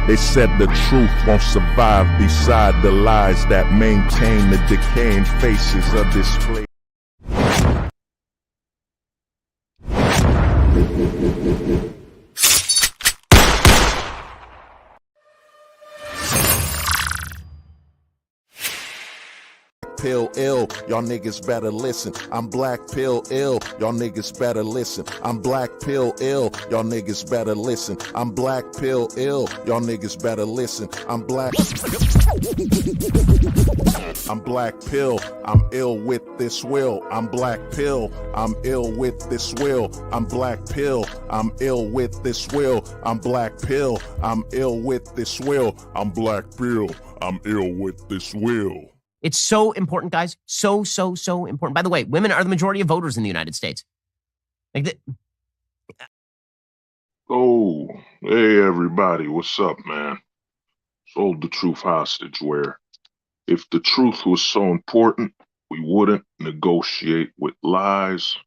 They said the truth won't survive beside the lies that maintain the decaying faces of this place. Pill ill, y'all niggas better listen. I'm black pill ill, y'all niggas better listen. I'm black pill ill, y'all niggas better listen. I'm black pill ill, y'all niggas better listen. I'm black pill, I'm ill with this will. I'm black pill, I'm ill with this will. I'm black pill, I'm ill with this will. I'm black pill, I'm ill with this will. I'm black pill, I'm ill with this will. It's so important, guys. So important. By the way, women are the majority of voters in the United States. Oh, hey everybody, what's up, man? Sold the truth hostage where if the truth was so important, we wouldn't negotiate with lies.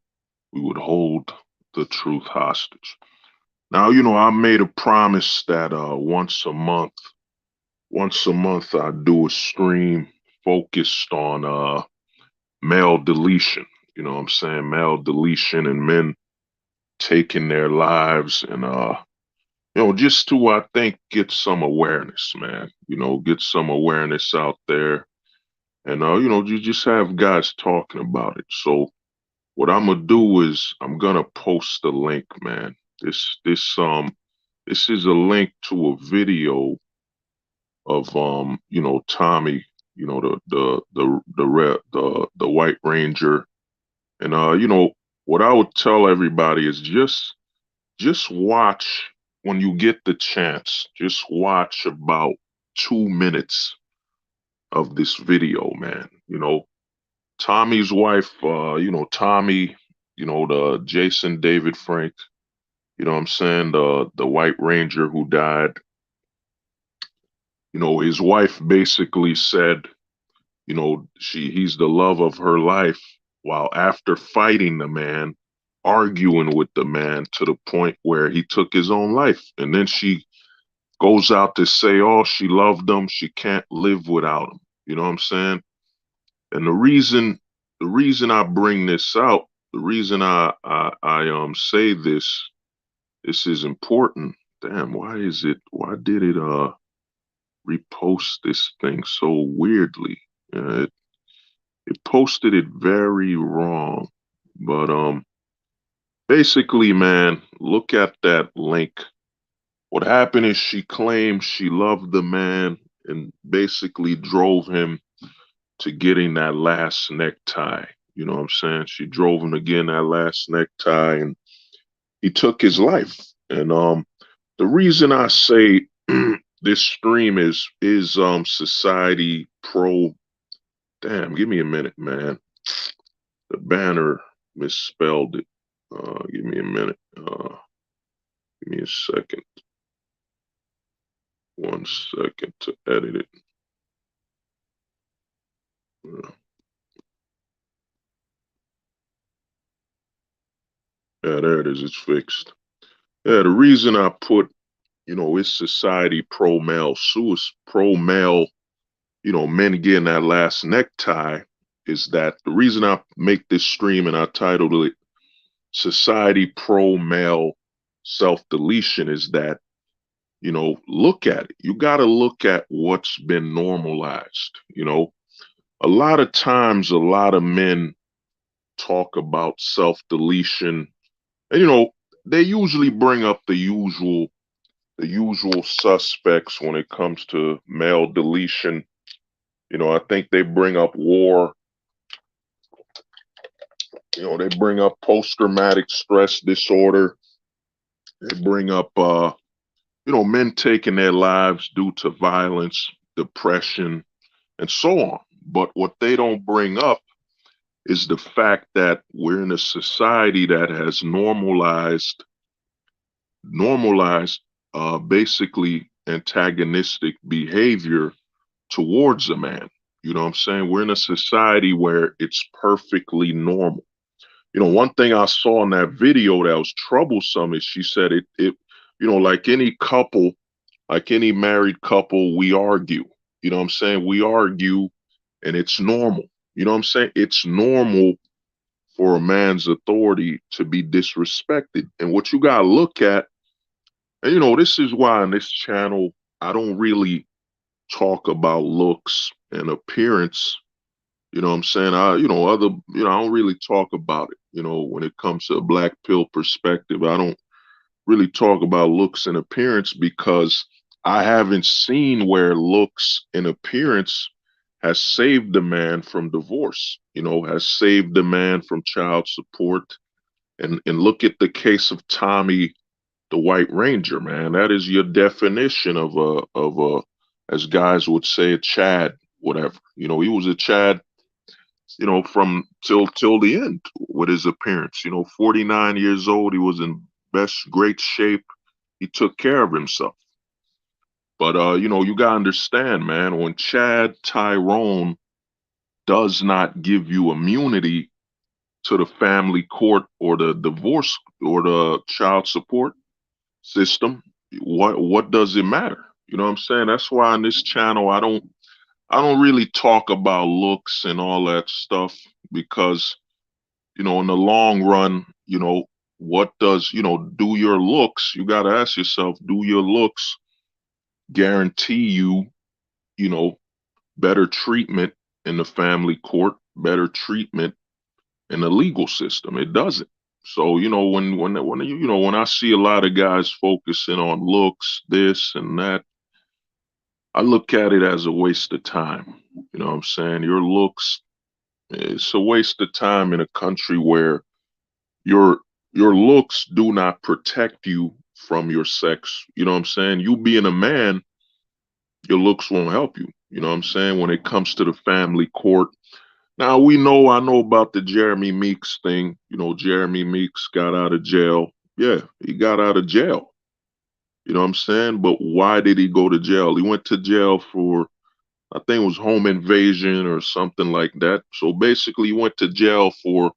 We would hold the truth hostage. Now, I made a promise that once a month I do a stream focused on male deletion. You know what I'm saying? Male deletion and men taking their lives and just to, I think, get some awareness, man. Get some awareness out there. And you just have guys talking about it. So what I'm gonna do is I'm gonna post a link, man. This is a link to a video of Tommy, the White Ranger. And what I would tell everybody is just watch when you get the chance. Just watch about 2 minutes of this video, man. Tommy's wife, Tommy, the Jason David Frank, you know what I'm saying, the White Ranger who died. His wife basically said, he's the love of her life, while after fighting the man, arguing with the man to the point where he took his own life. And then she goes out to say, oh, she loved him. She can't live without him. You know what I'm saying? And the reason I bring this out, the reason I say this is important. Damn, why did it repost this thing so weirdly? It posted it very wrong. But basically, man, look at that link. What happened is she claimed she loved the man and basically drove him to getting that last necktie. You know what I'm saying? She drove him to getting that last necktie and he took his life. And the reason I say this stream is Society Pro. Damn, give me a minute, man. The banner misspelled it. Give me a minute. Give me a second. 1 second to edit it. Yeah, there it is. It's fixed. Yeah, the reason I put, it's Society Pro Male, Pro Male, men getting that last necktie, is that the reason I make this stream and I titled it Society Pro Male Self-Deletion is that, look at it. You got to look at what's been normalized. A lot of times, a lot of men talk about self-deletion, and, they usually bring up the usual suspects when it comes to male deletion. I think they bring up war. They bring up post-traumatic stress disorder. They bring up, men taking their lives due to violence, depression, and so on. But what they don't bring up is the fact that we're in a society that has normalized basically antagonistic behavior towards a man. You know what I'm saying? We're in a society where it's perfectly normal. One thing I saw in that video that was troublesome is she said it like any couple, Like any married couple, we argue. You know what I'm saying? We argue and it's normal. You know what I'm saying? It's normal for a man's authority to be disrespected. And what you gotta look at, and this is why on this channel I don't really talk about looks and appearance. You know what I'm saying? I don't really talk about it. When it comes to a black pill perspective, I don't really talk about looks and appearance because I haven't seen where looks and appearance has saved the man from divorce, has saved the man from child support. And look at the case of Tommy the White Ranger, man. That is your definition of a, as guys would say, a Chad, whatever. He was a Chad, from till the end with his appearance. 49 years old, he was in great shape. He took care of himself. But you gotta understand, man, when Chad Tyrone does not give you immunity to the family court or the divorce or the child support system, what does it matter? You know what I'm saying? That's why on this channel I don't really talk about looks and all that stuff because in the long run, what does, do your looks, you got to ask yourself, do your looks guarantee you, you know, better treatment in the family court, better treatment in the legal system? It doesn't. So, when I see a lot of guys focusing on looks, this and that, I look at it as a waste of time. You know what I'm saying? Your looks, it's a waste of time in a country where your your looks do not protect you from your sex. You know what I'm saying? You being a man, your looks won't help you. You know what I'm saying? When it comes to the family court. Now I know about the Jeremy Meeks thing. Jeremy Meeks got out of jail. Yeah, he got out of jail. You know what I'm saying? But why did he go to jail? He went to jail for, I think it was home invasion or something like that. So basically, he went to jail for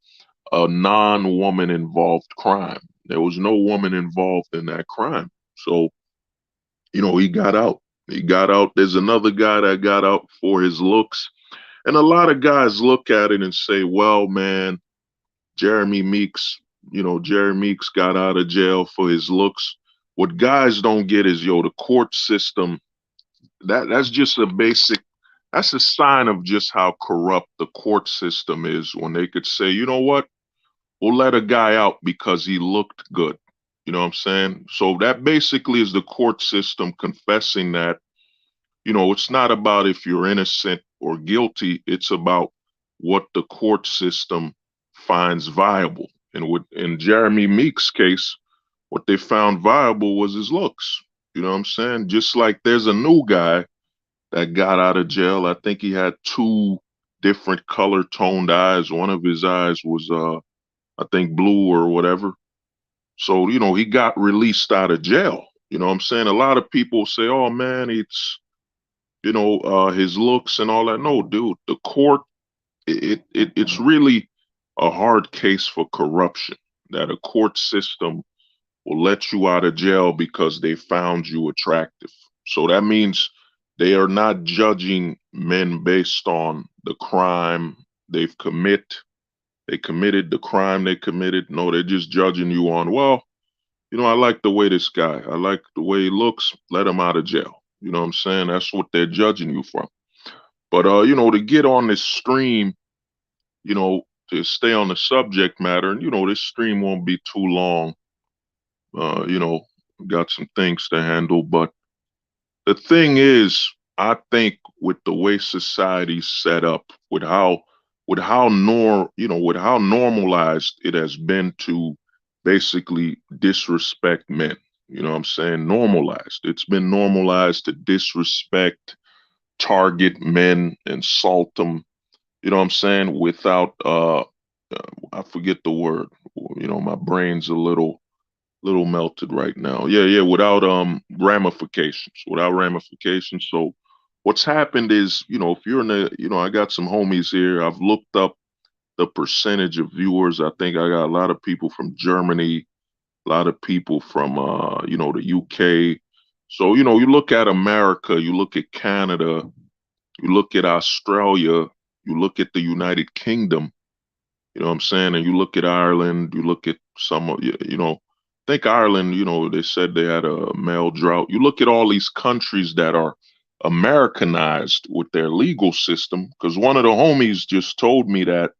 a non-woman involved crime. There was no woman involved in that crime. So, he got out. He got out. There's another guy that got out for his looks. And a lot of guys look at it and say, well, man, Jeremy Meeks, Jeremy Meeks got out of jail for his looks. What guys don't get is, the court system, that's just that's a sign of just how corrupt the court system is when they could say, you know what? We'll let a guy out because he looked good. You know what I'm saying? So that basically is the court system confessing that, it's not about if you're innocent or guilty. It's about what the court system finds viable. And in Jeremy Meeks' case, what they found viable was his looks. You know what I'm saying? Just like there's a new guy that got out of jail. I think he had two different color toned eyes. One of his eyes was I think blue or whatever. So, he got released out of jail. You know what I'm saying? A lot of people say, oh man, it's, his looks and all that. No, dude, the court, it's really a hard case for corruption that a court system will let you out of jail because they found you attractive. So that means they are not judging men based on the crime they've committed. They committed the crime they committed. No, they're just judging you on, well, I like the way this guy, I like the way he looks, let him out of jail. You know what I'm saying? That's what they're judging you from. But, to get on this stream, to stay on the subject matter, and, this stream won't be too long. Got some things to handle. But the thing is, I think with the way society's set up, with how normalized it has been to basically disrespect men. You know what I'm saying? Normalized. It's been normalized to disrespect, target men, insult them. You know what I'm saying? Without I forget the word. My brain's a little melted right now. Yeah, without ramifications. Without ramifications. So what's happened is, if you're in the, I got some homies here. I've looked up the percentage of viewers. I think I got a lot of people from Germany, a lot of people from the UK. So, you know, you look at America, you look at Canada, you look at Australia, you look at the United Kingdom, you know what I'm saying? And you look at Ireland, you look at some of, you know, think Ireland, you know, they said they had a male drought. You look at all these countries that are Americanized with their legal system, because one of the homies just told me that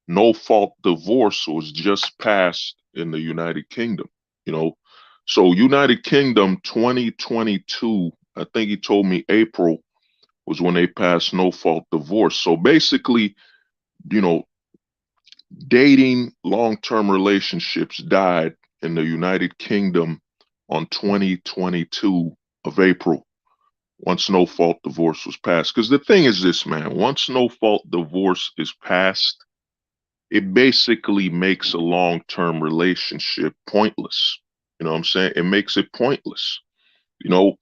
no fault divorce was just passed in the United Kingdom, you know. So United Kingdom 2022, I think he told me April was when they passed no fault divorce. So basically, you know, dating long-term relationships died in the United Kingdom on 2022 of April once no fault divorce was passed. Because the thing is this, man, once no fault divorce is passed, it basically makes a long-term relationship pointless. You know what I'm saying? It makes it pointless. You know,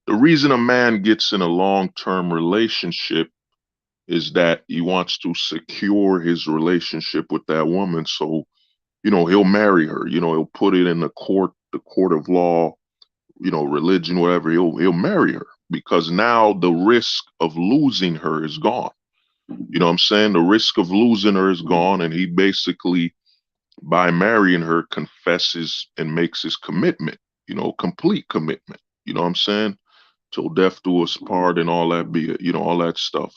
the reason a man gets in a long-term relationship is that he wants to secure his relationship with that woman. So, you know, he'll marry her, you know, he'll put it in the court of law, you know, religion, whatever, he'll marry her because now the risk of losing her is gone. You know what I'm saying? The risk of losing her is gone, and he basically, by marrying her, confesses and makes his commitment, you know, complete commitment. You know what I'm saying? Till death do us part and all that be, you know, all that stuff.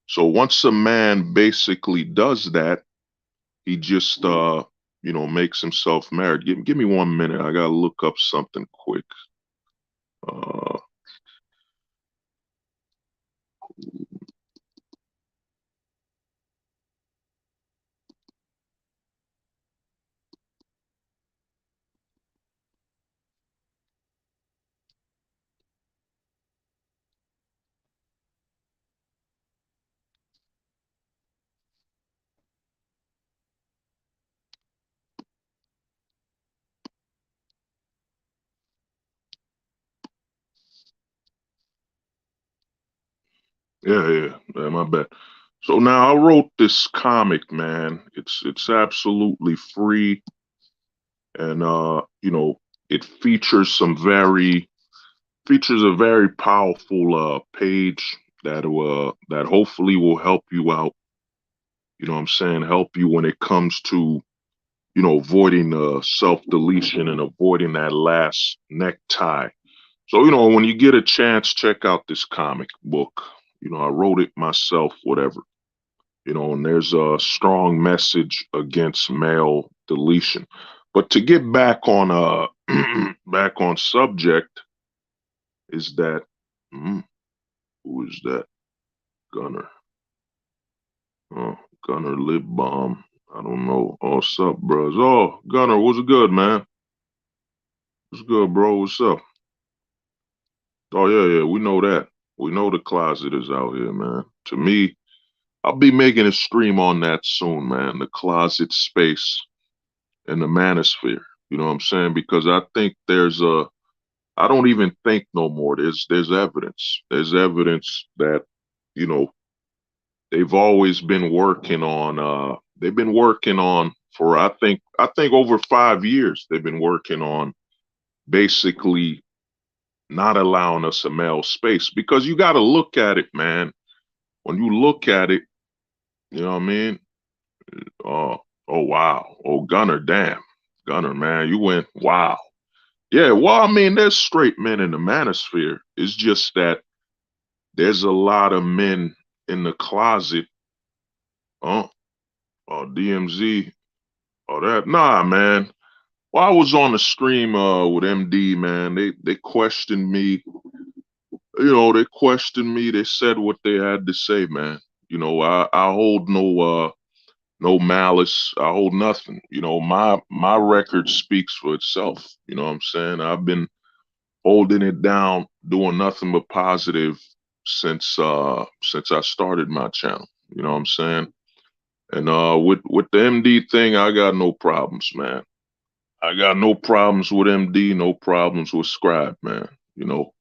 So once a man basically does that, he just you know, makes himself married. Give me 1 minute. I gotta look up something quick. Uh yeah, my bad. So now I wrote this comic, man. It's absolutely free, and you know, it features a very powerful page that hopefully will help you out. You know what I'm saying? Help you when it comes to, you know, avoiding self deletion and avoiding that last necktie. So, you know, when you get a chance, check out this comic book. You know, I wrote it myself, whatever. You know, and there's a strong message against male deletion. But to get back on back on subject is that who is that? Gunner. Oh, Gunner Lip Bomb. I don't know. Oh, what's up, bros? Oh, Gunner, what's good, man? What's good, bro? What's up? Oh yeah, we know that. We know the closet is out here, man. To me, I'll be making a stream on that soon, man. The closet space and the manosphere. You know what I'm saying? Because I think I don't even think no more. There's evidence. There's evidence that, you know, they've always been working on they've been working on for I think over 5 years they've been working on basically not allowing us a male space because you got to look at it, man. When you look at it, you know what I mean? Oh, oh wow. Oh, Gunner, damn. Gunner, man, you went wow. Yeah, well, I mean, there's straight men in the manosphere. It's just that there's a lot of men in the closet. Oh, oh, DMZ. Oh, that nah, man. Well, I was on the stream with MD, man. They questioned me. You know, they questioned me. They said what they had to say, man. You know, I hold no malice. I hold nothing. You know, my record speaks for itself. You know what I'm saying? I've been holding it down, doing nothing but positive since I started my channel. You know what I'm saying? And with the MD thing, I got no problems, man. I got no problems with MD, no problems with Scribe, man. You know,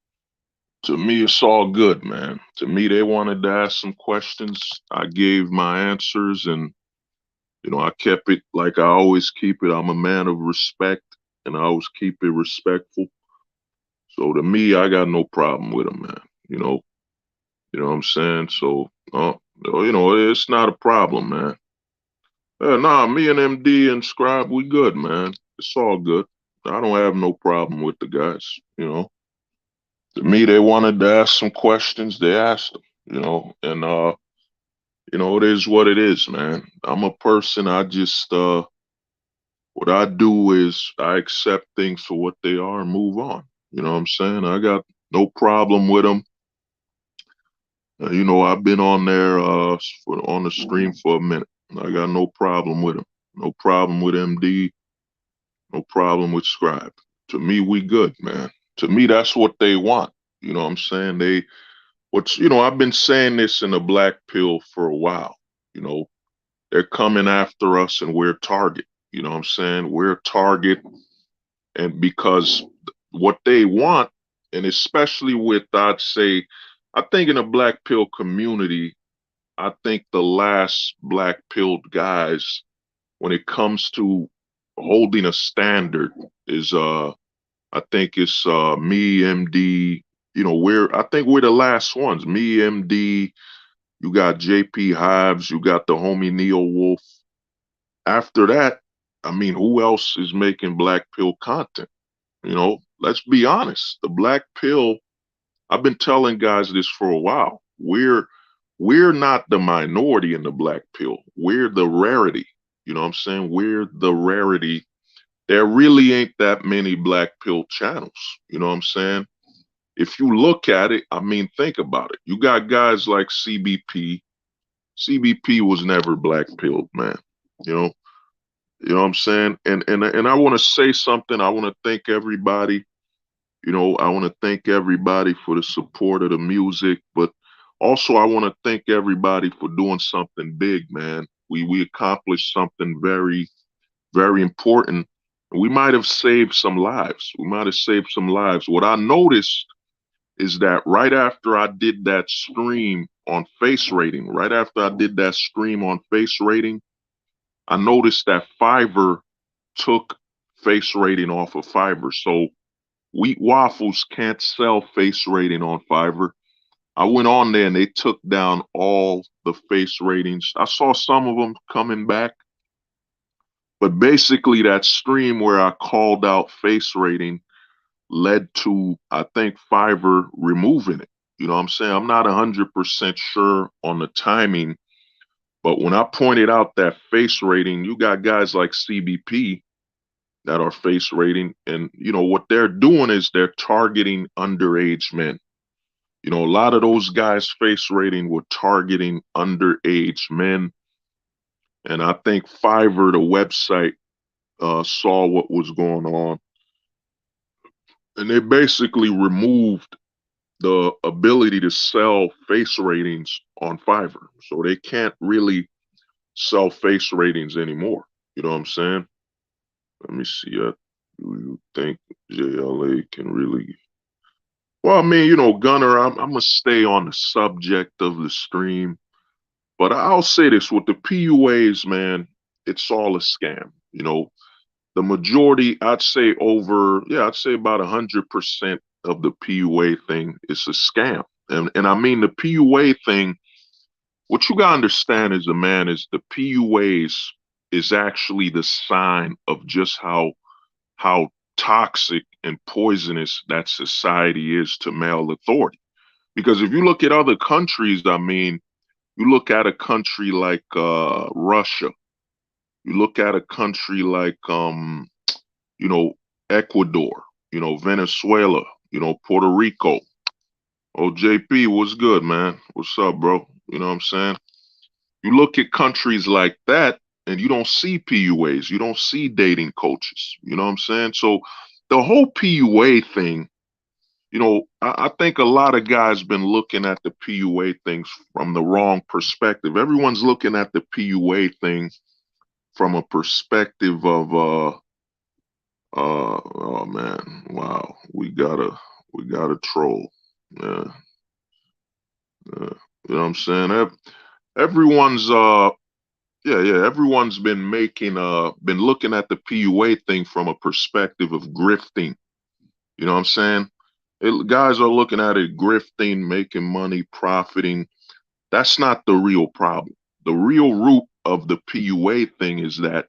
to me, it's all good, man. To me, they wanted to ask some questions. I gave my answers, and you know, I kept it like I always keep it. I'm a man of respect, and I always keep it respectful. So to me, I got no problem with him, man. You know what I'm saying? So, it's not a problem, man. Nah, me and MD and Scribe, we good, man. It's all good. I don't have no problem with the guys. To me, they wanted to ask some questions, they asked them, and it is what it is, man. I'm a person, what I do is I accept things for what they are and move on. You know what I'm saying? I got no problem with them. I've been on there on the stream for a minute. I got no problem with them. No problem with MD. No problem with Scribe. To me, we good, man. To me, that's what they want. You know what I'm saying? I've been saying this in the black pill for a while. You know, they're coming after us and we're target. You know what I'm saying? We're target. And because what they want, and especially with, I'd say, I think in the black pill community, I think the last black pilled guys, when it comes to holding a standard, is I think it's me, MD. I think we're the last ones. Me, MD. You got JP Hives. You got the homie Neo Wolf. After that, I mean, who else is making black pill content? Let's be honest. The black pill. I've been telling guys this for a while. We're not the minority in the black pill. We're the rarity. You know what I'm saying? We're the rarity. There really ain't that many black pill channels. You know what I'm saying? If you look at it, I mean, think about it. You got guys like CBP. CBP was never black pilled, man. You know, you know what I'm saying? And I want to say something. I want to thank everybody. I want to thank everybody for the support of the music, but also I want to thank everybody for doing something big, man. We accomplished something very, very important. We might have saved some lives. We might have saved some lives. What I noticed is that right after I did that stream on face rating, right after I did that stream on face rating, I noticed that Fiverr took face rating off of Fiverr. So Wheat Waffles can't sell face rating on Fiverr. I went on there and they took down all the face ratings. I saw some of them coming back, but basically that stream where I called out face rating led to, I think, Fiverr removing it. You know what I'm saying? I'm not 100% sure on the timing, but when I pointed out that face rating, you got guys like CBP that are face rating, and what they're doing is they're targeting underage men. A lot of those guys face rating were targeting underage men, and I think Fiverr, the website, saw what was going on, and they basically removed the ability to sell face ratings on Fiverr. So they can't really sell face ratings anymore. You know what I'm saying? Let me see. Do you think JLA can really? Well, I mean, Gunner, I'm going to stay on the subject of the stream. But I'll say this with the PUAs, man, it's all a scam. The majority, I'd say I'd say about 100% of the PUA thing is a scam. And I mean, the PUA thing, what you got to understand as a man is the PUAs is actually the sign of just how toxic and poisonous that society is to male authority. Because if you look at other countries, I mean, you look at a country like Russia, you look at a country like Ecuador, Venezuela, Puerto Rico. Oh, JP, what's good, man? What's up, bro? You know what I'm saying? You look at countries like that and you don't see PUAs, you don't see dating coaches. You know what I'm saying? So the whole PUA thing, I think a lot of guys been looking at the PUA things from the wrong perspective. Everyone's looking at the PUA thing from a perspective of oh man, wow, we got a troll. Yeah. You know what I'm saying? Everyone's everyone's been been looking at the PUA thing from a perspective of grifting. You know what I'm saying? Guys are looking at it grifting, making money, profiting. That's not the real problem. The real root of the PUA thing is that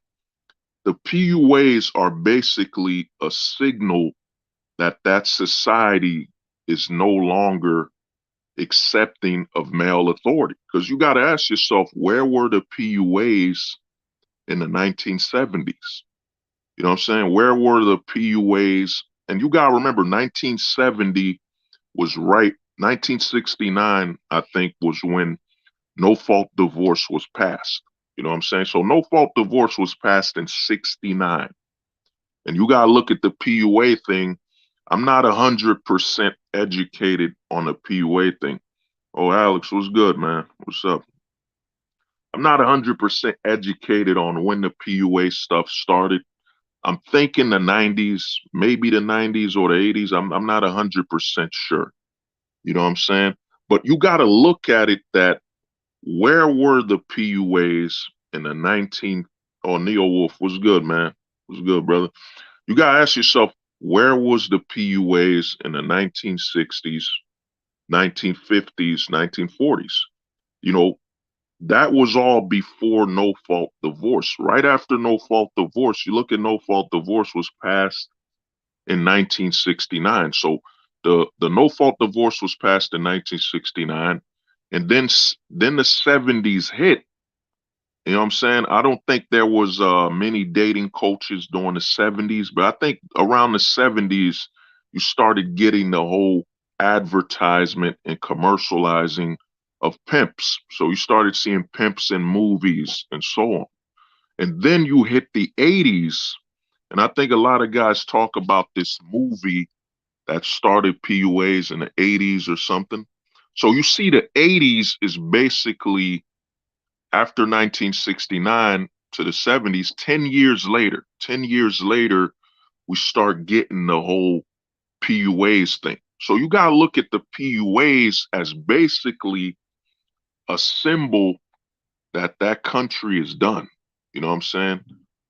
the PUAs are basically a signal that that society is no longer accepting of male authority. Because you got to ask yourself, where were the PUAs in the 1970s? You know what I'm saying? Where were the PUAs? And you got to remember, 1970 was right. 1969, I think, was when no fault divorce was passed. You know what I'm saying? So no fault divorce was passed in 69. And you got to look at the PUA thing. I'm not 100% educated on the PUA thing. Oh, Alex, what's good, man? What's up? I'm not 100% educated on when the PUA stuff started. I'm thinking the 90s, maybe the 90s or the 80s. I'm not 100% sure. You know what I'm saying? But you got to look at it that where were the PUAs in the 19? Oh, Neo Wolf, what's good, man? What's good, brother? You got to ask yourself, where was the PUAs in the 1960s, 1950s, 1940s? You know, that was all before no fault divorce. Right after no fault divorce, you look at no fault divorce was passed in 1969. So the no fault divorce was passed in 1969, and then the 70s hit. You know what I'm saying? I don't think there was many dating coaches during the 70s, but I think around the 70s you started getting the whole advertisement and commercializing of pimps. So you started seeing pimps in movies and so on. And then you hit the 80s, and I think a lot of guys talk about this movie that started PUAs in the 80s or something. So you see the 80s is basically after 1969 to the 70s, 10 years later, 10 years later, we start getting the whole PUAs thing. So you got to look at the PUAs as basically a symbol that that country is done. You know what I'm saying?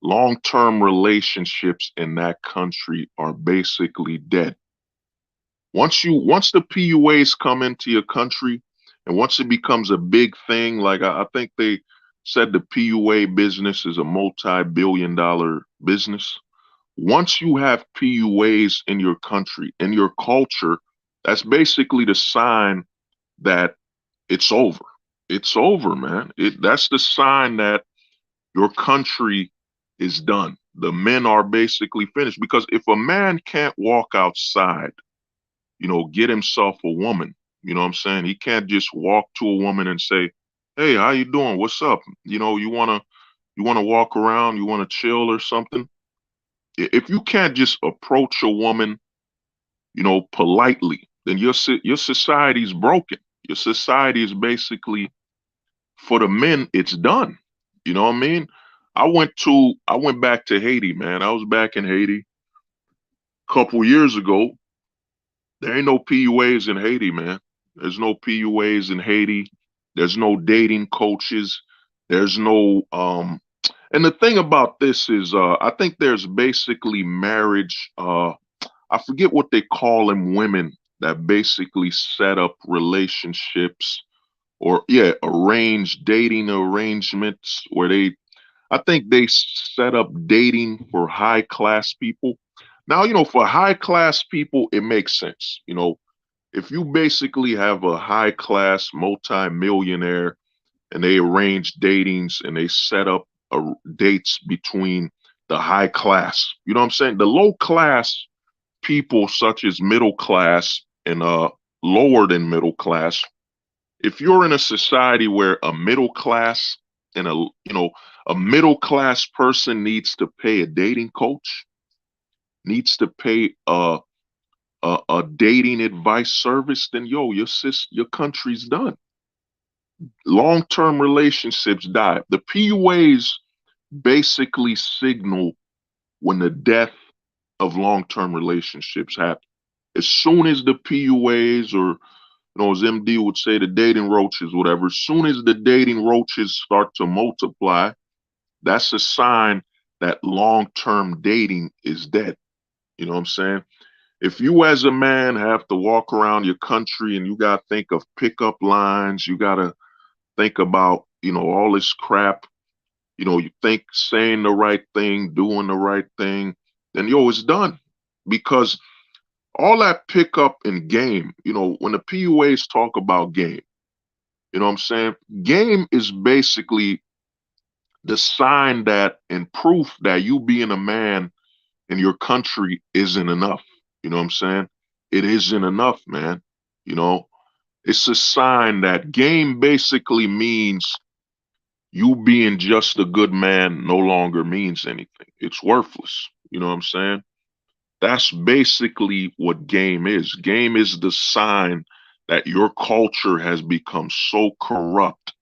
Long-term relationships in that country are basically dead. Once the PUAs come into your country and once it becomes a big thing, like I think they said the PUA business is a multi-billion-dollar business. Once you have PUAs in your country, in your culture, that's basically the sign that it's over. It's over, man. That's the sign that your country is done. The men are basically finished because if a man can't walk outside, get himself a woman. You know what I'm saying? He can't just walk to a woman and say, "Hey, how you doing? What's up?" You wanna walk around, you wanna chill or something. If you can't just approach a woman, politely, then your society's broken. Your society is basically for the men. It's done. You know what I mean? I went back to Haiti, man. I was back in Haiti a couple years ago. There ain't no PUAs in Haiti, man. There's no PUAs in Haiti. There's no dating coaches. There's no and the thing about this is I think there's basically marriage I forget what they call them women that basically set up relationships or yeah, arranged dating arrangements where I think they set up dating for high class people. Now, for high class people, it makes sense. If you basically have a high class multi-millionaire and they arrange datings and they set up dates between the high class, you know what I'm saying? The low class people, such as middle class and lower than middle class, if you're in a society where a middle class and a middle class person needs to pay a dating coach, needs to pay a dating advice service, then your country's done. Long-term relationships die. The PUAs basically signal when the death of long-term relationships happen. As soon as the PUAs or as MD would say, the dating roaches, whatever, as soon as the dating roaches start to multiply, that's a sign that long-term dating is dead. You know what I'm saying? If you as a man have to walk around your country and you got to think of pickup lines, you got to think about, all this crap, you think saying the right thing, doing the right thing, then it's done. Because all that pickup in game, when the PUAs talk about game, you know what I'm saying? Game is basically the sign that and proof that you being a man in your country isn't enough. You know what I'm saying? It isn't enough, man. You know, it's a sign that game basically means you being just a good man no longer means anything. It's worthless. You know what I'm saying? That's basically what game is. Game is the sign that your culture has become so corrupt.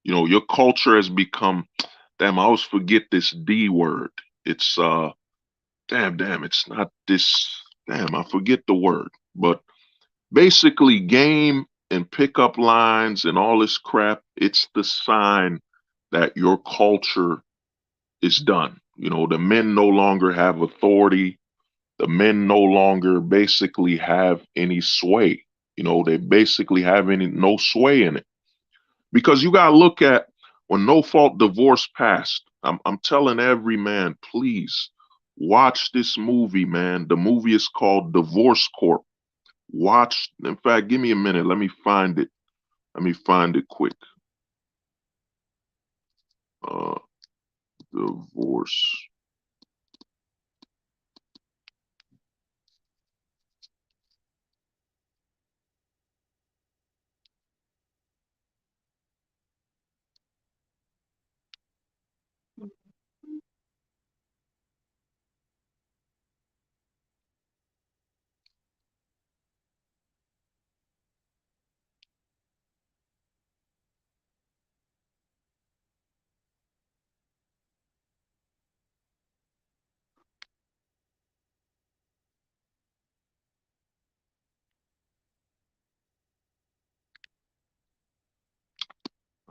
Your culture has become, damn, I always forget this D word. It's damn, it's not this, damn, I forget the word. But basically game and pickup lines and all this crap, it's the sign that your culture is done. The men no longer have authority. The men no longer basically have any sway. They basically have no sway in it. Because you gotta look at when no fault divorce passed. I'm telling every man, please watch this movie, man. The movie is called Divorce Corp. Watch. In fact, give me a minute. Let me find it. Let me find it quick. Uh, Divorce.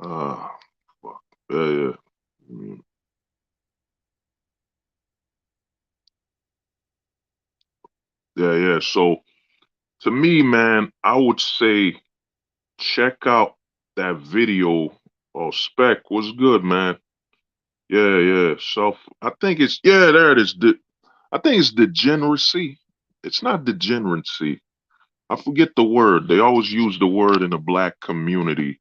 Uh, Fuck. Yeah. Mm, yeah. So to me, man, I would say check out that video. Oh, Spec was good, man. Yeah. So I think it's there it is. I think it's degeneracy. It's not degeneracy. I forget the word. They always use the word in the black community.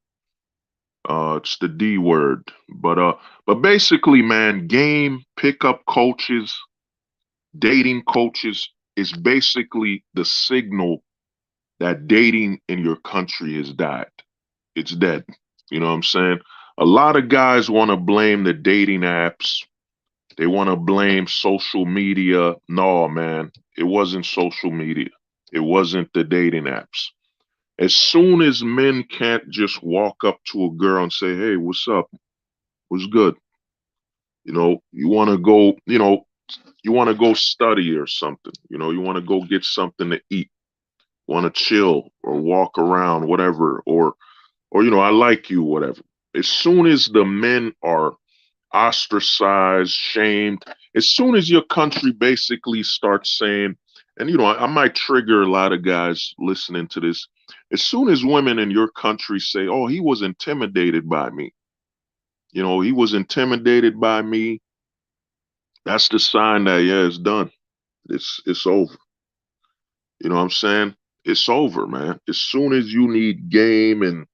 It's the D word. But basically, man, game pickup coaches, dating coaches is basically the signal that dating in your country has died. It's dead. You know what I'm saying? A lot of guys want to blame the dating apps. They want to blame social media. No, man, it wasn't social media. It wasn't the dating apps. As soon as men can't just walk up to a girl and say, "Hey, what's up? What's good?" You want to go, you want to go study or something. You want to go get something to eat, want to chill or walk around, whatever, or I like you, whatever. As soon as the men are ostracized, shamed, as soon as your country basically starts saying, and I might trigger a lot of guys listening to this. As soon as women in your country say, "Oh, he was intimidated by me," he was intimidated by me, that's the sign that it's done. It's over. You know what I'm saying? It's over, man. As soon as you need game and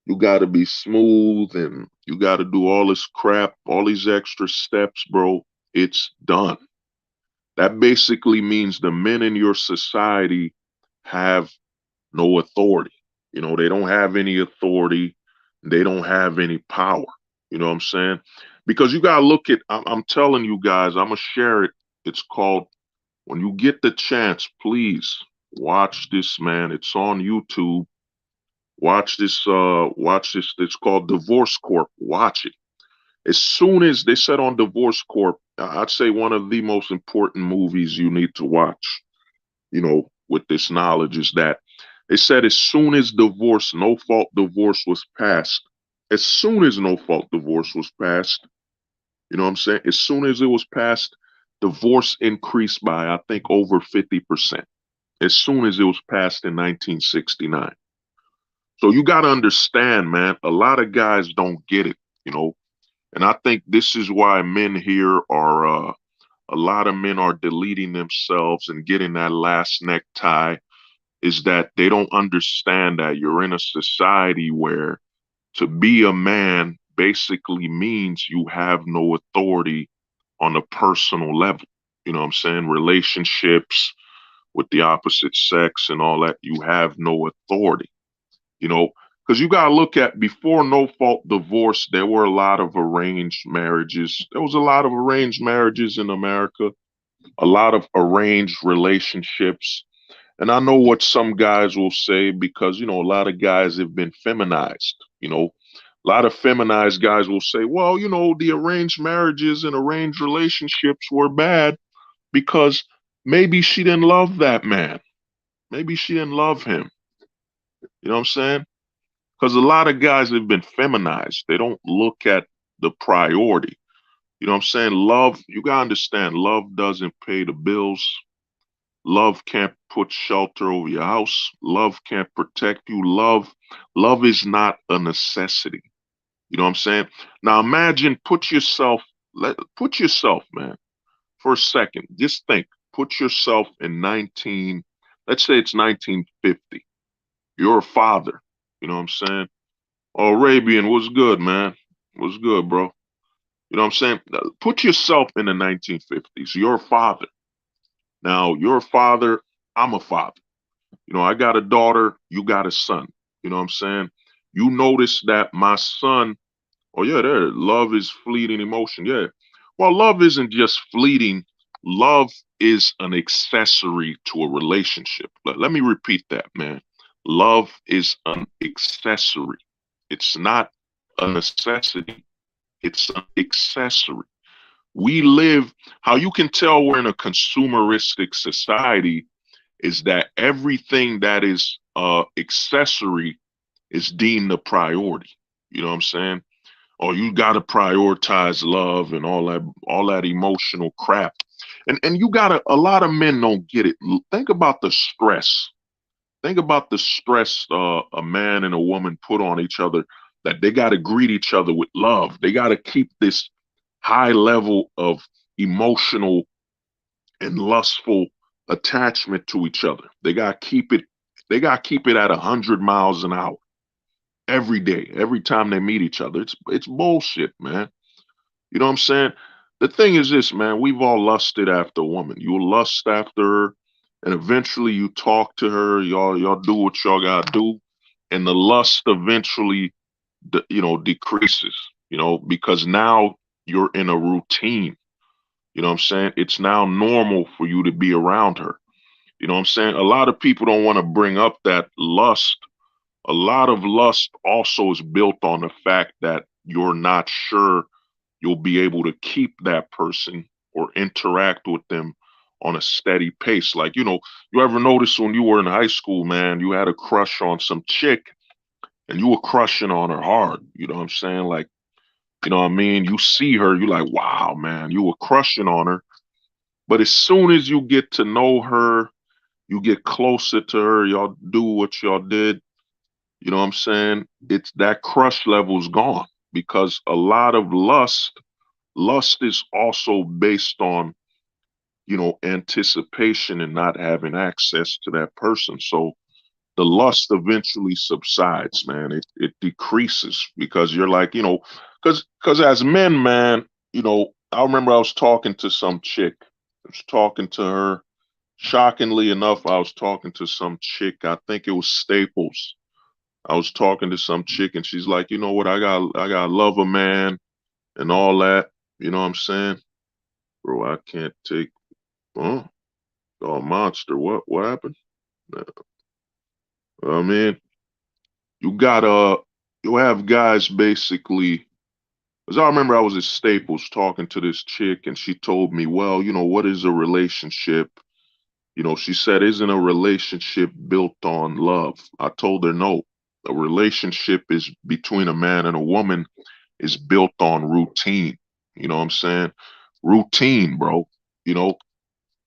you got to be smooth and you got to do all this crap, all these extra steps, bro, it's done. That basically means the men in your society have no authority. They don't have any authority. They don't have any power. You know what I'm saying? Because you got to look at, I'm telling you guys, I'm going to share it. It's called, when you get the chance, please watch this, man. It's on YouTube. Watch this. It's called Divorce Corp. Watch it. As soon as they said on Divorce Corp, I'd say one of the most important movies you need to watch, with this knowledge is that they said as soon as no fault divorce was passed, as soon as no fault divorce was passed, you know what I'm saying? As soon as it was passed, divorce increased by, I think, over 50%. as soon as it was passed in 1969. So you got to understand, man, a lot of guys don't get it, you know, and I think this is why men here are, a lot of men are deleting themselves and getting that last necktie, is that they don't understand that you're in a society where to be a man basically means you have no authority on a personal level. You know what I'm saying? Relationships with the opposite sex and all that, you have no authority, you know, because you got to look at before no fault divorce, there were a lot of arranged marriages. There was a lot of arranged marriages in America, a lot of arranged relationships. And I know what some guys will say because, you know, a lot of guys have been feminized, you know, a lot of feminized guys will say, well, you know, the arranged marriages and arranged relationships were bad because maybe she didn't love that man. Maybe she didn't love him. You know what I'm saying? Because a lot of guys have been feminized. They don't look at the priority. You know what I'm saying? Love, you got to understand, love doesn't pay the bills. Love can't put shelter over your house. Love can't protect you. Love is not a necessity. You know what I'm saying? Now imagine, put yourself, man, for a second. Just think, put yourself in let's say it's 1950. You're a father. You know what I'm saying? Oh, Arabian, what's good, man? What's good, bro? You know what I'm saying? Put yourself in the 1950s. You're a father. Now, you're a father. I'm a father. You know, I got a daughter. You got a son. You know what I'm saying? You notice that my son, oh, yeah, there, love is fleeting emotion. Yeah. Well, love isn't just fleeting. Love is an accessory to a relationship. Let me repeat that, man. Love is an accessory. It's not a necessity. It's an accessory. We live, how you can tell we're in a consumeristic society is that everything that is accessory is deemed a priority. You know what I'm saying? Or you got to prioritize love and all that emotional crap. And you got to, a lot of men don't get it. Think about the stress. Think about the stress a man and a woman put on each other, that they got to greet each other with love. They got to keep this high level of emotional and lustful attachment to each other. They got to keep it. They got to keep it at 100 miles an hour every day, every time they meet each other. It's bullshit, man. You know what I'm saying? The thing is this, man, we've all lusted after a woman. You'll lust after her, and eventually you talk to her, y'all do what y'all gotta do, and the lust eventually decreases, because now you're in a routine. You know what I'm saying? It's now normal for you to be around her. You know what I'm saying? A lot of people don't want to bring up that lust. A lot of lust also is built on the fact that you're not sure you'll be able to keep that person or interact with them on a steady pace. Like, you ever notice when you were in high school, man, you had a crush on some chick and you were crushing on her hard. You know what I'm saying? Like, you know what I mean? You see her, you're like, wow, man, you were crushing on her. But as soon as you get to know her, you get closer to her, y'all do what y'all did. You know what I'm saying? It's that crush level's gone because a lot of lust is also based on, anticipation and not having access to that person. So the lust eventually subsides, man. It decreases because you're like, because as men, man, I remember I was talking to some chick. I was talking to her. Shockingly enough, I was talking to some chick. I think it was Staples. I was talking to some chick and she's like, you know what, I got love a man and all that. You know what I'm saying? Bro, I can't take, huh? Oh, monster. What happened? I mean, you gotta, you have guys basically, because I remember I was at Staples talking to this chick and she told me, well, what is a relationship? She said, isn't a relationship built on love? I told her, no, a relationship is between a man and a woman is built on routine. You know what I'm saying? Routine, bro. You know,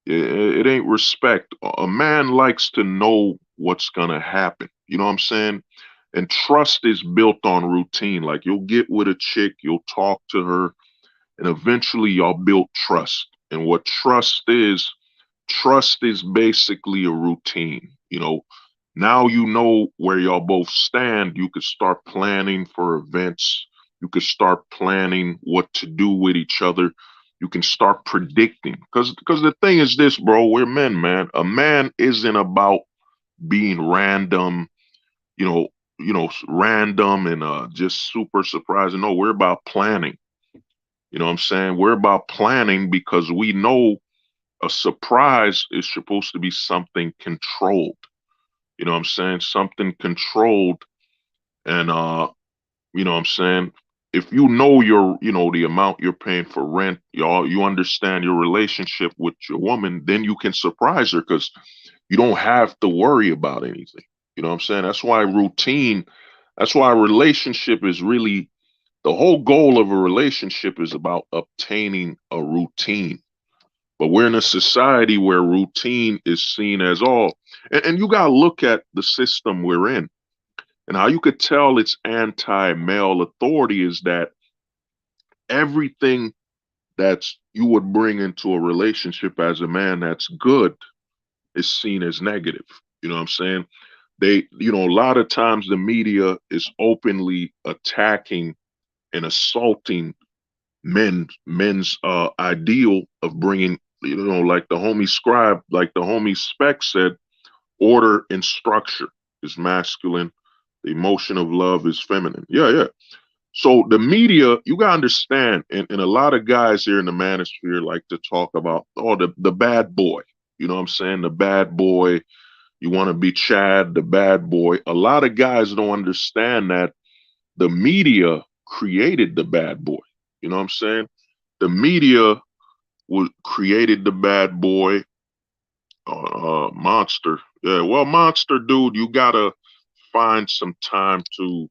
It ain't respect. A man likes to know what's gonna happen. You know what I'm saying? And trust is built on routine. Like you'll get with a chick, you'll talk to her, and eventually y'all build trust. And what trust is basically a routine. Now you know where y'all both stand. You could start planning for events. You could start planning what to do with each other. You can start predicting. Because the thing is this, bro, we're men, man. A man isn't about being random, you know, random and just super surprising. No, we're about planning. You know what I'm saying? We're about planning because we know a surprise is supposed to be something controlled. You know what I'm saying? Something controlled. And you know what I'm saying? If you know the amount you're paying for rent, you understand your relationship with your woman, then you can surprise her because you don't have to worry about anything. You know what I'm saying? That's why a relationship is really the whole goal of a relationship is about obtaining a routine. But we're in a society where routine is seen as all. And you got to look at the system we're in. And how you could tell it's anti male authority is that everything that's you would bring into a relationship as a man that's good is seen as negative. You know what I'm saying? A lot of times the media is openly attacking and assaulting men's ideal of bringing, like the homie scribe, like the homie spec said, order and structure is masculine, the emotion of love is feminine. Yeah, yeah. So the media, you gotta understand, and a lot of guys here in the manosphere like to talk about, the bad boy. You know what I'm saying? The bad boy, you want to be Chad, the bad boy. A lot of guys don't understand that the media created the bad boy. You know what I'm saying? The media created the bad boy, monster. Yeah, well, monster dude, you gotta find some time to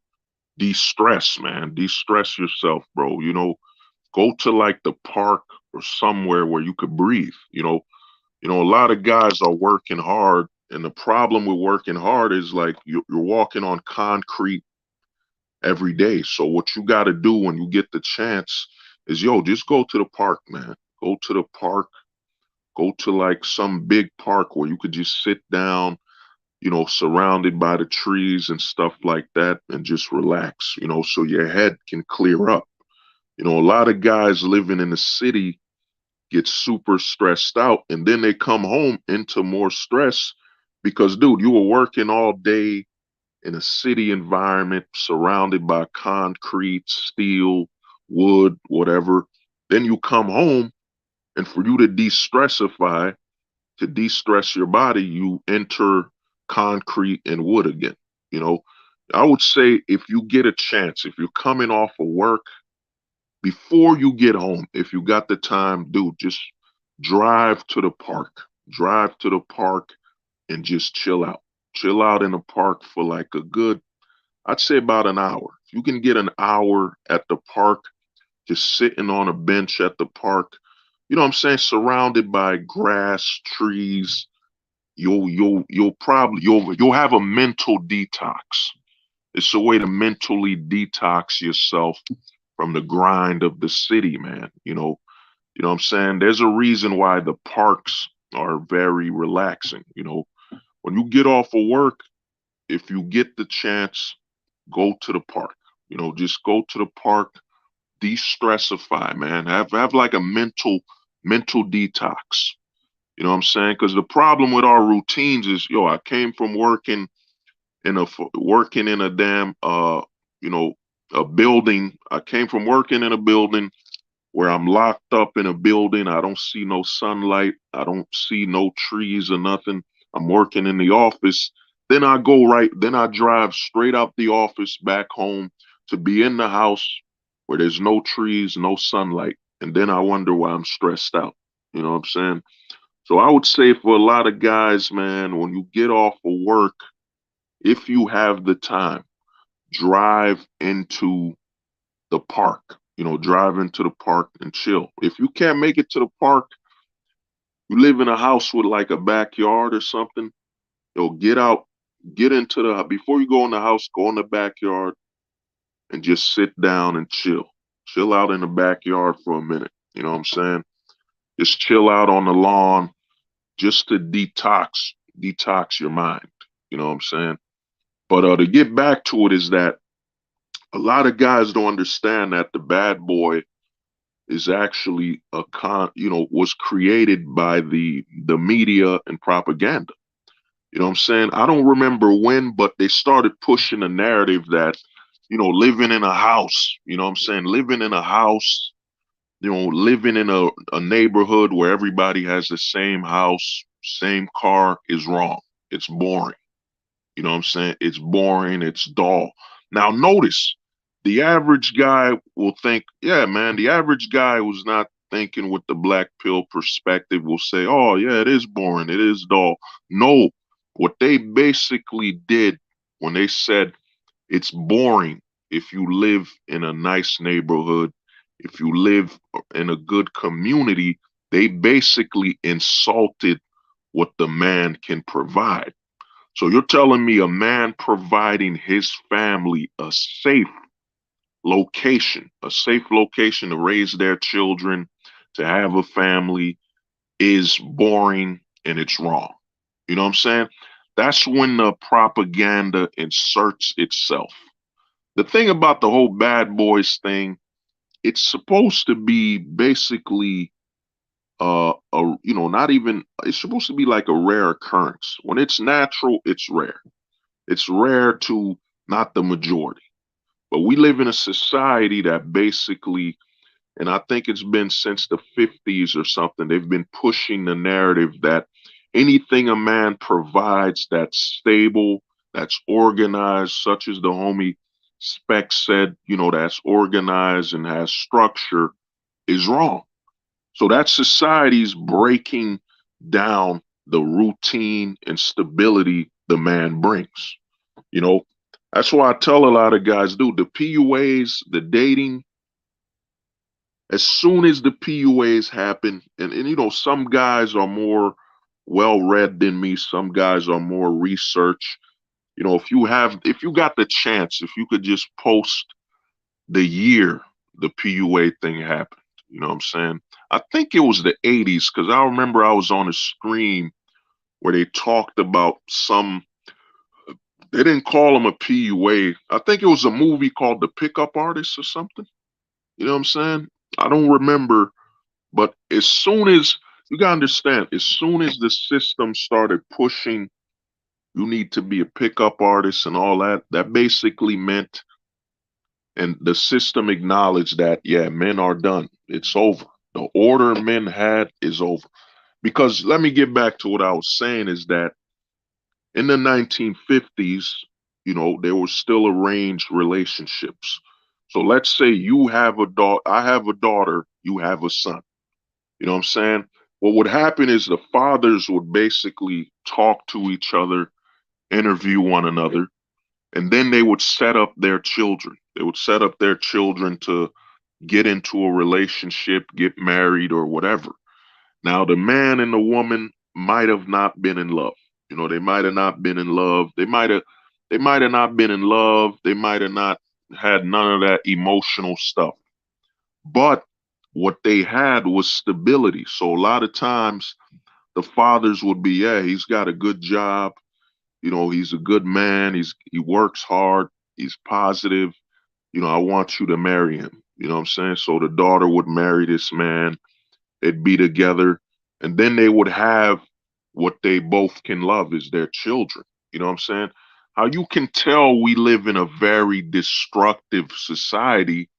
de-stress, man. De-stress yourself, bro. Go to like the park or somewhere where you could breathe. A lot of guys are working hard, and the problem with working hard is like you're walking on concrete every day. So what you got to do when you get the chance is, just go to the park, man. Go to the park. Go to like some big park where you could just sit down, surrounded by the trees and stuff like that, and just relax, so your head can clear up. A lot of guys living in the city get super stressed out and then they come home into more stress because, dude, you were working all day in a city environment surrounded by concrete, steel, wood, whatever. Then you come home, and for you to de-stressify, to de-stress your body, you enter concrete and wood again. You know, I would say if you get a chance, if you're coming off of work, before you get home, if you got the time, dude, just drive to the park. Drive to the park and just chill out. Chill out in the park for like I'd say about an hour. If you can get an hour at the park, just sitting on a bench at the park, you know what I'm saying, surrounded by grass, trees, you'll have a mental detox. It's a way to mentally detox yourself from the grind of the city, man. You know what I'm saying? There's a reason why the parks are very relaxing. When you get off of work, if you get the chance, go to the park. Just go to the park, de-stressify, man. Have like a mental detox. You know what I'm saying? Because the problem with our routines is, I came from working in a damn you know a building. I came from working in a building where I'm locked up in a building. I don't see no sunlight. I don't see no trees or nothing. I'm working in the office. Then I drive straight out the office back home to be in the house where there's no trees, no sunlight. And then I wonder why I'm stressed out. You know what I'm saying? So I would say for a lot of guys, man, when you get off of work, if you have the time, drive into the park. Drive into the park and chill. If you can't make it to the park, You live in a house with like a backyard or something, get out, get into the, before you go in the house, go in the backyard and just sit down and chill. Chill out in the backyard for a minute. You know what I'm saying? Just chill out on the lawn just to detox your mind. You know what I'm saying? But to get back to it is that a lot of guys don't understand that the bad boy is actually was created by the media and propaganda. You know what I'm saying? I don't remember when, but they started pushing a narrative that, living in a house, you know what I'm saying? Living in a house, living in a neighborhood where everybody has the same house, same car is wrong. It's boring. You know what I'm saying? It's boring. It's dull. Now, notice the average guy will think, yeah, man, the average guy who's not thinking with the black pill perspective will say, oh, yeah, it is boring. It is dull. No, what they basically did when they said it's boring if you live in a nice neighborhood, if you live in a good community, they basically insulted what the man can provide. So you're telling me a man providing his family a safe location to raise their children, to have a family is boring and it's wrong. You know what I'm saying? That's when the propaganda inserts itself. The thing about the whole bad boys thing, it's supposed to be basically not even, it's supposed to be like a rare occurrence. When it's natural, it's rare. It's rare to not the majority. But we live in a society that basically, and I think it's been since the 50s or something, they've been pushing the narrative that anything a man provides that's stable, that's organized, such as the homie Spec said, that's organized and has structure, is wrong. So that society's breaking down the routine and stability the man brings. You know, that's why I tell a lot of guys, dude, the PUAs, the dating, as soon as the PUAs happen, and some guys are more well read than me, some guys are more research. If you got the chance, if you could just post the year the PUA thing happened, you know what I'm saying? I think it was the 80s, because I remember I was on a stream where they talked about they didn't call him a PUA. I think it was a movie called The Pickup Artist or something. You know what I'm saying? I don't remember, but as soon as you gotta understand, as soon as the system started pushing, you need to be a pickup artist and all that, that basically meant, and the system acknowledged that, yeah, men are done. It's over. The order men had is over. Because let me get back to what I was saying is that in the 1950s, there were still arranged relationships. So let's say you have a daughter, I have a daughter, you have a son. You know what I'm saying? What would happen is the fathers would basically talk to each other, interview one another, and then they would set up their children. They would set up their children to get into a relationship, get married, or whatever. Now, the man and the woman might have not been in love. They might have not been in love. They might have not been in love. They might have not had none of that emotional stuff. But what they had was stability. So a lot of times the fathers would be, yeah, he's got a good job. He's a good man. He works hard. He's positive. I want you to marry him. You know what I'm saying? So the daughter would marry this man. They'd be together. And then they would have what they both can love is their children. You know what I'm saying? How you can tell we live in a very destructive society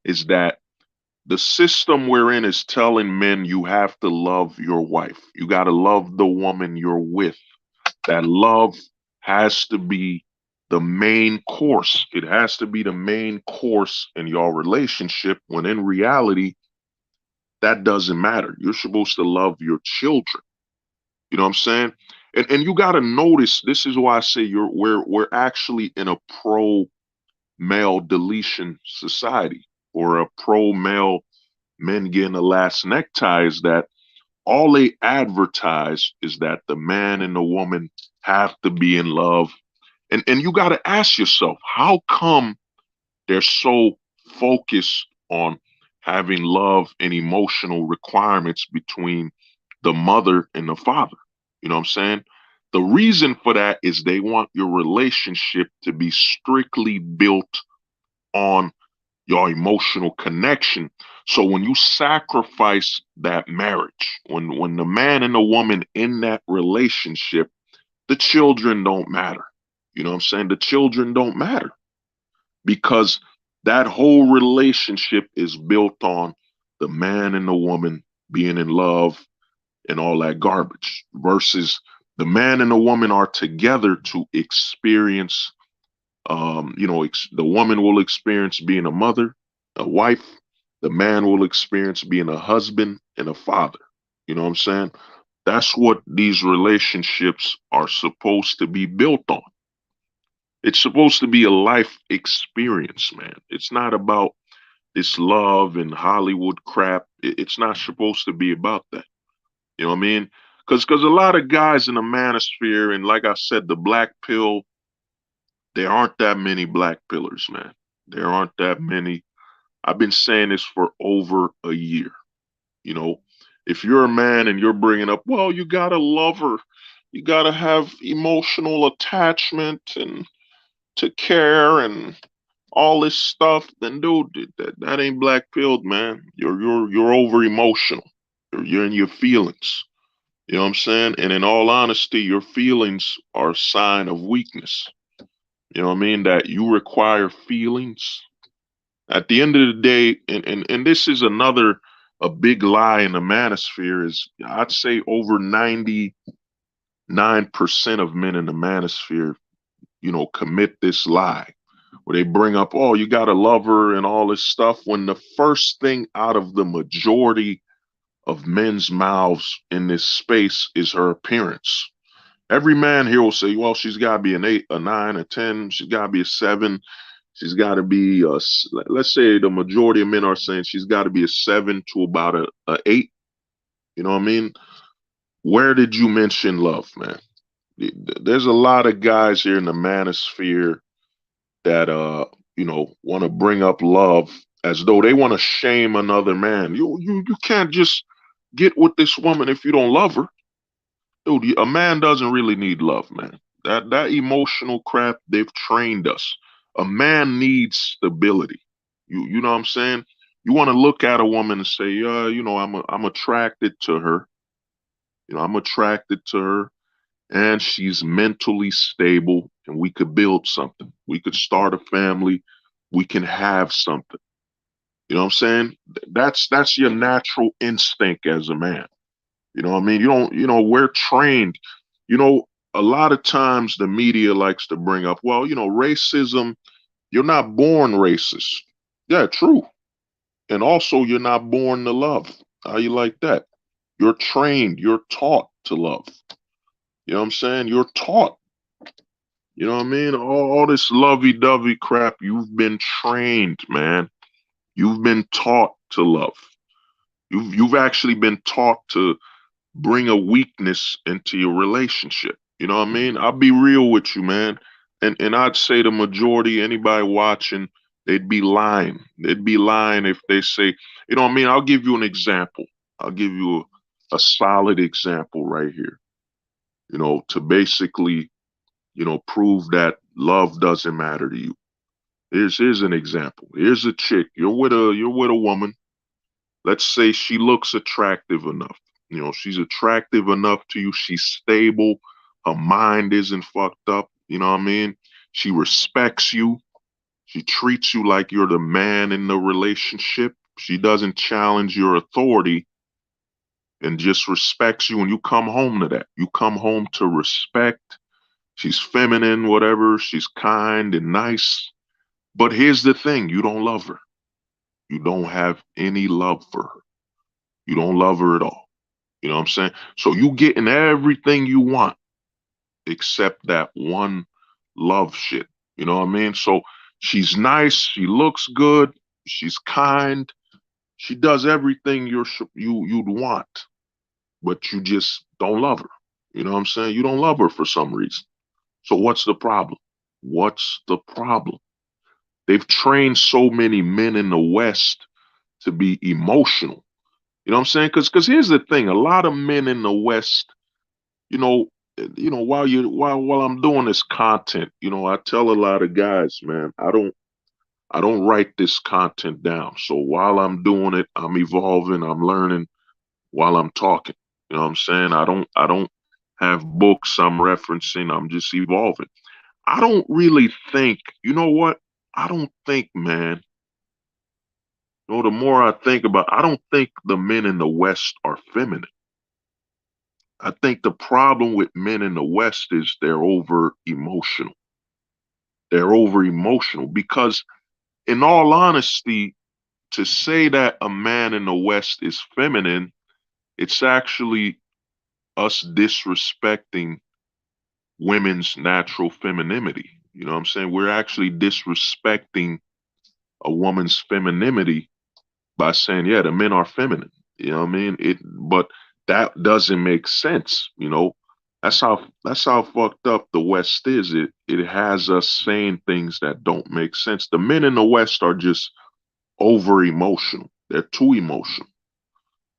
is that the system we're in is telling men you have to love your wife. You got to love the woman you're with. That love has to be the main course. It has to be the main course in your relationship, when in reality, that doesn't matter. You're supposed to love your children. You know what I'm saying? And you got to notice, this is why I say we're actually in a pro male deletion society, or a pro male men getting the last necktie, is that all they advertise is that the man and the woman have to be in love. And you got to ask yourself, how come they're so focused on having love and emotional requirements between the mother and the father? You know what I'm saying? The reason for that is they want your relationship to be strictly built on your emotional connection. So when you sacrifice that marriage, when the man and the woman in that relationship, the children don't matter. You know what I'm saying? The children don't matter because that whole relationship is built on the man and the woman being in love and all that garbage versus the man and the woman are together to experience the woman will experience being a mother, a wife. The man will experience being a husband and a father. You know what I'm saying? That's what these relationships are supposed to be built on. It's supposed to be a life experience, man. It's not about this love and Hollywood crap. It's not supposed to be about that. You know what I mean? Because a lot of guys in the manosphere, and like I said, the black pill, there aren't that many black pillars, man. There aren't that many. I've been saying this for over a year. You know, if you're a man and you're bringing up, well, you gotta love her, you gotta have emotional attachment and to care and all this stuff, then dude, that ain't black pilled, man. You're over emotional. You're in your feelings. You know what I'm saying? And in all honesty, your feelings are a sign of weakness. You know what I mean? That you require feelings. At the end of the day, and this is a big lie in the manosphere, is I'd say over 99% of men in the manosphere, commit this lie where they bring up, oh, you got to love her and all this stuff, when the first thing out of the majority of men's mouths in this space is her appearance. Every man here will say, well, she's got to be an 8, a 9, a 10. She's got to be a 7. She's got to be, let's say the majority of men are saying she's got to be a 7 to about a 8. You know what I mean? Where did you mention love, man? There's a lot of guys here in the manosphere that, want to bring up love as though they want to shame another man. You can't just get with this woman if you don't love her. Dude, a man doesn't really need love, man. That emotional crap, they've trained us. A man needs stability. You know what I'm saying? You want to look at a woman and say, I'm attracted to her. I'm attracted to her, and she's mentally stable, and we could build something. We could start a family. We can have something. You know what I'm saying? That's your natural instinct as a man. You know what I mean? You don't, we're trained. A lot of times the media likes to bring up, well, racism, you're not born racist. Yeah, true. And also, you're not born to love. How you like that? You're trained, you're taught to love. You know what I'm saying? You're taught. You know what I mean? All this lovey-dovey crap, you've been trained, man. You've been taught to love. You've actually been taught to bring a weakness into your relationship. You know what I mean? I'll be real with you, man. And I'd say the majority, anybody watching, they'd be lying. They'd be lying if they say, you know what I mean? I'll give you an example. I'll give you a solid example right here, to basically, prove that love doesn't matter to you. Here's an example. Here's a chick. You're with a woman. Let's say she looks attractive enough. She's attractive enough to you. She's stable. Her mind isn't fucked up. You know what I mean? She respects you. She treats you like you're the man in the relationship. She doesn't challenge your authority and just respects you. And you come home to that. You come home to respect. She's feminine, whatever. She's kind and nice. But here's the thing. You don't love her. You don't have any love for her. You don't love her at all. You know what I'm saying? So you getting everything you want except that one love shit. You know what I mean? So she's nice, she looks good, she's kind, she does everything you'd want. but you just don't love her. You know what I'm saying? You don't love her for some reason. So what's the problem? What's the problem? They've trained so many men in the West to be emotional. You know what I'm saying? Because here's the thing: a lot of men in the West, you know, while I'm doing this content, I tell a lot of guys, man, I don't write this content down. So while I'm doing it, I'm evolving, I'm learning while I'm talking. You know what I'm saying? I don't have books I'm referencing. I'm just evolving. I don't really think, you know what? I don't think, man, the more I think about, I don't think the men in the West are feminine. I think the problem with men in the West is they're over emotional. They're over emotional because, in all honesty, to say that a man in the West is feminine, it's actually us disrespecting women's natural femininity. You know what I'm saying? We're actually disrespecting a woman's femininity by saying, yeah, the men are feminine. You know what I mean? But that doesn't make sense. That's how fucked up the West is. It has us saying things that don't make sense. The men in the West are just over emotional. They're too emotional.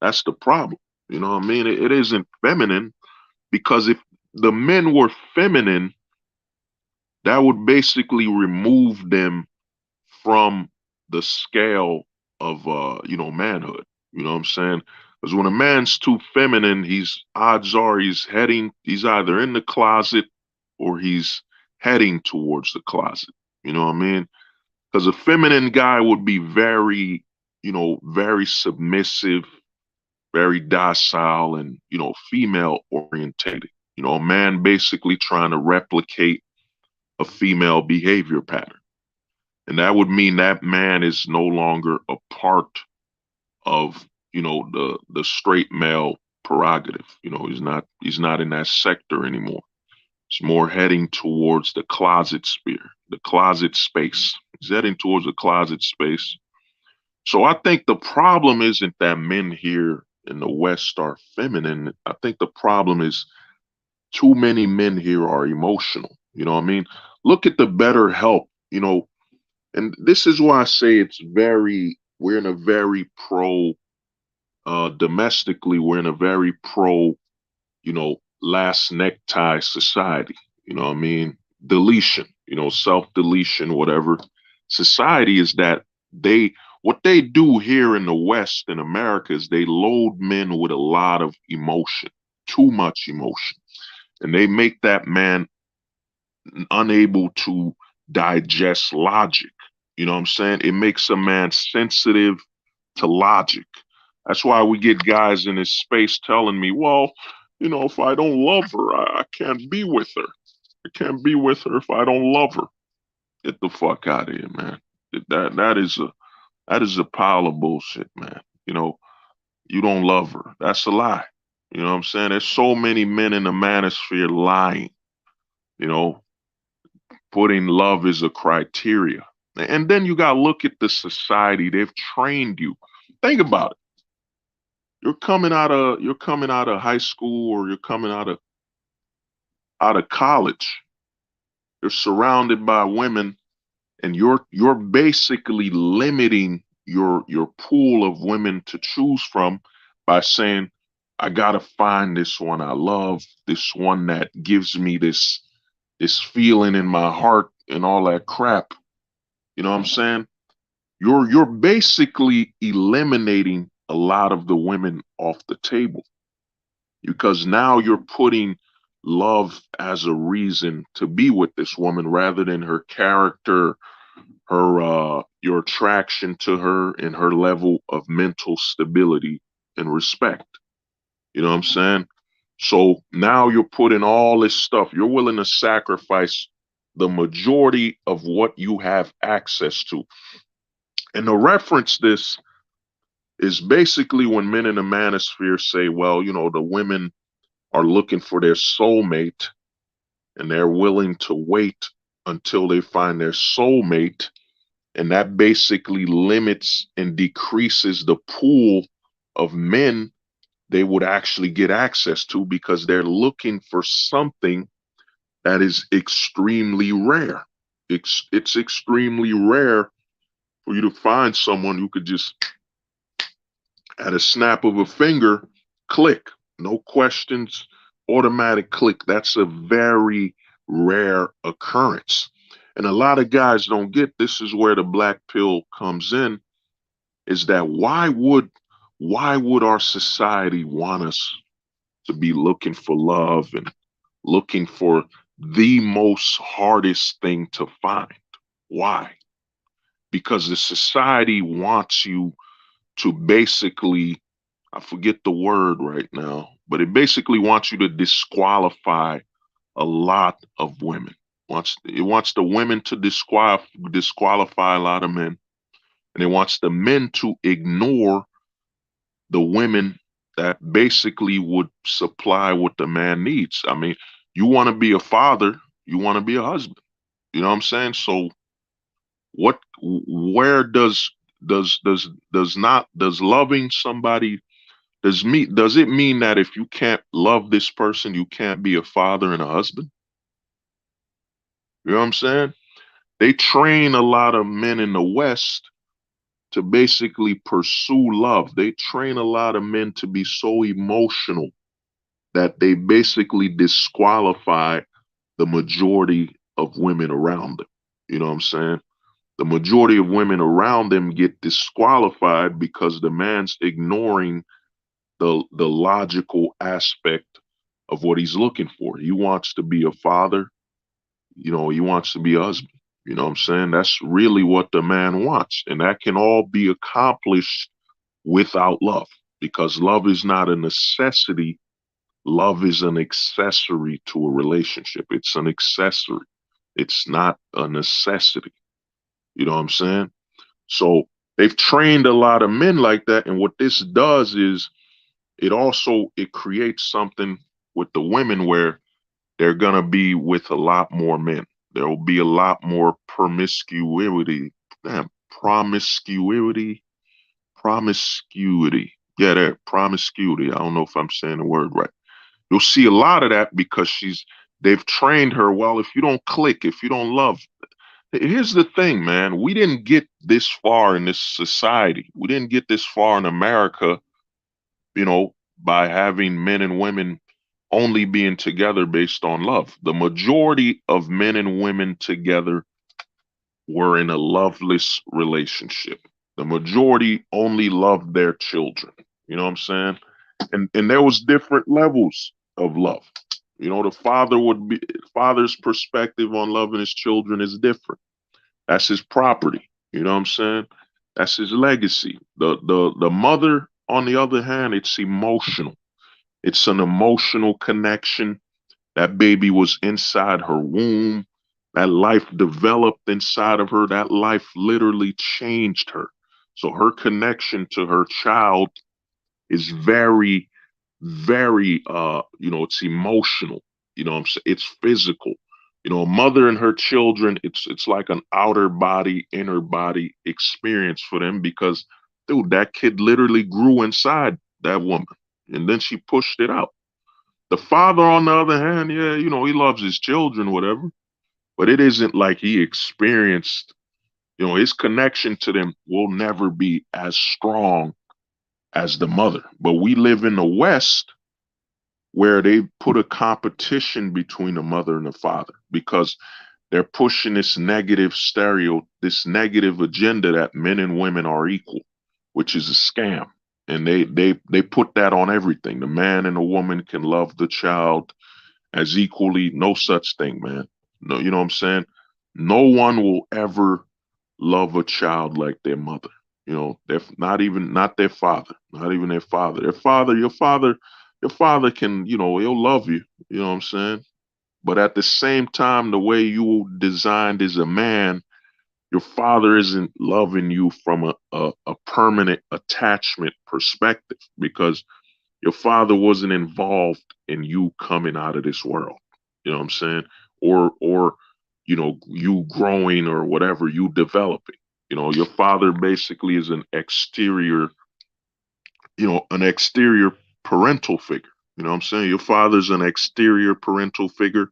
That's the problem. You know what I mean? It isn't feminine because if the men were feminine, that would basically remove them from the scale of manhood. You know what I'm saying? Because when a man's too feminine, odds are he's either in the closet or he's heading towards the closet. You know what I mean? Because a feminine guy would be very, very submissive, very docile, and female orientated. A man basically trying to replicate a female behavior pattern. And that would mean that man is no longer a part of, the straight male prerogative. He's not in that sector anymore. It's more heading towards the closet sphere, the closet space. He's heading towards the closet space. So I think the problem isn't that men here in the West are feminine. I think the problem is too many men here are emotional. You know what I mean? Look at the better help, and this is why I say we're in a very pro, domestically, we're in a very pro, last necktie society. You know what I mean? Deletion, self deletion, whatever. Society is that what they do here in the West in America is they load men with a lot of emotion, too much emotion. And they make that man unable to digest logic. You know what I'm saying? It makes a man sensitive to logic. That's why we get guys in this space telling me, well, if I don't love her, I can't be with her. I can't be with her if I don't love her. Get the fuck out of here, man. That is a pile of bullshit, man. You don't love her. That's a lie. You know what I'm saying? There's so many men in the manosphere lying, you know, putting love as a criteria. And then you gotta look at the society. They've trained you. Think about it. You're coming out of high school, or you're coming out of college. You're surrounded by women, and you're basically limiting your pool of women to choose from by saying, I gotta find this one I love, this one that gives me this feeling in my heart and all that crap. You know what I'm saying? You're basically eliminating a lot of the women off the table, because now you're putting love as a reason to be with this woman rather than her character, your attraction to her, and her level of mental stability and respect. You know what I'm saying? So now you're putting all this stuff. You're willing to sacrifice the majority of what you have access to. And to reference this is basically when men in the manosphere say, well, the women are looking for their soulmate and they're willing to wait until they find their soulmate. And that basically limits and decreases the pool of men they would actually get access to, because they're looking for something that is extremely rare. It's extremely rare for you to find someone who could just, at a snap of a finger, click, no questions, automatic click. That's a very rare occurrence. And a lot of guys don't get, this is where the black pill comes in, is that why would our society want us to be looking for love and looking for the most hardest thing to find? Why? Because the society wants you to basically, I forget the word right now, but it basically wants you to disqualify a lot of women. It wants the women to disqualify a lot of men, and it wants the men to ignore the women that basically would supply what the man needs. I mean, you want to be a father, you want to be a husband. You know what I'm saying? So where does loving somebody, does it mean that if you can't love this person, you can't be a father and a husband? You know what I'm saying? They train a lot of men in the West to basically pursue love. They train a lot of men to be so emotional that they basically disqualify the majority of women around them. You know what I'm saying? The majority of women around them get disqualified because the man's ignoring the logical aspect of what he's looking for. He wants to be a father, he wants to be a husband. You know what I'm saying? That's really what the man wants. And that can all be accomplished without love, because love is not a necessity. Love is an accessory to a relationship. It's an accessory. It's not a necessity. You know what I'm saying? So they've trained a lot of men like that. And what this does is it creates something with the women where they're going to be with a lot more men. There will be a lot more promiscuity. Damn, promiscuity. Promiscuity. Yeah, there, promiscuity. I don't know if I'm saying the word right. You'll see a lot of that because they've trained her. Well, if you don't click, if you don't love, here's the thing, man. We didn't get this far in this society. We didn't get this far in America, by having men and women only being together based on love. The majority of men and women together were in a loveless relationship. The majority only loved their children. You know what I'm saying? And there was different levels of love. Father's perspective on loving his children is different. That's his property. You know what I'm saying? That's his legacy. The mother, on the other hand, it's emotional. It's an emotional connection. That baby was inside her womb. That life developed inside of her. That life literally changed her. So her connection to her child is very, very, it's emotional. It's physical. A mother and her children, it's like an outer body, inner body experience for them, because, dude, that kid literally grew inside that woman, and then she pushed it out. The father, on the other hand, yeah, he loves his children, whatever, but it isn't like he experienced, his connection to them will never be as strong as the mother. But we live in the West where they put a competition between the mother and the father, because they're pushing this negative agenda that men and women are equal, which is a scam. And they put that on everything. The man and the woman can love the child as equally. No such thing, man. No, you know what I'm saying? No one will ever love a child like their mother. They're not their father, not even their father. Your father can, he'll love you. You know what I'm saying? But at the same time, the way you designed as a man, your father isn't loving you from a permanent attachment perspective, because your father wasn't involved in you coming out of this world. You know what I'm saying? Or you growing or whatever, you developing. Your father basically is an exterior parental figure. You know what I'm saying? Your father's an exterior parental figure,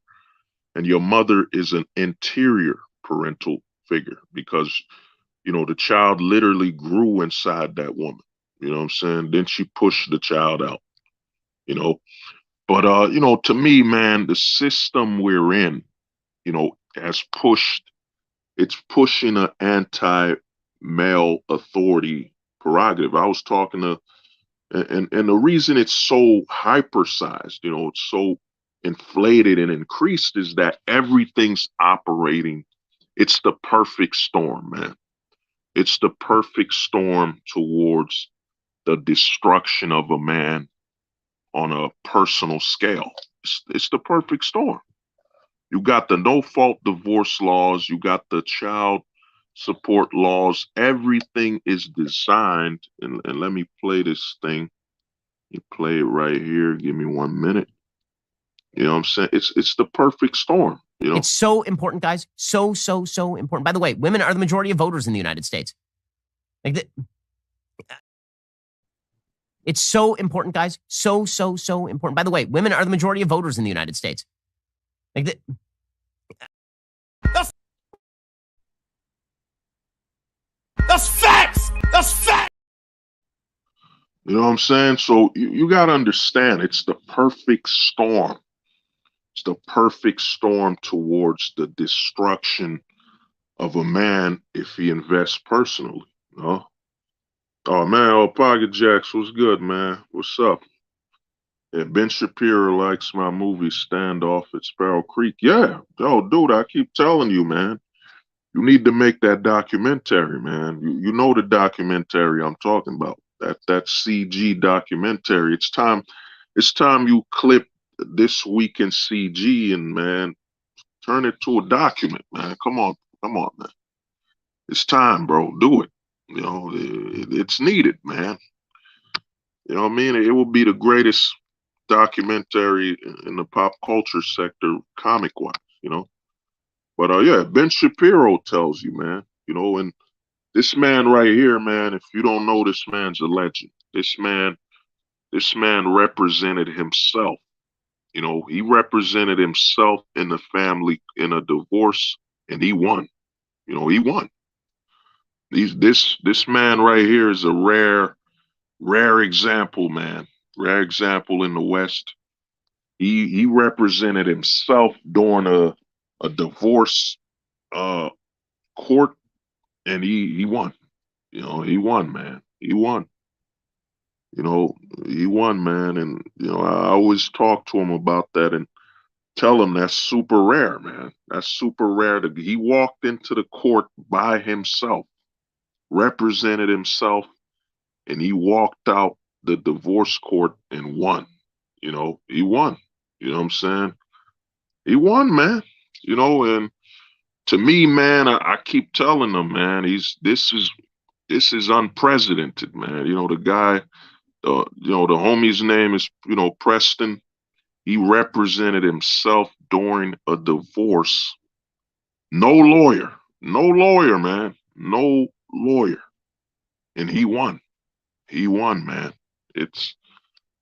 and your mother is an interior parental figure because, the child literally grew inside that woman. You know what I'm saying? Then she pushed the child out, you know. But, to me, man, the system we're in, has it's pushing an anti-male authority prerogative. I was talking to, and the reason it's so hypersized, it's so inflated and increased is that everything's operating. It's the perfect storm, man. It's the perfect storm towards the destruction of a man on a personal scale. It's the perfect storm. You got the no fault divorce laws, you got the child support laws. Everything is designed. And let me play this thing. You play it right here. Give me 1 minute. You know what I'm saying? It's the perfect storm. It's so important, guys. So important. By the way, women are the majority of voters in the United States. It's so important, guys. So important. By the way, women are the majority of voters in the United States. That's facts. That's facts. You know what I'm saying? So you got to understand, it's the perfect storm. It's the perfect storm towards the destruction of a man if he invests personally. Oh man, Pocket Jacks, what's good, man? What's up? Yeah, Ben Shapiro likes my movie Standoff at Sparrow Creek. Yeah, yo, dude, I keep telling you, man. You need to make that documentary, man. You know the documentary I'm talking about. That CG documentary. It's time you clip This Week in CG and, man, turn it to a document, man. Come on, man. It's time, bro. Do it. It's needed, man. You know what I mean? It will be the greatest documentary in the pop culture sector, comic-wise, But yeah, Ben Shapiro tells you, man, and this man right here, man, if you don't know, this man's a legend. This man represented himself. He represented himself in the family in a divorce, and he won. He won. This man right here is a rare example, man. Rare example in the West. He represented himself during a divorce court, and he won. He won, man. He won. He won, man. And I always talk to him about that and tell him that's super rare, man. That's super rare. He walked into the court by himself, represented himself, and he walked out the divorce court and won. He won. You know what I'm saying? He won, man. And to me, man, I keep telling him, man, this is unprecedented, man. The guy, the homie's name is, Preston. He represented himself during a divorce. No lawyer, man, no lawyer, and he won. He won, man. It's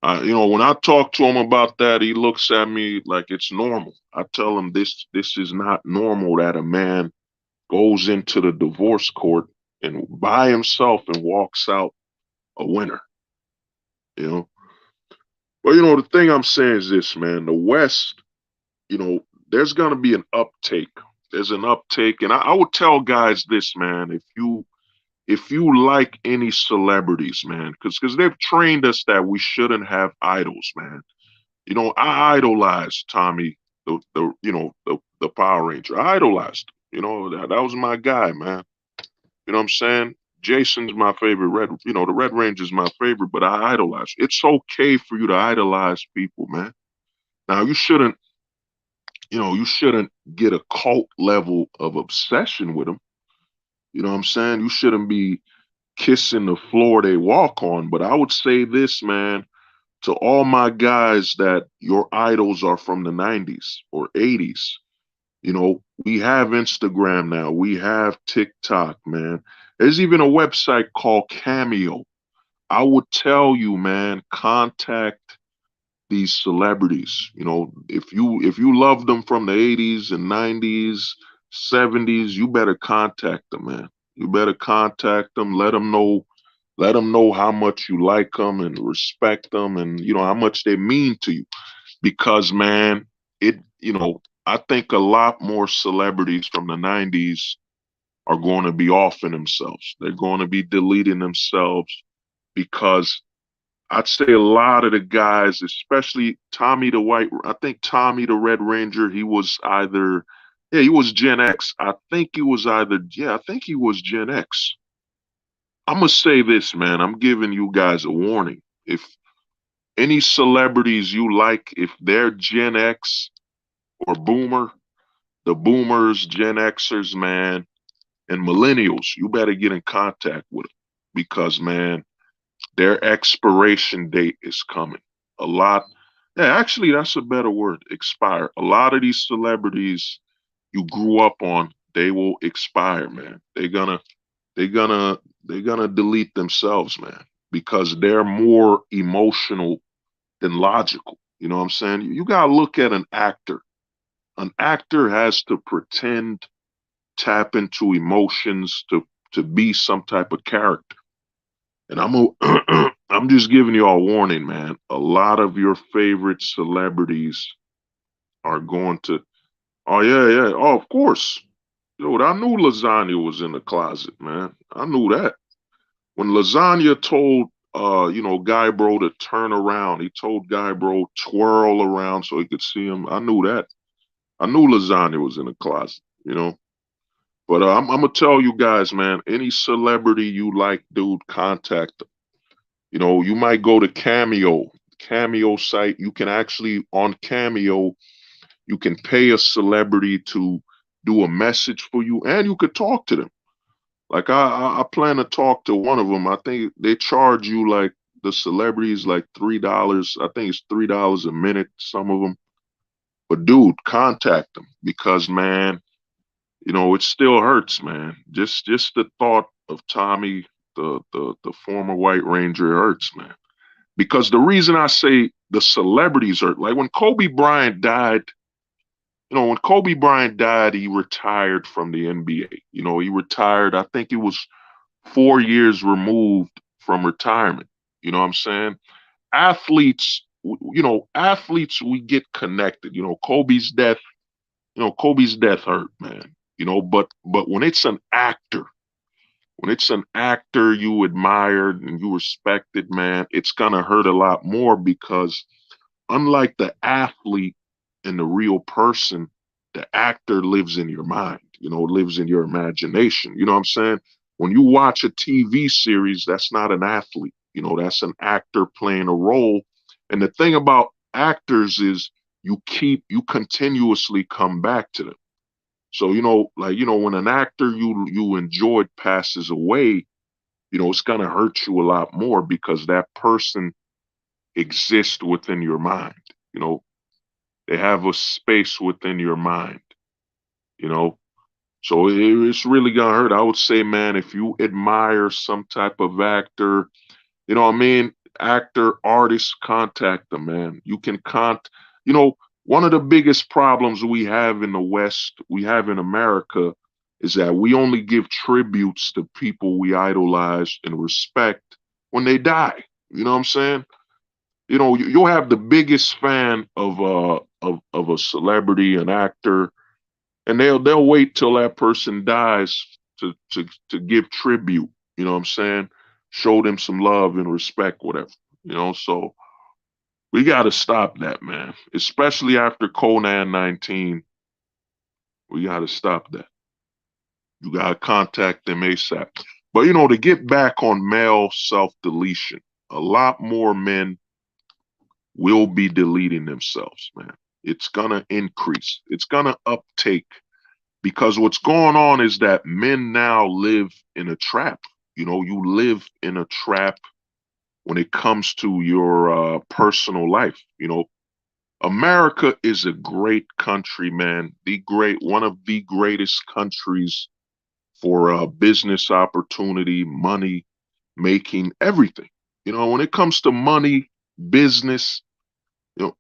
when I talk to him about that, he looks at me like it's normal. I tell him this is not normal that a man goes into the divorce court and by himself and walks out a winner. But the thing I'm saying is this, man, the West, there's gonna be an uptake. There's an uptake. And I would tell guys this, man, if you like any celebrities, man, because they've trained us that we shouldn't have idols, man. I idolized Tommy, the Power Ranger. I idolized him. That was my guy, man. You know what I'm saying? Jason's my favorite the Red Ranger's my favorite, but I idolize. It's okay for you to idolize people, man. Now you shouldn't get a cult level of obsession with them. You know what I'm saying? You shouldn't be kissing the floor they walk on. But I would say this, man, to all my guys that your idols are from the 90s or 80s. We have Instagram now. We have TikTok, man. There's even a website called Cameo I would tell you, man, contact these celebrities. You know, if you love them from the 80s and 90s, 70s, you better contact them, man. You better contact them, let them know how much you like them and respect them and you know how much they mean to you because man, I think a lot more celebrities from the 90s are going to be offing themselves. They're going to be deleting themselves because I'd say a lot of the guys, especially Tommy the White, I think Tommy the Red Ranger, he was either, yeah, he was Gen X. I think he was either, yeah, I think he was Gen X. I'm gonna say this, man. I'm giving you guys a warning. If any celebrities you like, if they're Gen X or Boomer, the Boomers, Gen Xers, man, and Millennials, you better get in contact with them because, man, their expiration date is coming. A lot, yeah, actually, that's a better word, expire. A lot of these celebrities you grew up on, they will expire, man. They're gonna, they're gonna delete themselves, man, because they're more emotional than logical. You know what I'm saying? You gotta look at an actor. An actor has to pretend, tap into emotions to be some type of character. And I'm just giving you all a warning, man. A lot of your favorite celebrities are going to. Oh yeah, yeah. Oh, of course. Dude, I knew lasagna was in the closet, man. I knew that. When lasagna told Guy Bro to turn around, he told Guy Bro twirl around so he could see him. I knew that. I knew lasagna was in the closet, you know. But I'm gonna tell you guys, man. Any celebrity you like, dude, contact them. You know, you might go to Cameo site. You can actually on Cameo, you can pay a celebrity to do a message for you, and you could talk to them. Like I plan to talk to one of them. I think they charge you like the celebrities like $3. I think it's $3 a minute. Some of them, but dude, contact them because man, you know it still hurts, man. Just the thought of Tommy, the former White Ranger, hurts, man. Because the reason I say the celebrities are like when Kobe Bryant died. You know, when Kobe Bryant died, he retired from the NBA. You know, he retired. I think he was 4 years removed from retirement. You know what I'm saying? Athletes, athletes, we get connected. Kobe's death hurt, man. You know, but when it's an actor you admired and you respected, man, it's gonna hurt a lot more because unlike the athlete and the real person, the actor lives in your mind, lives in your imagination. You know what I'm saying? When you watch a TV series, that's not an athlete. That's an actor playing a role. And the thing about actors is you continuously come back to them. So, when an actor you enjoyed passes away, it's gonna hurt you a lot more because that person exists within your mind. You know, they have a space within your mind, you know. So it's really gonna hurt. I would say, man, if you admire some type of actor, you know what I mean, actor, artist, contact them, man. You can one of the biggest problems we have in the West, we have in America, is that we only give tributes to people we idolize and respect when they die. You know what I'm saying? You'll have the biggest fan of a celebrity, an actor, and they'll wait till that person dies to give tribute. You know what I'm saying? Show them some love and respect, whatever. So we got to stop that, man. Especially after Conan 19, we got to stop that. You got to contact them ASAP. But to get back on male self-deletion, a lot more men will be deleting themselves, man. It's going to increase. It's going to uptake because what's going on is that men now live in a trap. You live in a trap when it comes to your personal life. America is a great country, man. One of the greatest countries for business opportunity, money making, everything. You know, when it comes to money, business, you know,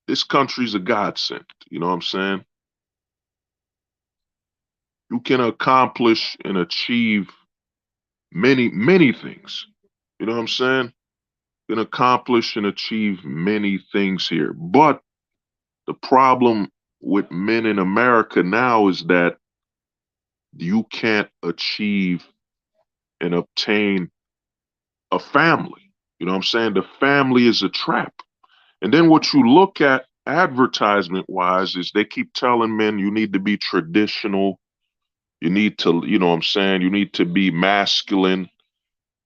this country's a godsend. You know what I'm saying? You can accomplish and achieve many, many things. You know what I'm saying? You can accomplish and achieve many things here. But the problem with men in America now is that you can't achieve and obtain a family. You know what I'm saying? The family is a trap. And then what you look at advertisement wise is they keep telling men you need to be traditional. You need to, you know what I'm saying? You need to be masculine.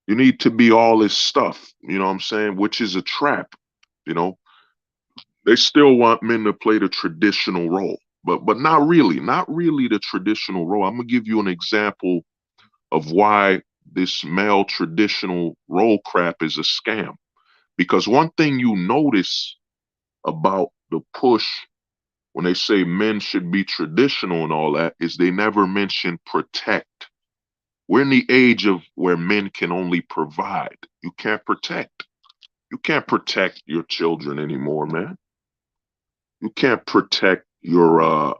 You need to be all this stuff, you know what I'm saying? Which is a trap, you know? They still want men to play the traditional role, but not really the traditional role. I'm gonna give you an example of why this male traditional role crap is a scam. Because one thing you notice about the push when they say men should be traditional and all that is they never mention protect. We're in the age of where men can only provide. You can't protect. You can't protect your children anymore, man. You can't protect your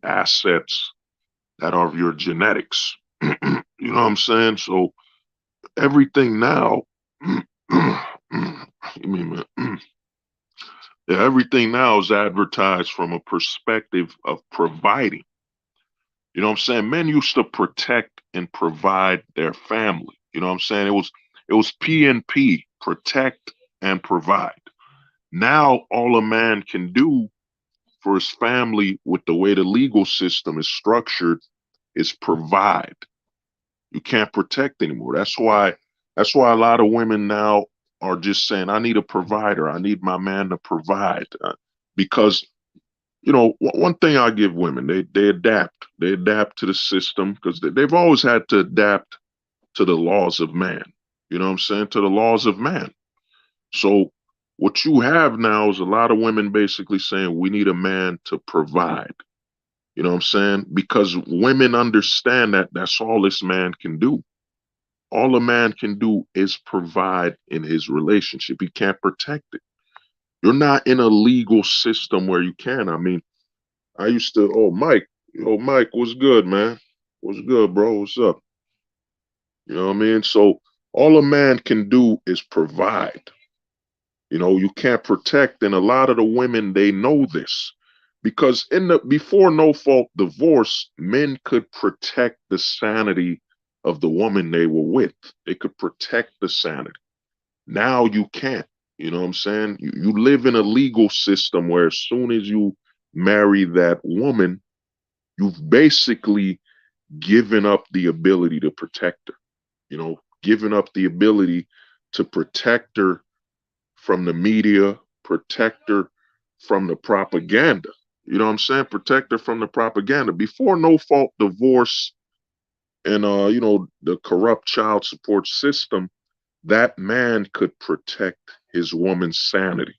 assets that are your genetics. You know what I'm saying? So everything now, yeah, everything now is advertised from a perspective of providing. You know what I'm saying? Men used to protect and provide their family. You know what I'm saying? It was P and P, protect and provide. Now all a man can do for his family with the way the legal system is structured is provide. You can't protect anymore. That's why a lot of women now are just saying, I need a provider. I need my man to provide. Because, you know, one thing I give women, they adapt. They adapt to the system because they've always had to adapt to the laws of man. You know what I'm saying? To the laws of man. So what you have now is a lot of women basically saying we need a man to provide. You know what I'm saying? Because women understand that that's all this man can do. All a man can do is provide in his relationship. He can't protect it. You're not in a legal system where you can. I mean, I used to, Mike, what's good, man? What's good, bro? What's up? You know what I mean? So all a man can do is provide. You know, you can't protect, and a lot of the women they know this because in the before no fault divorce, men could protect the sanity of the woman they were with. They could protect the sanity. Now you can't. You know what I'm saying? You live in a legal system where as soon as you marry that woman, you've basically given up the ability to protect her. You know, given up the ability to protect her from the media, protect her from the propaganda. You know what I'm saying? Protect her from the propaganda. Before no fault divorce and you know, the corrupt child support system, that man could protect his woman's sanity.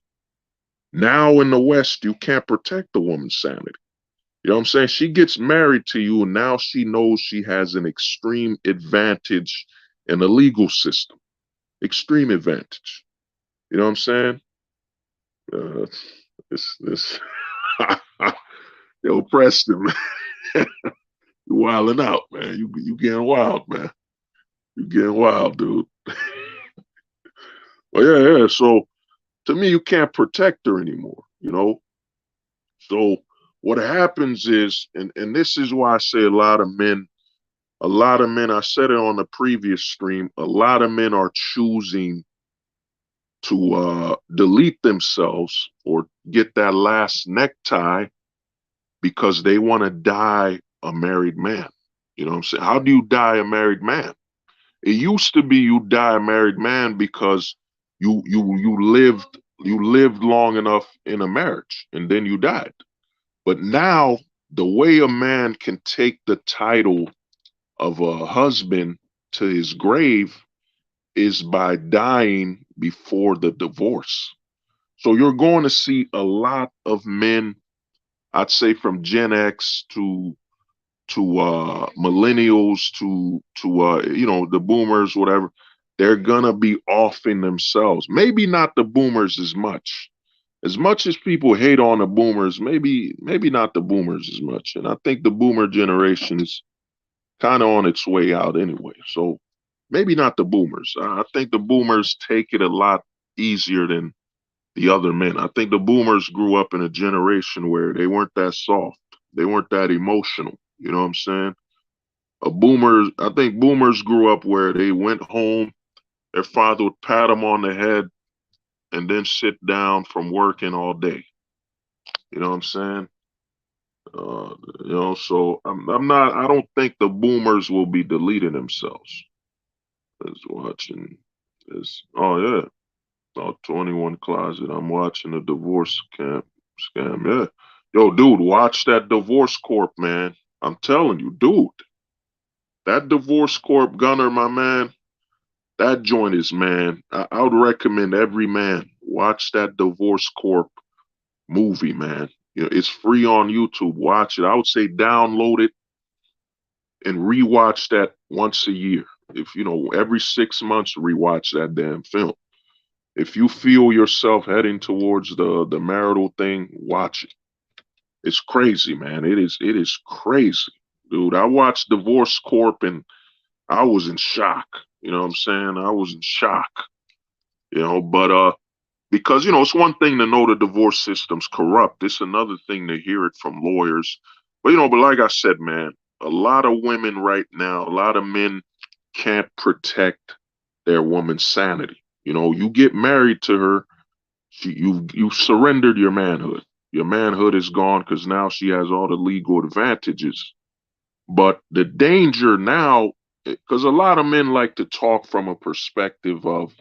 Now in the West, you can't protect the woman's sanity. You know what I'm saying? She gets married to you, and now she knows she has an extreme advantage in the legal system. Extreme advantage. You know what I'm saying? Uh, this Yo, Preston, man, you wilding out, man. You getting wild, man. You getting wild, dude. Well, yeah. So to me, you can't protect her anymore. You know. So what happens is, and this is why I say a lot of men. I said it on the previous stream. A lot of men are choosing to delete themselves or get that last necktie because they want to die a married man. You know what I'm saying? How do you die a married man? It used to be you die a married man because you lived long enough in a marriage and then you died. But now the way a man can take the title of a husband to his grave is by dying before the divorce. So you're going to see a lot of men, I'd say from Gen X to millennials to you know, the boomers, whatever. they're gonna be offing themselves. Maybe not the boomers as much. As much as people hate on the boomers, maybe not the boomers as much. And I think the boomer generation is kind of on its way out anyway. So maybe not the boomers. I think the boomers take it a lot easier than the other men. I think the boomers grew up in a generation where they weren't that soft. They weren't that emotional. You know what I'm saying? I think boomers grew up where they went home, their father would pat them on the head and then sit down from working all day. You know what I'm saying? Uh, so I'm not. I don't think the boomers will be deleting themselves. Is watching this. Oh yeah, 21 Closet. I'm watching the divorce scam. Yeah, yo, dude, watch that Divorce Corp, man. I'm telling you, dude, that Divorce Corp Gunner, my man. That joint is, man. I would recommend every man watch that Divorce Corp movie, man. It's free on YouTube. Watch it. I would say download it and rewatch that once a year. If every 6 months, rewatch that damn film. If you feel yourself heading towards the marital thing, watch it. It's crazy, man. It is crazy, dude. I watched Divorce Corp and I was in shock. You know what I'm saying? I was in shock. But because it's one thing to know the divorce system's corrupt. It's another thing to hear it from lawyers. But like I said, man, a lot of women right now, a lot of men can't protect their woman's sanity. You get married to her, you surrendered your manhood. Your manhood is gone because now she has all the legal advantages. But the danger now, because a lot of men like to talk from a perspective of,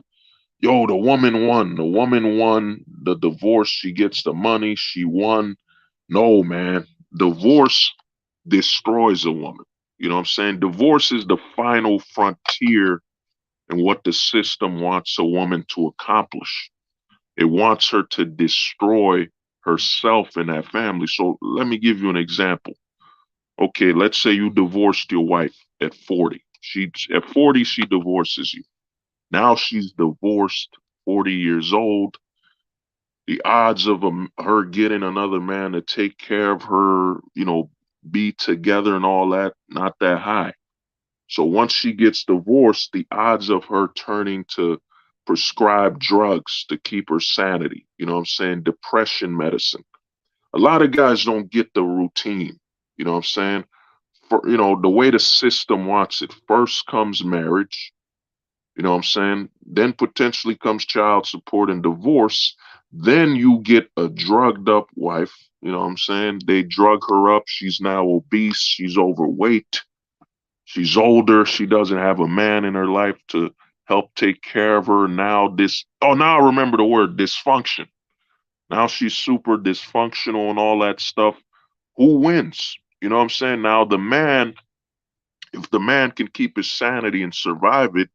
yo, the woman won. The woman won the divorce. She gets the money. She won. No, man. Divorce destroys a woman. You know what I'm saying? Divorce is the final frontier in what the system wants a woman to accomplish. It wants her to destroy herself and that family. So let me give you an example. Okay, let's say you divorced your wife at 40. At 40, she divorces you. Now she's divorced, 40 years old. The odds of her getting another man to take care of her, be together and all that, not that high. So once she gets divorced, the odds of her turning to prescribed drugs to keep her sanity, you know what I'm saying? Depression medicine. A lot of guys don't get the routine, you know what I'm saying? The way the system wants it. First comes marriage, you know what I'm saying? Then potentially comes child support and divorce. Then you get a drugged up wife, you know what I'm saying? They drug her up. She's now obese. She's overweight. She's older. She doesn't have a man in her life to help take care of her. Now I remember the word dysfunction. Now she's super dysfunctional and all that stuff. Who wins? You know what I'm saying? Now if the man can keep his sanity and survive it,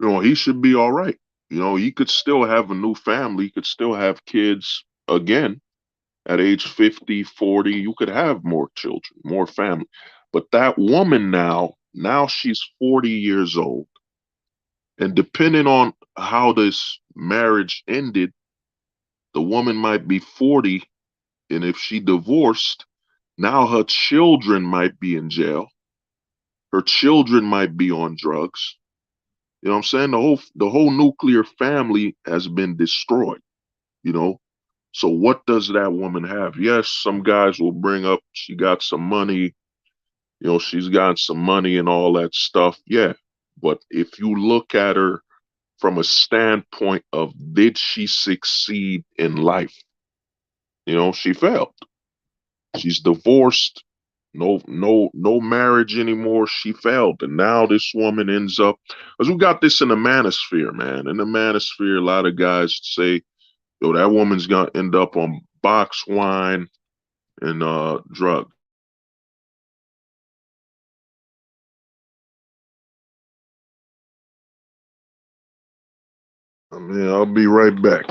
he should be all right. He could still have a new family. He could still have kids again at age 50, 40. You could have more children, more family. But that woman now she's 40 years old. And depending on how this marriage ended, the woman might be 40. And if she divorced, now her children might be in jail. Her children might be on drugs. You know what I'm saying? The whole nuclear family has been destroyed, you know. So what does that woman have? Yes, some guys will bring up she got some money, she's got some money and all that stuff. Yeah. But if you look at her from a standpoint of did she succeed in life? She failed. She's divorced. No marriage anymore. She failed. And now this woman ends up, because we got this in the manosphere, man. In the manosphere, a lot of guys say, yo, that woman's gonna end up on box wine and drugs. I mean, I'll be right back.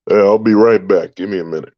Yeah, I'll be right back. Give me a minute.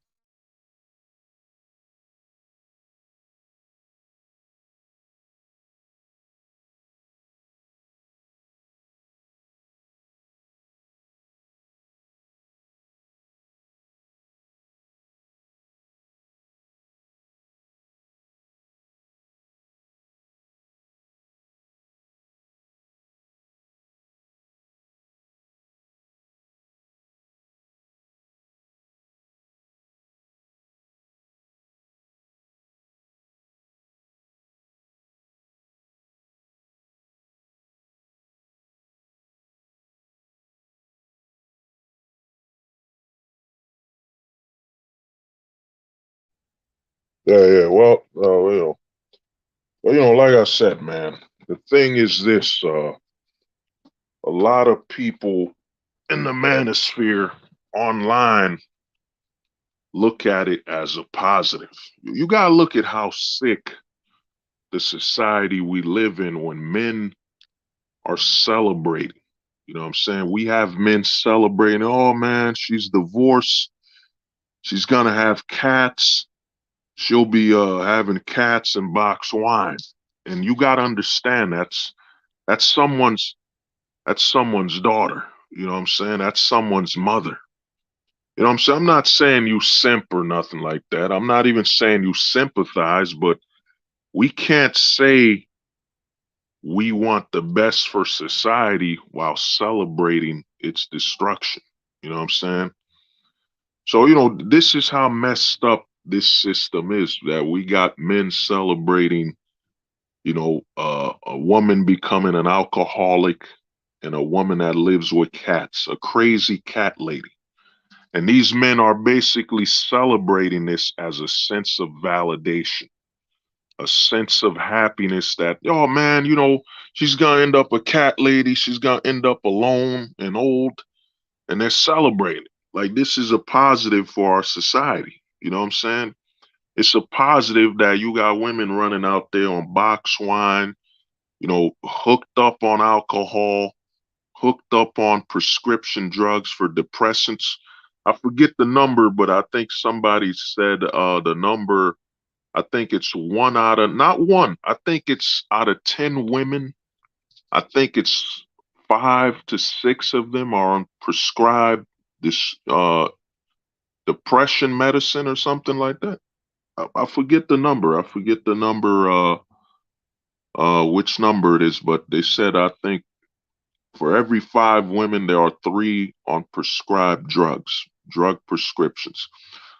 Yeah. Like I said, man, the thing is this: a lot of people in the manosphere online look at it as a positive. You gotta look at how sick the society we live in when men are celebrating. You know what I'm saying? We have men celebrating, oh man, she's divorced. She's gonna have cats. She'll be having cats and box wine. And you gotta understand that's someone's that's someone's daughter. You know what I'm saying? That's someone's mother. You know what I'm saying? I'm not saying you simp or nothing like that. I'm not even saying you sympathize, but we can't say we want the best for society while celebrating its destruction. You know what I'm saying? So, this is how messed up this system is that we got men celebrating, a woman becoming an alcoholic and a woman that lives with cats, a crazy cat lady. And these men are basically celebrating this as a sense of validation, a sense of happiness that, oh man, she's gonna end up a cat lady, she's gonna end up alone and old, and they're celebrating. Like this is a positive for our society. You know what I'm saying? It's a positive that you got women running out there on box wine, hooked up on alcohol, hooked up on prescription drugs for depressants. I forget the number, but I think somebody said the number, I think it's one out of, not one, I think it's out of 10 women, I think it's 5 to 6 of them are on prescribed this depression medicine or something like that. I forget the number. I forget the number, which number it is, but they said I think for every 5 women, there are 3 on prescribed drugs, drug prescriptions.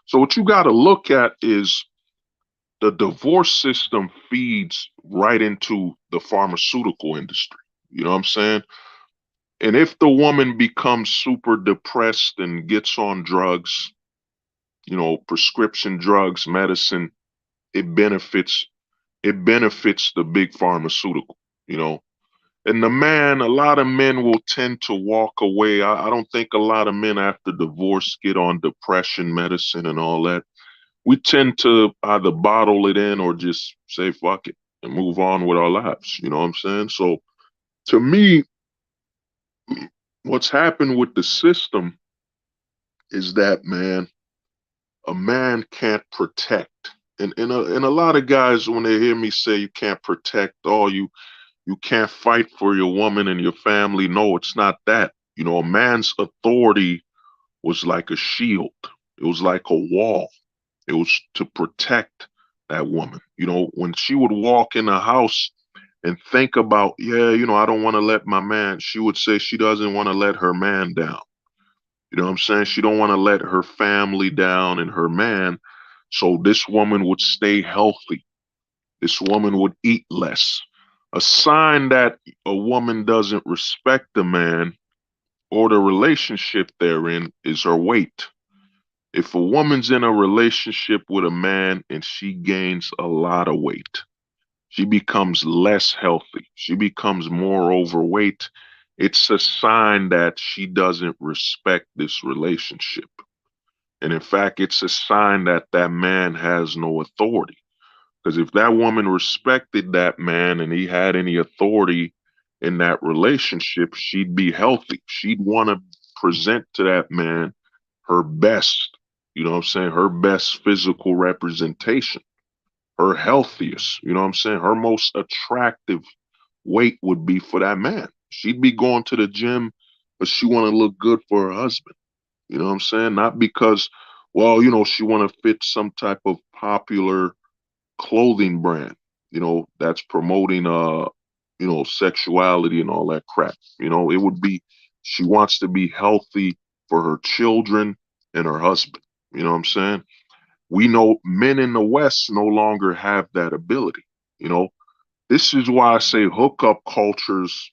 So what you got to look at is the divorce system feeds right into the pharmaceutical industry. You know what I'm saying? And if the woman becomes super depressed and gets on drugs, prescription drugs, medicine, it benefits it benefits the big pharmaceutical, you know. And the man, a lot of men will tend to walk away. I don't think a lot of men after divorce get on depression medicine and all that. We tend to either bottle it in or just say fuck it and move on with our lives. You know what I'm saying? So to me, what's happened with the system is that, man, a man can't protect. And a lot of guys, when they hear me say you can't protect, oh, you can't fight for your woman and your family. No, it's not that. A man's authority was like a shield. It was like a wall. It was to protect that woman. When she would walk in the house and think about, yeah, I don't want to let my man, she would say she doesn't want to let her man down. You know what I'm saying? She don't want to let her family down and her man. So this woman would stay healthy. This woman would eat less. A sign that a woman doesn't respect the man or the relationship they're in is her weight. If a woman's in a relationship with a man and she gains a lot of weight, she becomes less healthy, she becomes more overweight, it's a sign that she doesn't respect this relationship. And in fact, it's a sign that that man has no authority. Because if that woman respected that man and he had any authority in that relationship, she'd be healthy. She'd want to present to that man her best, you know what I'm saying, her best physical representation, her healthiest, you know what I'm saying, her most attractive weight would be for that man. She'd be going to the gym, but she want to look good for her husband. You know what I'm saying? Not because, well, you know, she want to fit some type of popular clothing brand, you know, that's promoting you know, sexuality and all that crap. You know, it would be she wants to be healthy for her children and her husband. You know what I'm saying? We know men in the West no longer have that ability. You know, this is why I say hookup cultures,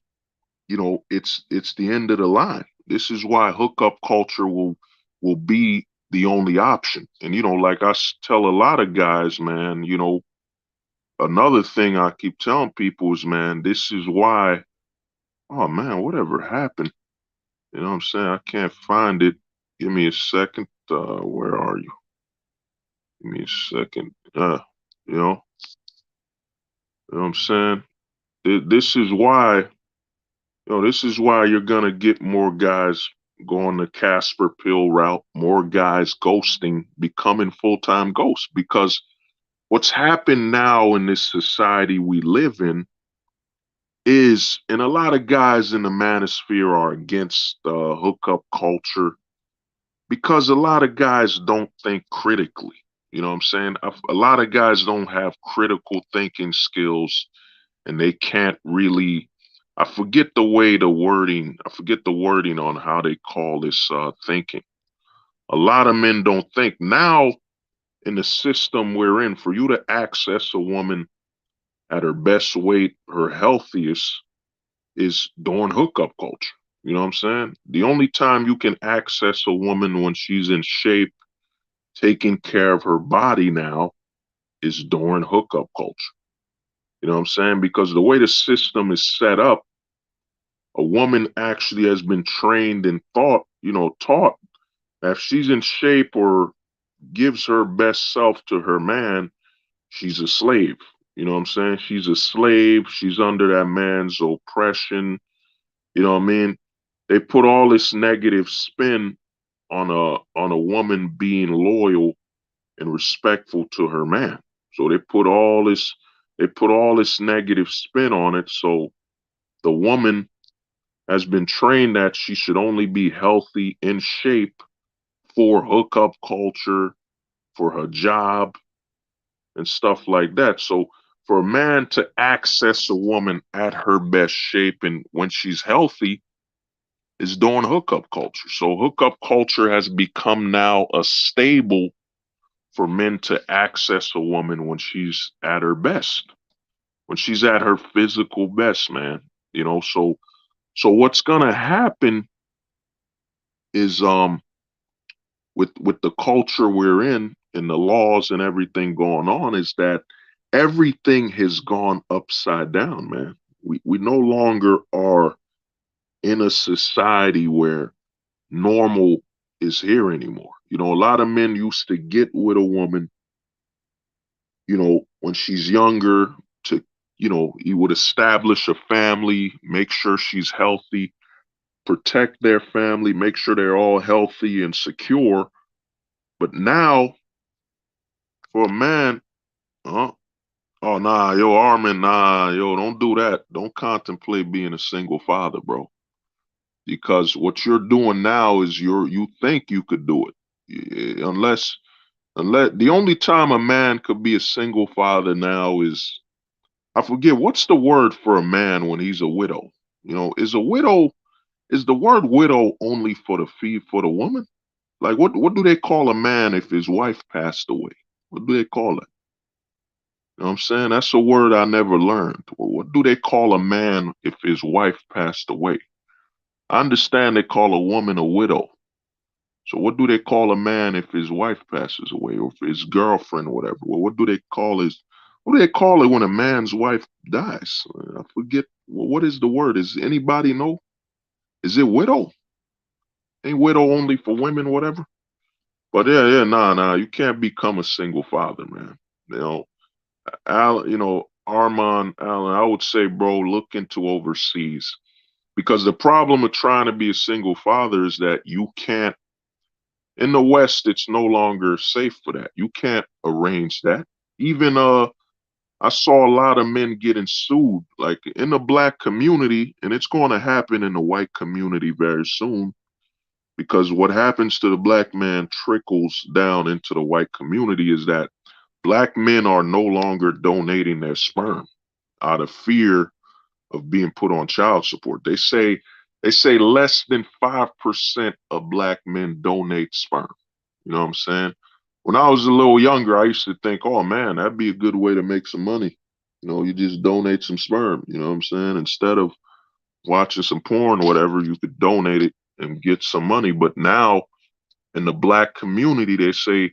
you know, it's the end of the line. This is why hookup culture will be the only option. And you know, like tell a lot of guys, man, you know, another thing I keep telling people is, man, this is why, oh man, whatever happened? You know what I'm saying? I can't find it. Give me a second. Where are you? Give me a second. You know, you know what I'm saying? This is why, you know, this is why you're gonna get more guys going the Casper pill route, more guys ghosting, becoming full-time ghosts. Because what's happened now in this society we live in is, and a lot of guys in the manosphere are against hookup culture because a lot of guys don't think critically. You know what I'm saying? A lot of guys don't have critical thinking skills and they can't really, I forget the way the wording, I forget the wording on how they call this thinking. A lot of men don't think. Now, in the system we're in, for you to access a woman at her best weight, her healthiest, is during hookup culture. You know what I'm saying? The only time you can access a woman when she's in shape, taking care of her body now, is during hookup culture. You know what I'm saying? Because the way the system is set up, a woman actually has been trained and taught that if she's in shape or gives her best self to her man, she's a slave. You know what I'm saying? She's a slave. She's under that man's oppression. You know what I mean? They put all this negative spin on a woman being loyal and respectful to her man. So they put all this negative spin on it. So the woman has been trained that she should only be healthy, in shape for hookup culture, for her job, and stuff like that. So for a man to access a woman at her best shape and when she's healthy is doing hookup culture. So hookup culture has become now a stable for men to access a woman when she's at her best, when she's at her physical best, man. You know, so what's gonna happen is with the culture we're in and the laws and everything going on is that everything has gone upside down, man. We no longer are in a society where normal is here anymore. You know, a lot of men used to get with a woman, you know, when she's younger to, you know, he would establish a family, make sure she's healthy, protect their family, make sure they're all healthy and secure. But now, for a man, uh, oh nah, yo, Armin, nah, yo, don't do that. Don't contemplate being a single father, bro. Because what you're doing now is you think you could do it. Unless the only time a man could be a single father now is, I forget what's the word for a man when he's a widow. You know, is the word widow only for the fee for the woman? Like what do they call a man if his wife passed away? What do they call it? You know what I'm saying? That's a word I never learned. Well, what do they call a man if his wife passed away? I understand they call a woman a widow. So what do they call a man if his wife passes away or if his girlfriend or whatever? Well, what do they call it when a man's wife dies? I forget. Well, what is the word? Is anybody know? Is it widow? Ain't widow only for women, whatever? But yeah, nah, you can't become a single father, man. You know, Armand, Allen, I would say, bro, look into overseas. Because the problem of trying to be a single father is that you can't In the West, it's no longer safe for that. You can't arrange that. Even I saw a lot of men getting sued, like in the black community, and it's going to happen in the white community very soon, because what happens to the black man trickles down into the white community is that black men are no longer donating their sperm out of fear of being put on child support. They say less than 5% of black men donate sperm. You know what I'm saying? When I was a little younger, I used to think, oh man, that'd be a good way to make some money. You just donate some sperm, you know what I'm saying? Instead of watching some porn or whatever, you could donate it and get some money. But now in the black community, they say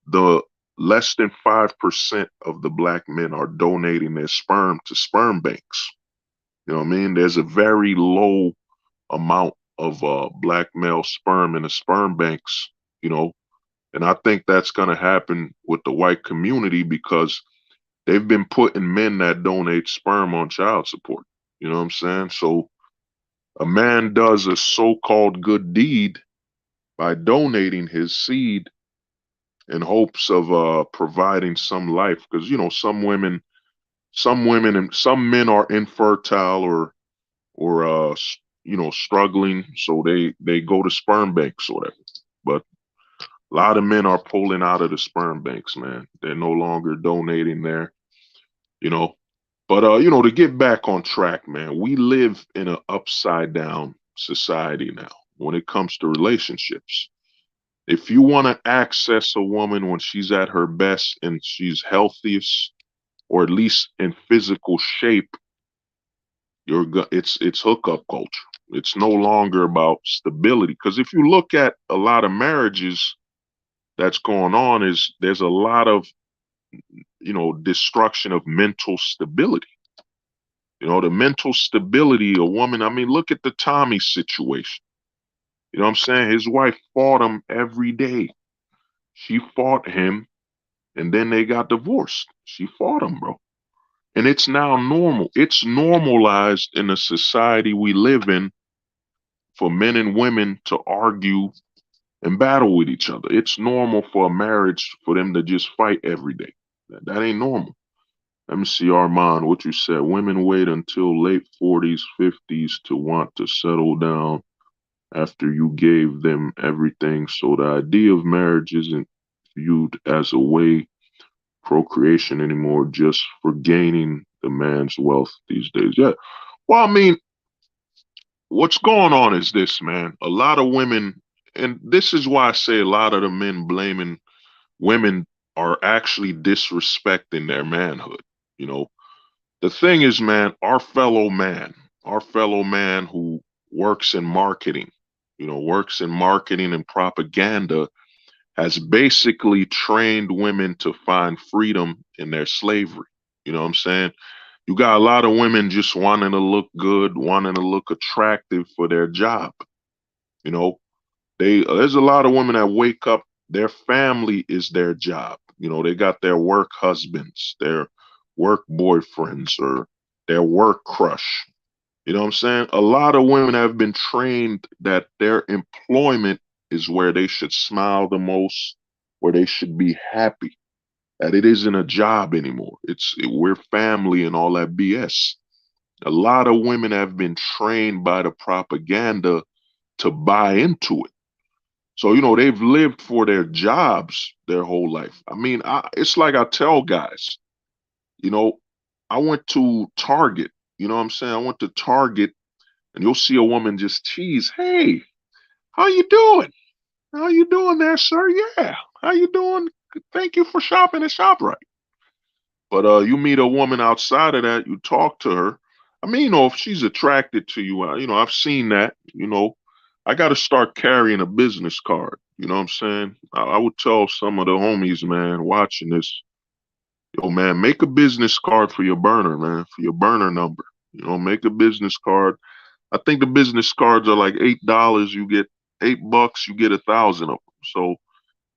the less than 5% of the black men are donating their sperm to sperm banks. You know what I mean? There's a very low amount of black male sperm in the sperm banks, you know, and I think that's going to happen with the white community because they've been putting men that donate sperm on child support. You know what I'm saying? So a man does a so-called good deed by donating his seed in hopes of providing some life, because some women and some men are infertile or struggling, so they go to sperm banks or whatever. But a lot of men are pulling out of the sperm banks, man. They're no longer donating there, you know. But to get back on track, man, we live in an upside down society now when it comes to relationships. If you want to access a woman when she's at her best and she's healthiest, or at least in physical shape, it's hookup culture. It's no longer about stability. Because if you look at a lot of marriages that's going on, is there's a lot of destruction of mental stability. The mental stability, a woman, I mean, look at the Tommy situation. You know what I'm saying? His wife fought him every day. She fought him and then they got divorced. She fought him, bro. And it's now normal. It's normalized in the society we live in for men and women to argue and battle with each other. It's normal for a marriage for them to just fight every day. That ain't normal. Let me see, Armand, what you said. Women wait until late 40s, 50s to want to settle down after you gave them everything. So the idea of marriage isn't viewed as a way procreation anymore, just for gaining the man's wealth these days. Yeah. Well, I mean, what's going on is this, man. A lot of women, and this is why I say a lot of the men blaming women are actually disrespecting their manhood. You know, the thing is, man, our fellow man who works in marketing, works in marketing and propaganda, has basically trained women to find freedom in their slavery. You know what I'm saying? You got a lot of women just wanting to look good, wanting to look attractive for their job. You know, there's a lot of women that wake up, their family is their job. They got their work husbands, their work boyfriends, or their work crush. You know what I'm saying? A lot of women have been trained that their employment is where they should smile the most, where they should be happy, that it isn't a job anymore. We're family and all that BS. A lot of women have been trained by the propaganda to buy into it. So, they've lived for their jobs their whole life. I mean, it's like I tell guys, you know, I went to Target, you know what I'm saying? I went to Target and you'll see a woman just tease, hey, how you doing? How you doing there, sir? Yeah. How you doing? Thank you for shopping at ShopRite. But you meet a woman outside of that, you talk to her. I mean, if she's attracted to you, I've seen that, I got to start carrying a business card. You know what I'm saying? I would tell some of the homies, man, watching this, yo, man, make a business card for your burner, man, for your burner number. Make a business card. I think the business cards are like $8. You get $8, you get 1,000 of them. So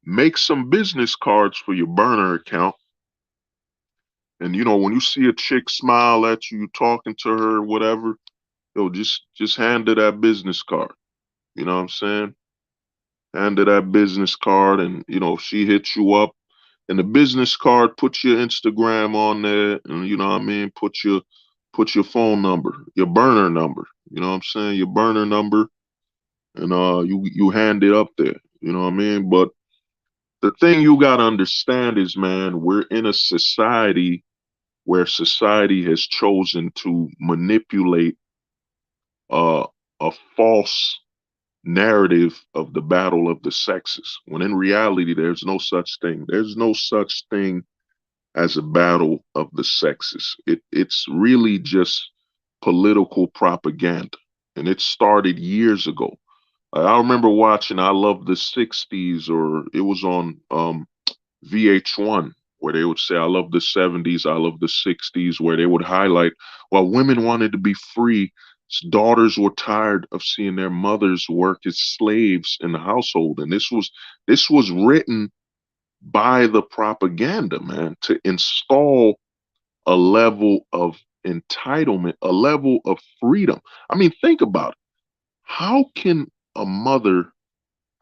make some business cards for your burner account. And when you see a chick smile at you, talking to her, whatever, just hand her that business card. You know what I'm saying? hand her that business card, and she hits you up, and the business card, put your Instagram on there, and you know what I mean, put your phone number, your burner number, you know what I'm saying, your burner number, and you hand it up there, you know what I mean. But the thing you gotta understand is, man, we're in a society where society has chosen to manipulate uh, a false narrative of the battle of the sexes, when in reality, there's no such thing. There's no such thing as a battle of the sexes. It's really just political propaganda, and it started years ago. I remember watching I Love the 60s, or it was on VH1, where they would say, I love the 70s, I love the 60s, where they would highlight, while women wanted to be free, daughters were tired of seeing their mothers work as slaves in the household. And this was written by the propaganda, man, to install a level of entitlement, a level of freedom. I mean, think about it. How can a mother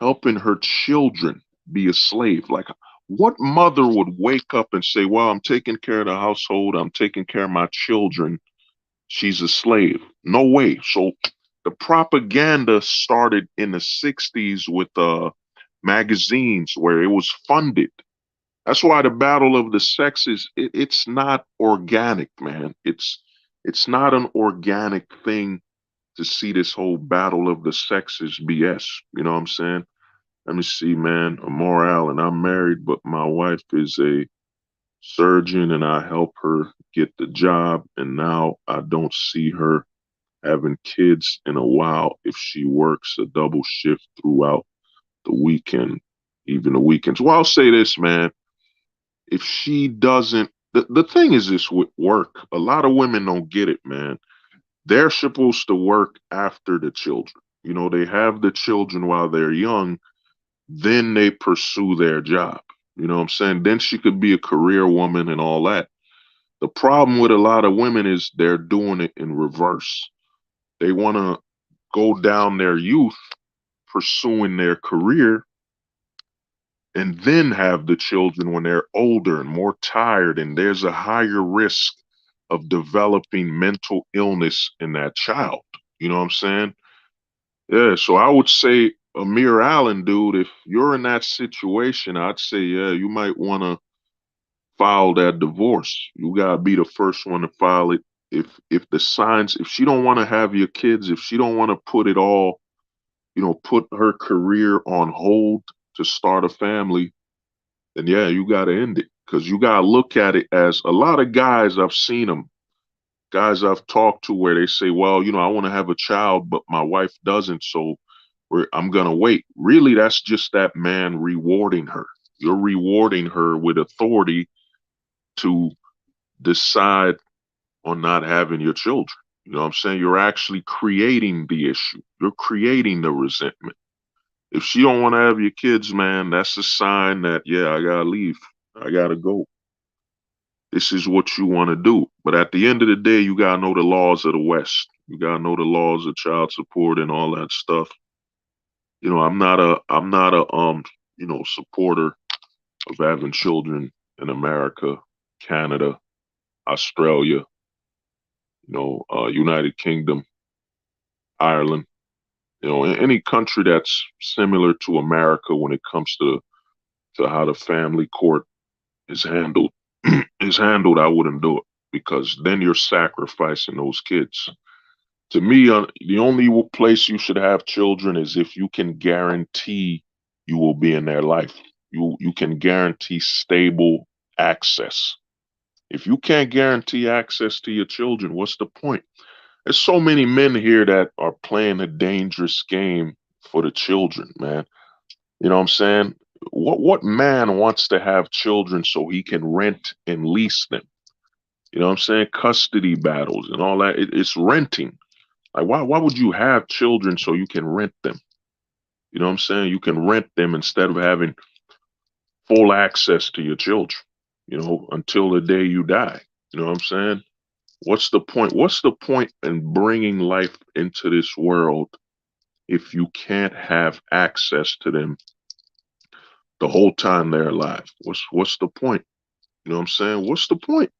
helping her children be a slave? Like, what mother would wake up and say, well, I'm taking care of the household, I'm taking care of my children, she's a slave? No way. So the propaganda started in the 60s with magazines where it was funded. That's why the battle of the sexes, it's not organic, man. It's not an organic thing to see this whole battle of the sexes BS. You know what I'm saying? Let me see, man. Morale, and I'm married, but my wife is a surgeon and I help her get the job. And now I don't see her having kids in a while if she works a double shift throughout the weekend, even the weekends. Well, I'll say this, man. If she doesn't, the thing is this with work, a lot of women don't get it, man. They're supposed to work after the children. They have the children while they're young, then they pursue their job. You know what I'm saying? Then she could be a career woman and all that. The problem with a lot of women is they're doing it in reverse. They want to go down their youth pursuing their career and then have the children when they're older and more tired, and there's a higher risk of developing mental illness in that child. You know what I'm saying? Yeah, so I would say, Amir Allen, dude, if you're in that situation, I'd say, yeah, you might want to file that divorce. You gotta be the first one to file it. If the signs, if she don't want to have your kids, if she don't want to put it all, put her career on hold to start a family, then yeah, you gotta end it. Because you gotta look at it as, a lot of guys, I've seen them, guys I've talked to, where they say, well, I want to have a child, but my wife doesn't, so I'm gonna wait. Really, that's just that man rewarding her. You're rewarding her with authority to decide on not having your children. You know what I'm saying? You're actually creating the issue. You're creating the resentment. If she don't want to have your kids, man, that's a sign that, yeah, I gotta leave. I gotta go. This is what you want to do. But at the end of the day, you gotta know the laws of the West. You gotta know the laws of child support and all that stuff. I'm not a supporter of having children in America, Canada, Australia, United Kingdom, Ireland, any country that's similar to America when it comes to how the family court is handled. I wouldn't do it, because then you're sacrificing those kids. To me, the only place you should have children is if you can guarantee you will be in their life. You can guarantee stable access. If you can't guarantee access to your children, what's the point? There's so many men here that are playing a dangerous game for the children, man. You know what I'm saying? What man wants to have children so he can rent and lease them? You know what I'm saying? Custody battles and all that. It's renting. Like, why would you have children so you can rent them? You know what I'm saying? You can rent them instead of having full access to your children, until the day you die. You know what I'm saying? What's the point? What's the point in bringing life into this world if you can't have access to them the whole time they're alive? What's the point? You know what I'm saying? What's the point?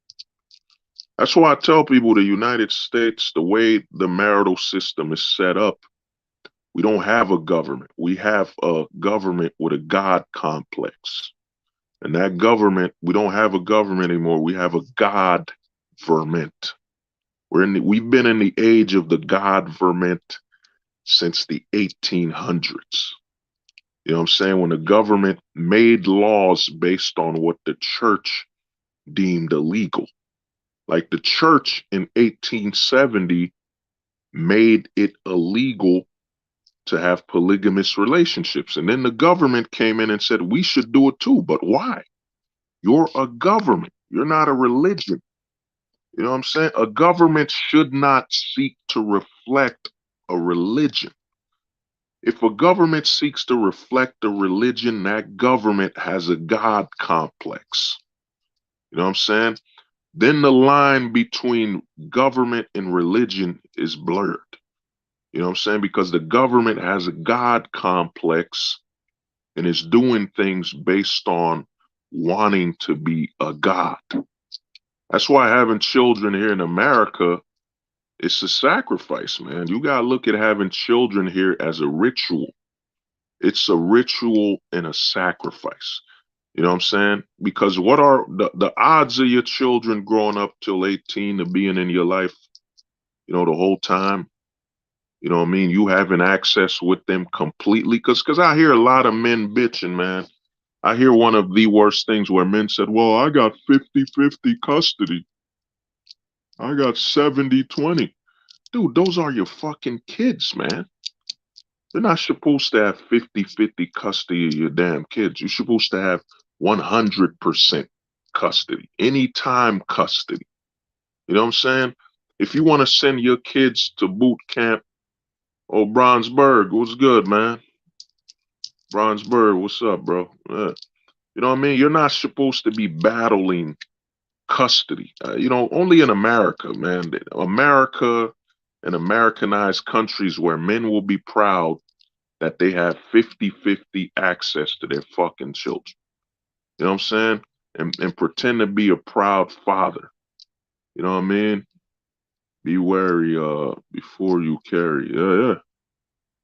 That's why I tell people the United States, the way the marital system is set up, we don't have a government. We have a government with a God complex. And that government, we don't have a government anymore. We have a God verment. We've been in the age of the God verment since the 1800s. You know what I'm saying? When the government made laws based on what the church deemed illegal. Like the church in 1870 made it illegal to have polygamous relationships. And then the government came in and said, we should do it too. But why? You're a government. You're not a religion. You know what I'm saying? A government should not seek to reflect a religion. If a government seeks to reflect a religion, that government has a God complex. You know what I'm saying? Then the line between government and religion is blurred. You know what I'm saying? Because the government has a God complex and is doing things based on wanting to be a God. That's why having children here in America, it's a sacrifice, man. You got to look at having children here as a ritual. It's a ritual and a sacrifice. You know what I'm saying? Because what are the odds of your children growing up till 18 to being in your life, you know, the whole time? You know what I mean? You having access with them completely. Because I hear a lot of men bitching, man. I hear one of the worst things where men said, well, I got 50-50 custody. I got 70-20. Dude, those are your fucking kids, man. You're not supposed to have 50-50 custody of your damn kids. You're supposed to have 100% custody, anytime custody. You know what I'm saying? If you want to send your kids to boot camp, oh, Bronzeberg, what's good, man? Bronzeberg, what's up, bro? You know what I mean? You're not supposed to be battling custody. You know, only in America, man. America and Americanized countries where men will be proud that they have 50-50 access to their fucking children. You know what I'm saying? And pretend to be a proud father. You know what I mean? Be wary before you carry. Yeah,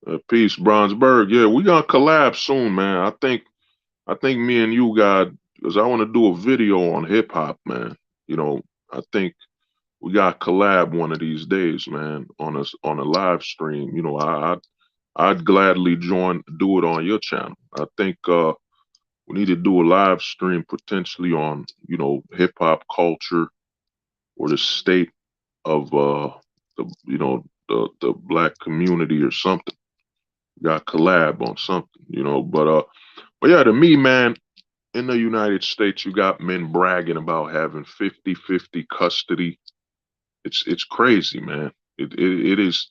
yeah. Peace, Bronzeberg. Yeah, we gonna collab soon, man. I think me and you got, because I want to do a video on hip hop, man. You know, I think we got collab one of these days, man, on a live stream. You know, I'd gladly do it on your channel. I think we need to do a live stream potentially on, you know, hip hop culture or the state of the black community or something. We got collab on something, you know, but yeah, to me, man, in the United States, you got men bragging about having 50-50 custody. It's crazy, man. It is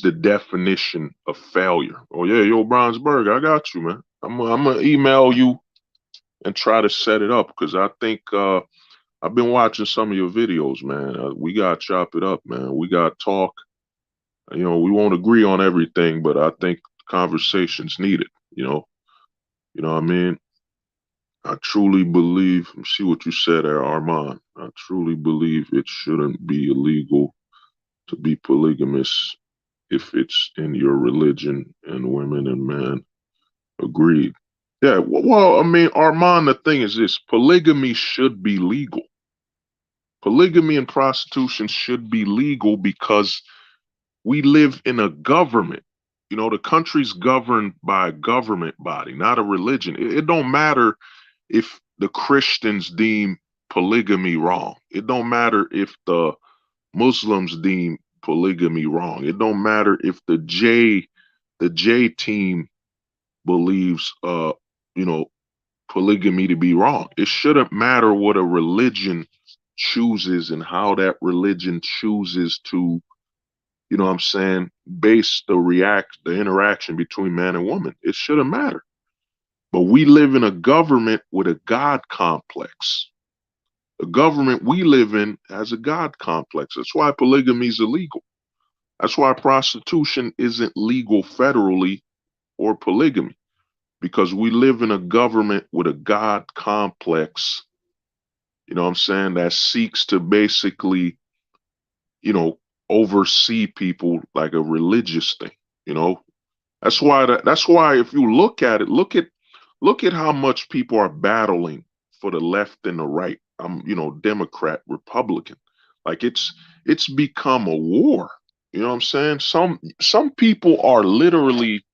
the definition of failure. Oh yeah, yo, Bronzeberg, I got you, man. I'm gonna email you and try to set it up because I think I've been watching some of your videos, man. We gotta chop it up, man. We gotta talk. You know, we won't agree on everything, but I think conversation's needed. You know what I mean? I truly believe, see what you said there, Armand. I truly believe it shouldn't be illegal to be polygamous if it's in your religion, and women and men agreed. Yeah, well, I mean, Armand, the thing is this, polygamy should be legal. Polygamy and prostitution should be legal because we live in a government. You know, the country's governed by a government body, not a religion. It don't matter if the Christians deem polygamy wrong. It don't matter if the Muslims deem polygamy wrong. It don't matter if the J team believes polygamy to be wrong. It shouldn't matter what a religion chooses and how that religion chooses to, you know what I'm saying, base the interaction between man and woman. It shouldn't matter. But we live in a government with a God complex. The government we live in has a God complex. That's why polygamy is illegal. That's why prostitution isn't legal federally or polygamy, because we live in a government with a God complex, you know what I'm saying, that seeks to basically, you know, oversee people like a religious thing, you know. That's why if you look at it, look at how much people are battling for the left and the right. You know, Democrat, Republican. Like it's become a war. You know what I'm saying? Some people are literally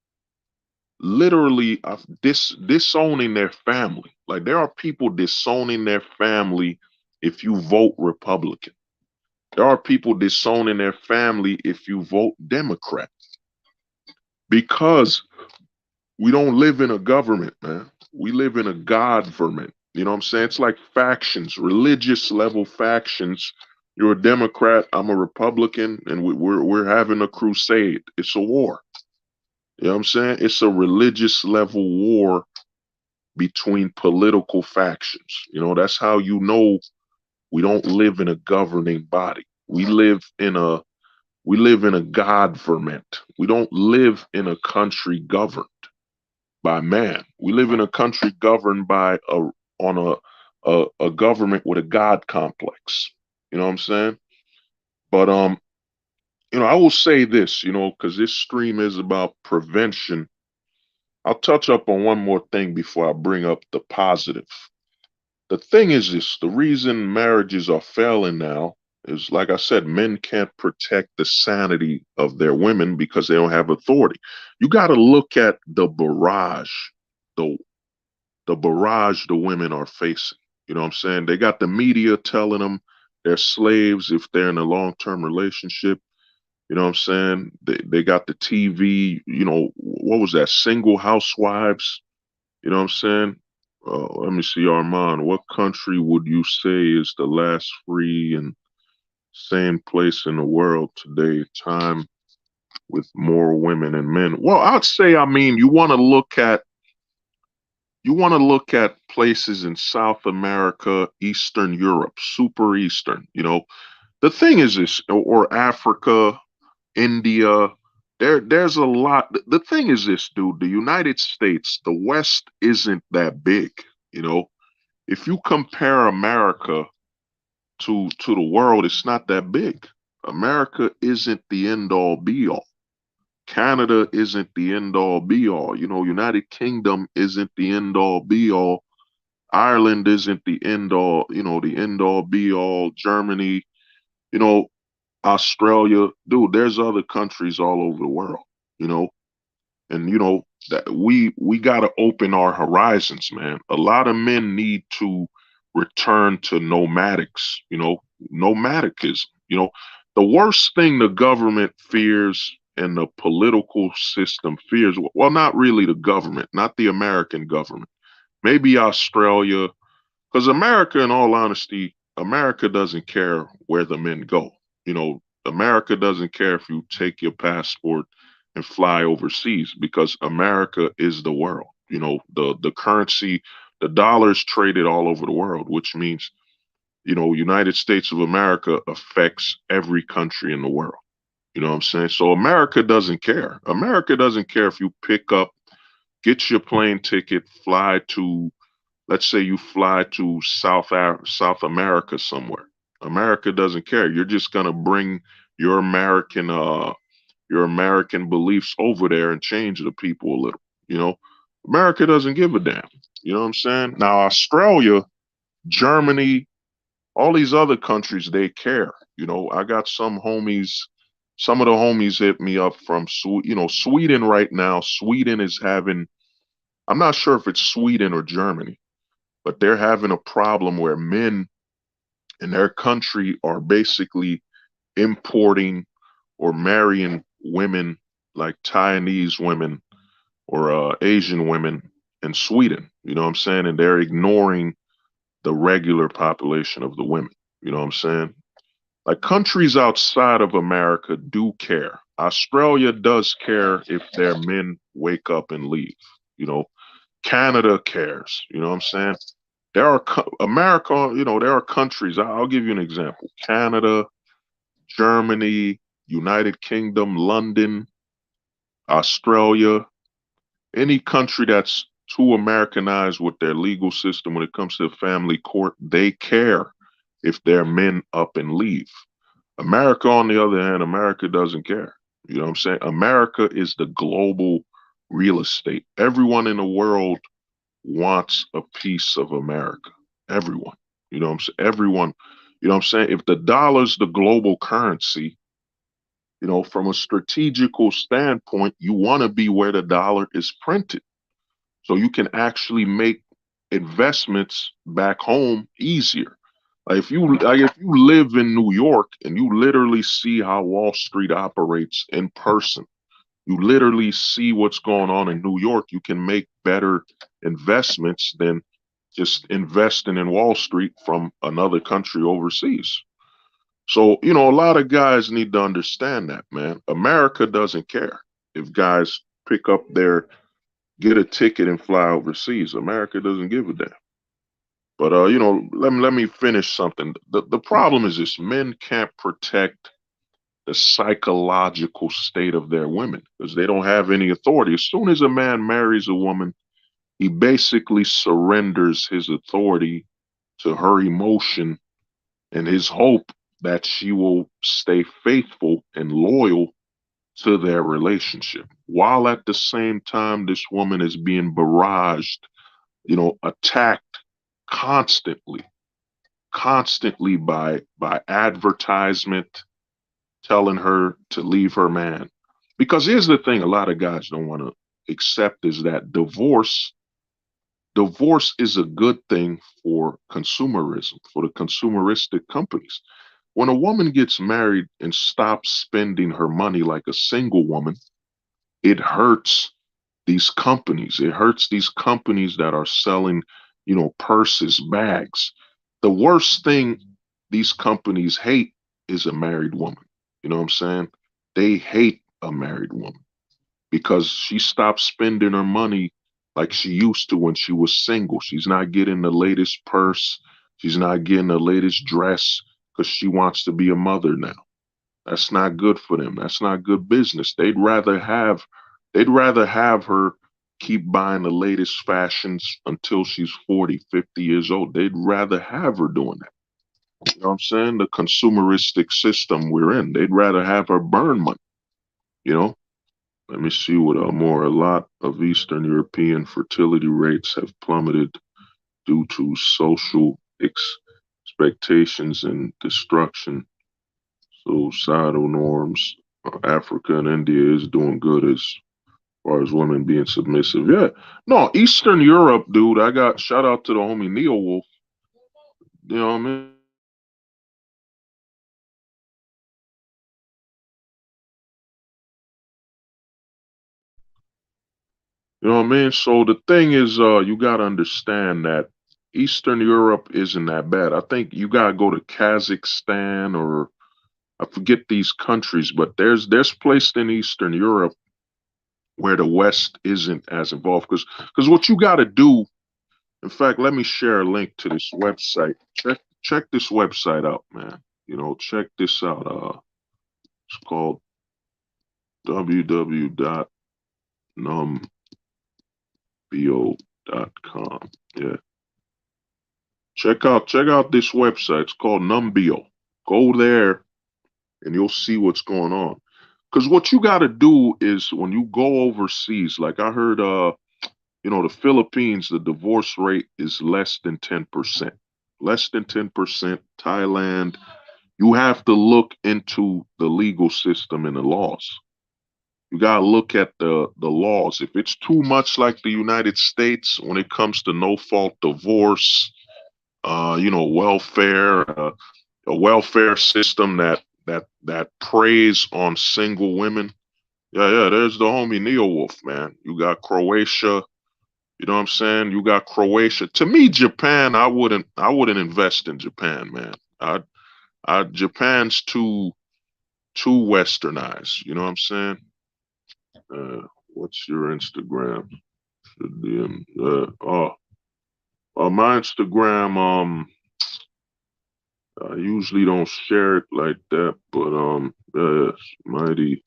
disowning their family. Like there are people disowning their family if you vote Republican. There are people disowning their family if you vote Democrat, because we don't live in a government, man. We live in a godverment. You know what I'm saying? It's like factions, religious level factions. You're a Democrat, I'm a Republican, and we're having a crusade. It's a war. You know what I'm saying? It's a religious level war between political factions. You know, that's how you know we don't live in a governing body. We live in a godverment. We don't live in a country governed by man. We live in a country governed by a government with a God complex. You know what I'm saying? But you know, I will say this, you know, because this stream is about prevention. I'll touch up on one more thing before I bring up the positive. The thing is this, the reason marriages are failing now is, like I said, men can't protect the sanity of their women because they don't have authority. You got to look at the the barrage the women are facing. You know what I'm saying? They got the media telling them they're slaves if they're in a long-term relationship. You know what I'm saying? They got the TV, you know, what was that? Single housewives. You know what I'm saying? Let me see, Armand. What country would you say is the last free and sane place in the world today? Time with more women and men. Well, I'd say, I mean, you want to look at places in South America, Eastern Europe, super Eastern. You know, the thing is this, or Africa, India. There's a lot. The thing is this, dude. The United States, the West isn't that big. You know, if you compare America to the world, it's not that big. America isn't the end all be all. Canada isn't the end all be all. You know, United Kingdom isn't the end all be all. Ireland isn't the end all, you know, the end all be all. Germany, you know, Australia, dude, there's other countries all over the world, you know, and you know that we got to open our horizons, man. A lot of men need to return to nomadics, you know, nomadicism. You know, the worst thing the government fears and the political system fears, well, not really the government, not the American government, maybe Australia, because America, in all honesty, America doesn't care where the men go. You know, America doesn't care if you take your passport and fly overseas, because America is the world. You know, the currency, the dollar is traded all over the world, which means, you know, United States of America affects every country in the world. You know what I'm saying? So America doesn't care. America doesn't care if you pick up, get your plane ticket, fly to, let's say you fly to South America somewhere. America doesn't care. You're just gonna bring your American your American beliefs over there and change the people a little. You know, America doesn't give a damn. You know what I'm saying? Now Australia, Germany, all these other countries, they care. You know, I got some homies. Some of the homies hit me up from you know, Sweden right now. Sweden is having. I'm not sure if it's Sweden or Germany, but they're having a problem where men in their country are basically importing or marrying women like Chinese women or Asian women in Sweden. You know what I'm saying? And they're ignoring the regular population of the women. You know what I'm saying? Like countries outside of America do care. Australia does care if their men wake up and leave. You know, Canada cares. You know what I'm saying? There are America, you know, there are countries. I'll give you an example. Canada, Germany, United Kingdom, London, Australia, any country that's too Americanized with their legal system when it comes to the family court, they care if their men up and leave. America, on the other hand, America doesn't care. You know what I'm saying? America is the global real estate. Everyone in the world wants a piece of America. Everyone. You know what I'm saying? Everyone. You know what I'm saying? If the dollar's the global currency, you know, from a strategical standpoint, you want to be where the dollar is printed. So you can actually make investments back home easier. If you live in New York and you literally see how Wall Street operates in person, you literally see what's going on in New York, you can make better investments than just investing in Wall Street from another country overseas. So, you know, a lot of guys need to understand that, man. America doesn't care if guys pick up get a ticket and fly overseas. America doesn't give a damn. But you know, let me finish something. The problem is this: men can't protect the psychological state of their women because they don't have any authority. As soon as a man marries a woman, he basically surrenders his authority to her emotion and his hope that she will stay faithful and loyal to their relationship. While at the same time, this woman is being barraged, you know, attacked constantly, constantly by advertisement telling her to leave her man. Because here's the thing a lot of guys don't want to accept is that divorce is a good thing for consumerism, for the consumeristic companies. When a woman gets married and stops spending her money like a single woman, it hurts these companies. It hurts these companies that are selling, you know, purses, bags. The worst thing these companies hate is a married woman. You know what I'm saying? They hate a married woman because she stopped spending her money like she used to when she was single. She's not getting the latest purse. She's not getting the latest dress because she wants to be a mother now. That's not good for them. That's not good business. They'd rather have her keep buying the latest fashions until she's 40, 50 years old. They'd rather have her doing that. You know what I'm saying? The consumeristic system we're in. They'd rather have her burn money, you know? Let me see what more. A lot of Eastern European fertility rates have plummeted due to social expectations and destruction, societal norms. Africa and India is doing good as far as women being submissive. Yeah. No, Eastern Europe, dude. I got shout out to the homie Neo Wolf. You know what I mean? You know what I mean? So the thing is, you gotta understand that Eastern Europe isn't that bad. I think you gotta go to Kazakhstan or I forget these countries, but there's places in Eastern Europe where the West isn't as involved. Because what you gotta do, in fact, let me share a link to this website. Check this website out, man. You know, check this out. It's called www.numbio.com. Yeah. Check out this website. It's called Numbio. Go there and you'll see what's going on. Because what you got to do is when you go overseas, like I heard, you know, the Philippines, the divorce rate is less than 10%. Less than 10%. Thailand, you have to look into the legal system and the laws. You got to look at the laws. If it's too much like the United States when it comes to no fault divorce, you know, welfare, a welfare system that preys on single women. Yeah, there's the homie Neo Wolf, man. You got Croatia. You know what I'm saying? You got Croatia. To me, Japan, I wouldn't invest in Japan, man. Japan's too westernized. You know what I'm saying? What's your Instagram? My Instagram, usually don't share it like that, but yes, mighty.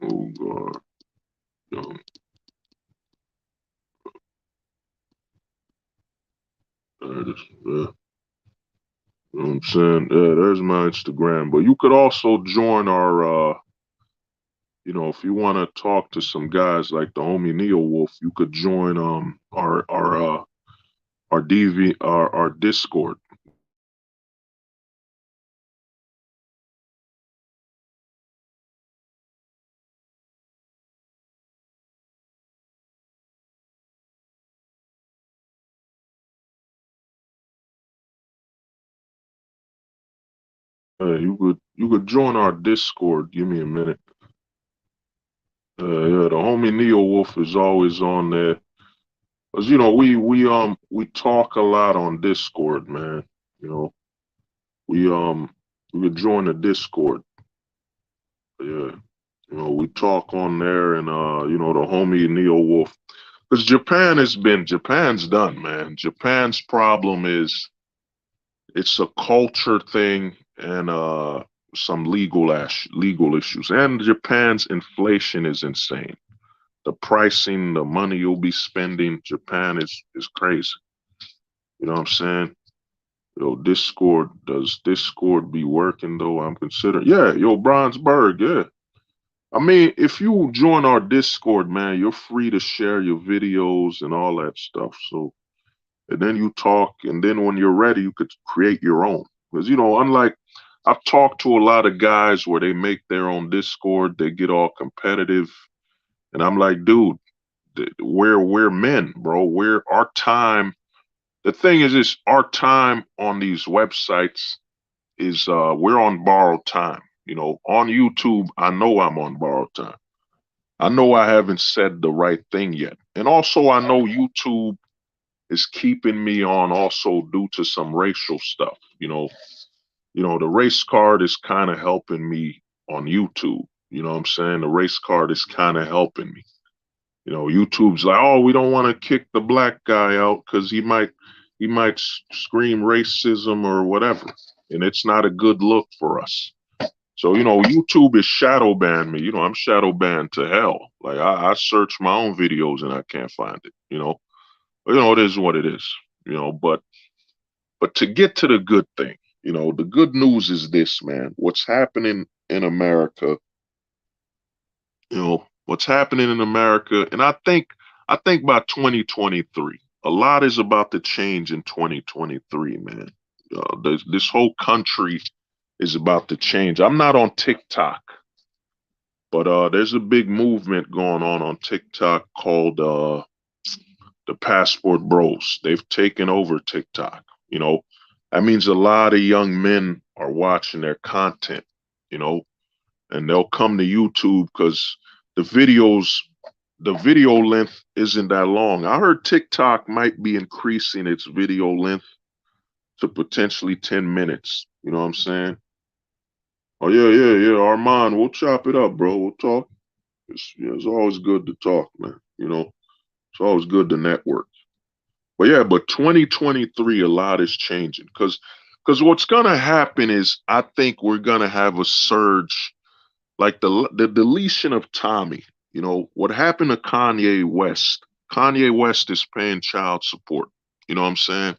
Oh God, young. Yeah. You know what I'm saying? Yeah, there's my Instagram. But you could also join our if you want to talk to some guys like the homie Neo Wolf, you could join our DV our Discord. You could join our Discord. Give me a minute. Yeah, the homie Neo Wolf is always on there. Cause we talk a lot on Discord, man. You know, we could join the Discord. Yeah. We talk on there and the homie Neo Wolf. Because Japan's done, man. Japan's problem is it's a culture thing and some legal issues. And Japan's inflation is insane. The pricing, the money you'll be spending, Japan is crazy. You know what I'm saying? Does Discord be working though? I'm considering. Yeah, Bronzeberg, yeah. I mean, if you join our Discord, man, you're free to share your videos and all that stuff. So, and then you talk, and then when you're ready, you could create your own. Because, unlike I've talked to a lot of guys where they make their own Discord, they get all competitive. And I'm like, dude, we're men, bro. We're our time. The thing is this, our time on these websites is we're on borrowed time. On YouTube, I know I'm on borrowed time. I know I haven't said the right thing yet. And also I know YouTube is keeping me on also due to some racial stuff. The race card is kind of helping me on YouTube. You know what I'm saying? The race card is kind of helping me. YouTube's like, oh, we don't want to kick the black guy out because he might scream racism or whatever. And it's not a good look for us. So, YouTube is shadow banned me. I'm shadow banned to hell. Like I search my own videos and I can't find it, it is what it is, but to get to the good thing, the good news is this, man. What's happening in America, what's happening in America, and I think by 2023, a lot is about to change in 2023, man. This whole country is about to change. I'm not on TikTok, but there's a big movement going on TikTok called the Passport Bros. They've taken over TikTok. That means a lot of young men are watching their content, you know, and they'll come to YouTube because the videos, the video length isn't that long. I heard TikTok might be increasing its video length to potentially 10 minutes. You know what I'm saying? Oh yeah, yeah, yeah. Armand, we'll chop it up, bro. We'll talk. It's always good to talk, man. It's always good to network. But yeah, but 2023, a lot is changing because what's gonna happen is I think we're gonna have a surge like the deletion of Tommy. What happened to Kanye West? Kanye West is paying child support. You know what I'm saying?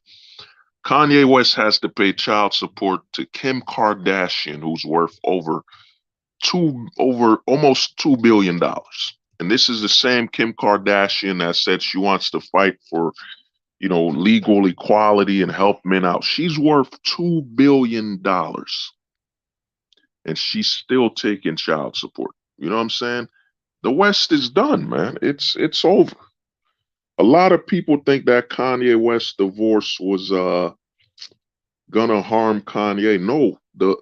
Kanye West has to pay child support to Kim Kardashian, who's worth over almost $2 billion. And this is the same Kim Kardashian that said she wants to fight for, legal equality and help men out. She's worth $2 billion, and she's still taking child support. You know what I'm saying? The West is done, man. It's over. A lot of people think that Kanye West divorce was gonna harm Kanye. No, the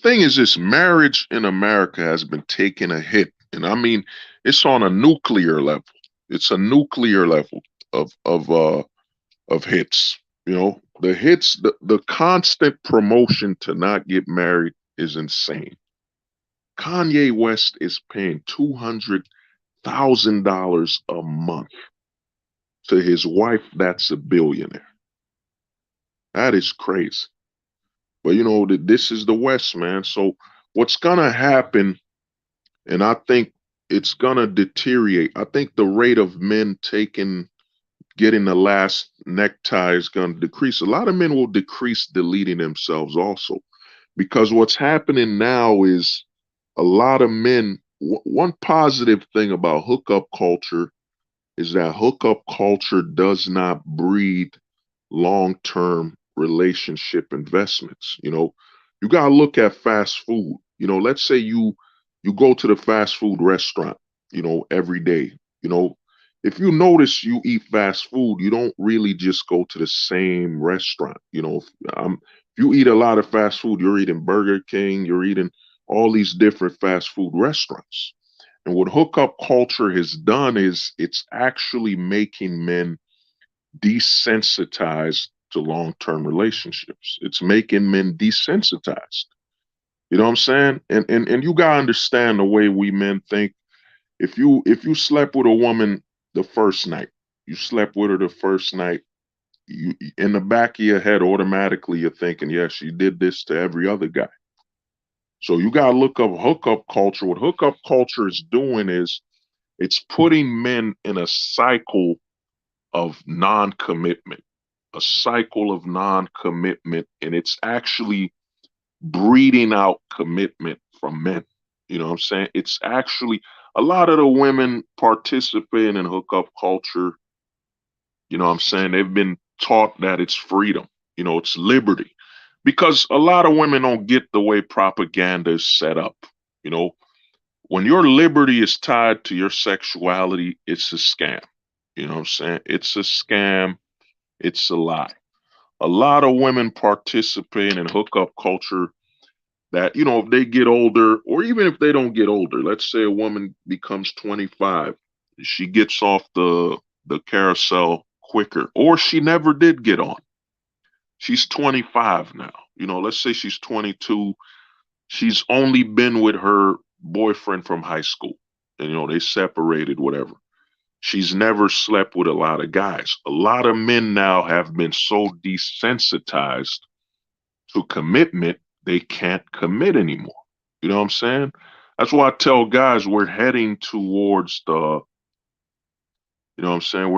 thing is this: marriage in America has been taking a hit. And I mean, it's on a nuclear level. It's a nuclear level of hits. The hits, the constant promotion to not get married is insane. Kanye West is paying $200,000 a month to his wife that's a billionaire. That is crazy. But this is the West, man. So what's gonna happen, and I think it's gonna deteriorate. I think the rate of men getting the last necktie is gonna decrease. A lot of men will decrease deleting themselves also. Because what's happening now is a lot of men, one positive thing about hookup culture is that hookup culture does not breed long-term relationship investments. You got to look at fast food. Let's say you go to the fast food restaurant, every day. You know, if you notice you eat fast food, you don't really just go to the same restaurant. If you eat a lot of fast food, you're eating Burger King, you're eating all these different fast food restaurants. And what hookup culture has done is it's actually making men desensitized to long-term relationships. It's making men desensitized. You know what I'm saying? And you gotta understand the way we men think. If you slept with a woman the first night, you slept with her the first night, you in the back of your head automatically you're thinking, yeah, she did this to every other guy. So you gotta look up hookup culture. What hookup culture is doing is it's putting men in a cycle of non-commitment, a cycle of non-commitment, and it's actually breeding out commitment from men. You know what I'm saying? It's actually a lot of the women participating in hookup culture, you know what I'm saying? They've been taught that it's freedom, it's liberty. Because a lot of women don't get the way propaganda is set up. You know, when your liberty is tied to your sexuality, it's a scam. You know what I'm saying? It's a scam. It's a lie. A lot of women participate in hookup culture that, if they get older, or even if they don't get older, let's say a woman becomes 25, she gets off the carousel quicker, or she never did get on. She's 25 now. Let's say she's 22. She's only been with her boyfriend from high school, and they separated, whatever. She's never slept with a lot of guys. A lot of men now have been so desensitized to commitment, they can't commit anymore. You know what I'm saying? That's why I tell guys we're heading towards we're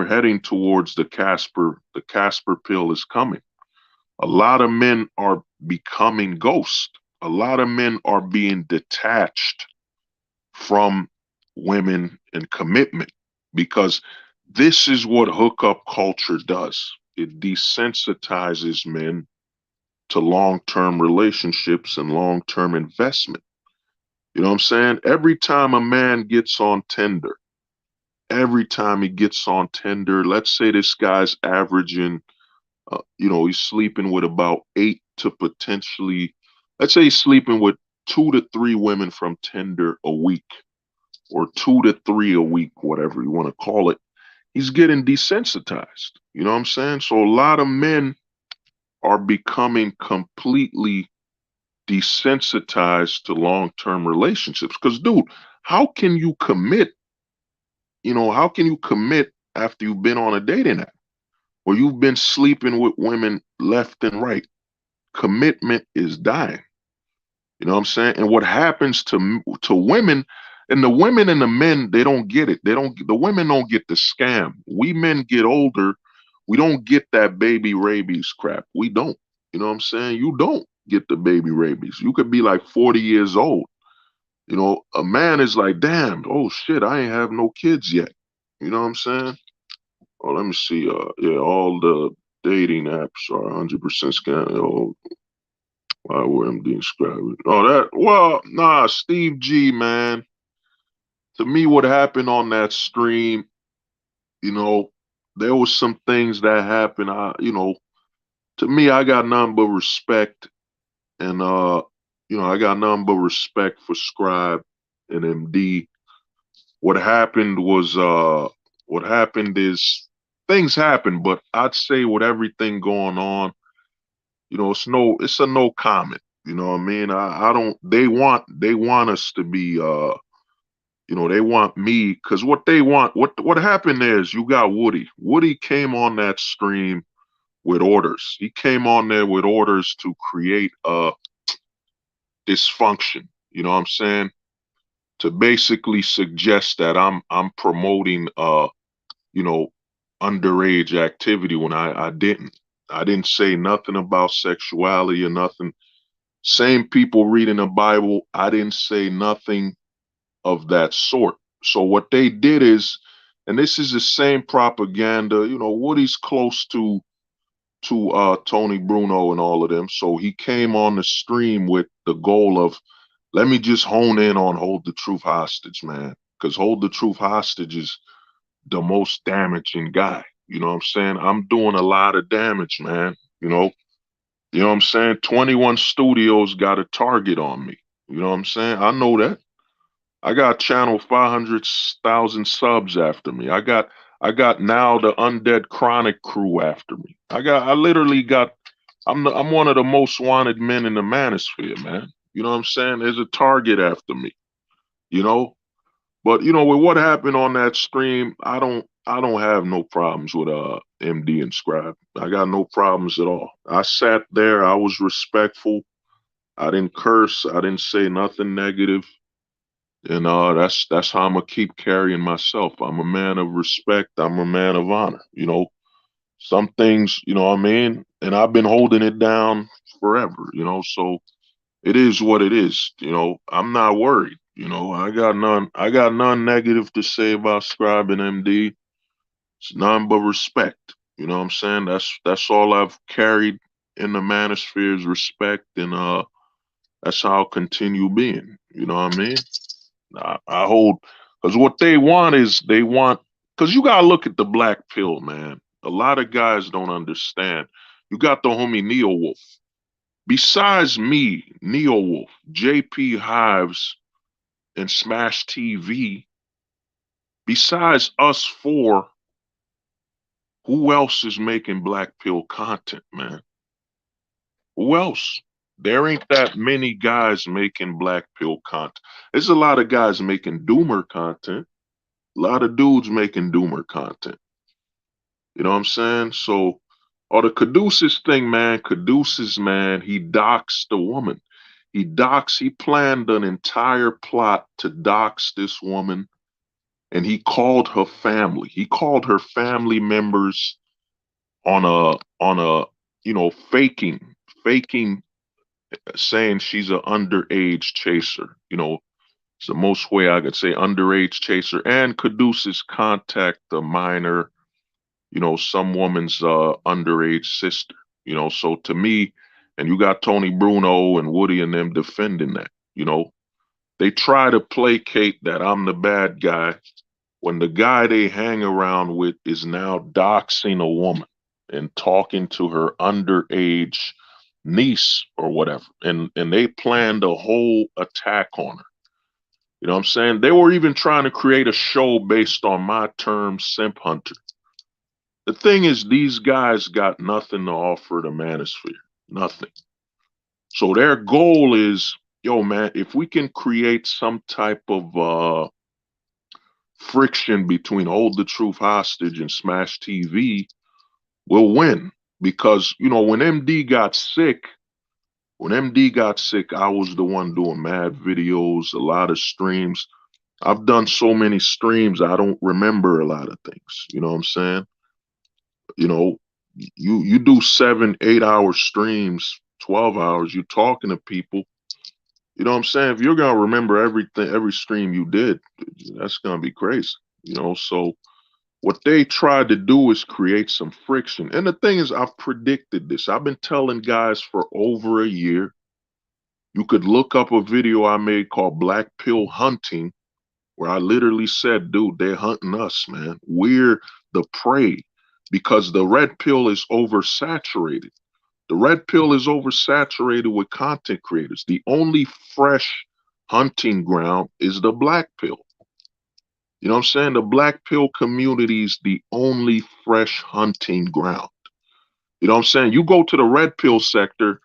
heading towards the Casper. The Casper pill is coming. A lot of men are becoming ghosts. A lot of men are being detached from women and commitment, because this is what hookup culture does. It desensitizes men to long-term relationships and long-term investment. You know what I'm saying? Every time a man gets on Tinder, every time he gets on Tinder, let's say this guy's averaging, he's sleeping with about 8 to potentially, let's say he's sleeping with 2 to 3 women from Tinder a week, or 2 to 3 a week, whatever you want to call it. He's getting desensitized. You know what I'm saying? So a lot of men are becoming completely desensitized to long-term relationships. Because, dude, how can you commit? How can you commit after you've been on a dating app, or you've been sleeping with women left and right? Commitment is dying. You know what I'm saying? And what happens to women, and the women and the men, they don't get it. The women don't get the scam. We men get older, we don't get that baby rabies crap. We don't. You know what I'm saying? You don't get the baby rabies. You could be like 40 years old. A man is like, damn, oh shit, I ain't have no kids yet. You know what I'm saying? Oh, let me see. Yeah, all the dating apps are 100% scam. Oh, why were them described? Oh, nah, Steve G, man. To me, what happened on that stream, you know, there was some things that happened. To me, I got nothing but respect, and I got nothing but respect for Scribe and MD. What happened is things happen, but I'd say with everything going on, it's a no comment. You know what I mean? I don't. They want us to be. They want me, because what they want. What happened there is you got Woody. Woody came on that stream with orders. He came on there with orders to create a dysfunction. You know what I'm saying? To basically suggest that I'm promoting you know, underage activity when I didn't. I didn't say nothing about sexuality or nothing. Same people reading the Bible, I didn't say nothing of that sort. So what they did is, and this is the same propaganda, you know, Woody's close to Tony Bruno and all of them. So he came on the stream with the goal of, let me just hone in on Hold the Truth Hostage, man. Because Hold the Truth Hostage is the most damaging guy. You know what I'm saying? I'm doing a lot of damage, man. You know what I'm saying? 21 Studios got a target on me. You know what I'm saying? I know that. I got channel 500,000 subs after me. I got now the Undead Chronic crew after me. I literally got I'm one of the most wanted men in the manosphere, man. You know what I'm saying? There's a target after me, you know? But you know, with what happened on that stream, I don't have no problems with MD and Scribe. I got no problems at all. I sat there, I was respectful. I didn't curse, I didn't say nothing negative. And that's how I'm gonna keep carrying myself. I'm a man of respect, I'm a man of honor. You know, some things, you know what I mean? And I've been holding it down forever, you know, so it is what it is. You know, I'm not worried. You know, I got none negative to say about Scribe and MD. It's none but respect. You know what I'm saying? That's all I've carried in the manosphere is respect, and that's how I'll continue being. You know what I mean? I hold, because what they want is because you gotta look at the black pill, man. A lot of guys don't understand. You got the homie Neo Wolf. Besides me, Neo Wolf, JP Hives, and Smash TV, besides us four, who else is making black pill content, man? Who else? There ain't that many guys making black pill content. There's a lot of guys making doomer content. A lot of dudes making doomer content. You know what I'm saying? So, or the Caduceus thing, man, Caduceus, man, he doxed the woman. He planned an entire plot to dox this woman, and he called her family. He called her family members on a faking saying she's an underage chaser. You know, it's the most way I could say underage chaser. And Caduceus contact the minor, you know, some woman's underage sister. You know, so to me, and you got Tony Bruno and Woody and them defending that. You know, they try to placate that I'm the bad guy when the guy they hang around with is now doxing a woman and talking to her underage niece or whatever. And they planned a whole attack on her. You know what I'm saying? They were even trying to create a show based on my term, Simp Hunter. The thing is, these guys got nothing to offer the manosphere. Nothing. So their goal is, yo, man, if we can create some type of friction between Hold the Truth Hostage and Smash TV, we'll win. Because, you know, when MD got sick, I was the one doing mad videos, a lot of streams. I've done so many streams, I don't remember a lot of things. You know what I'm saying? You know, you do 7, 8 hour streams, 12 hours, you're talking to people. You know what I'm saying? If you're gonna remember everything, every stream you did, that's gonna be crazy. You know, so what they tried to do is create some friction. And the thing is, I've predicted this. I've been telling guys for over a year. You could look up a video I made called Black Pill Hunting, where I literally said, dude, they're hunting us, man. We're the prey because the red pill is oversaturated. The red pill is oversaturated with content creators. The only fresh hunting ground is the black pill. You know what I'm saying? The black pill community is the only fresh hunting ground. You know what I'm saying? You go to the red pill sector,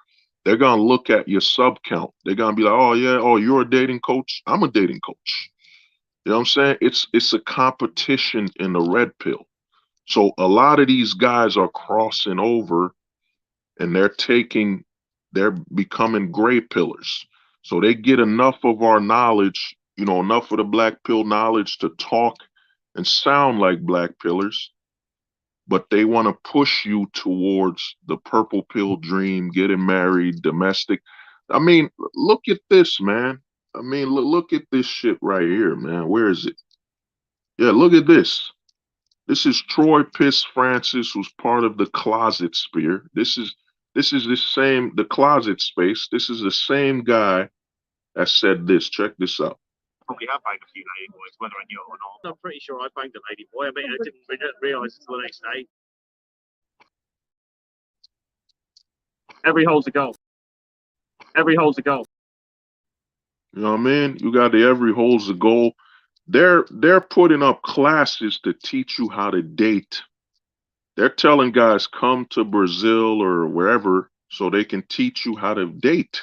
they're going to look at your sub count. They're going to be like, oh, yeah, oh, you're a dating coach? I'm a dating coach. You know what I'm saying? It's a competition in the red pill. So a lot of these guys are crossing over and they're becoming gray pillars. So they get enough of our knowledge, enough of the black pill knowledge to talk and sound like black pillars, but they want to push you towards the purple pill dream, getting married, domestic. I mean, look at this, man. I mean, look at this shit right here, man. Where is it? Yeah, look at this. This is Troy Piss Francis, who's part of the closet spear. This is the same the closet space. This is the same guy that said this. Check this out. Probably have banged a few lady boys, whether I knew it or not. I'm pretty sure I banged a lady boy. I mean, I didn't realise until the next day. Every hole's a goal. Every hole's a goal. You know what I mean? You got the every hole's a goal. They're putting up classes to teach you how to date. They're telling guys come to Brazil or wherever so they can teach you how to date.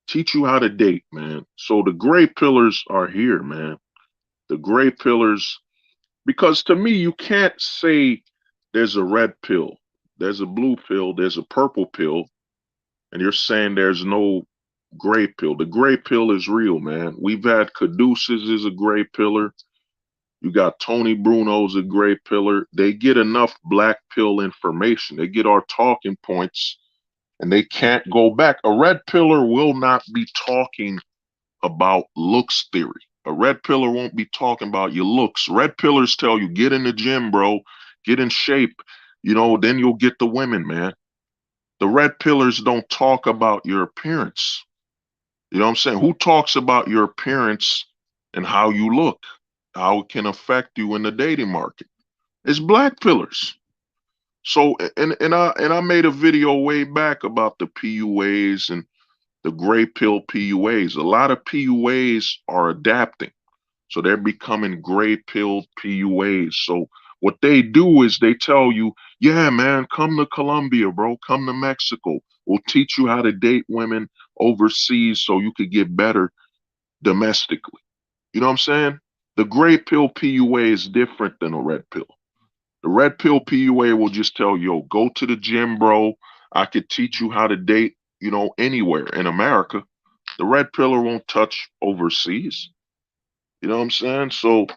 Teach you how to date, man. So the gray pillars are here, man. The gray pillars, because to me, you can't say there's a red pill, there's a blue pill, there's a purple pill, and you're saying there's no gray pill. The gray pill is real, man. We've had Caduceus is a gray pillar. You got Tony Bruno's a gray pillar. They get enough black pill information. They get our talking points and they can't go back. A red pillar will not be talking about looks theory. A red pillar won't be talking about your looks. Red pillars tell you, get in the gym, bro. Get in shape. Then you'll get the women, man. The red pillars don't talk about your appearance. You know what I'm saying? Who talks about your appearance and how you look, how it can affect you in the dating market? It's black pillars. So, and I made a video way back about the PUAs and the gray pill PUAs. A lot of PUAs are adapting. So they're becoming gray pill PUAs. So what they do is they tell you, yeah, man, come to Colombia, bro. Come to Mexico. We'll teach you how to date women overseas so you could get better domestically. You know what I'm saying? The gray pill PUA is different than a red pill. The red pill PUA will just tell you, yo, go to the gym, bro. I could teach you how to date, anywhere in America. The red pillar won't touch overseas. You know what I'm saying? So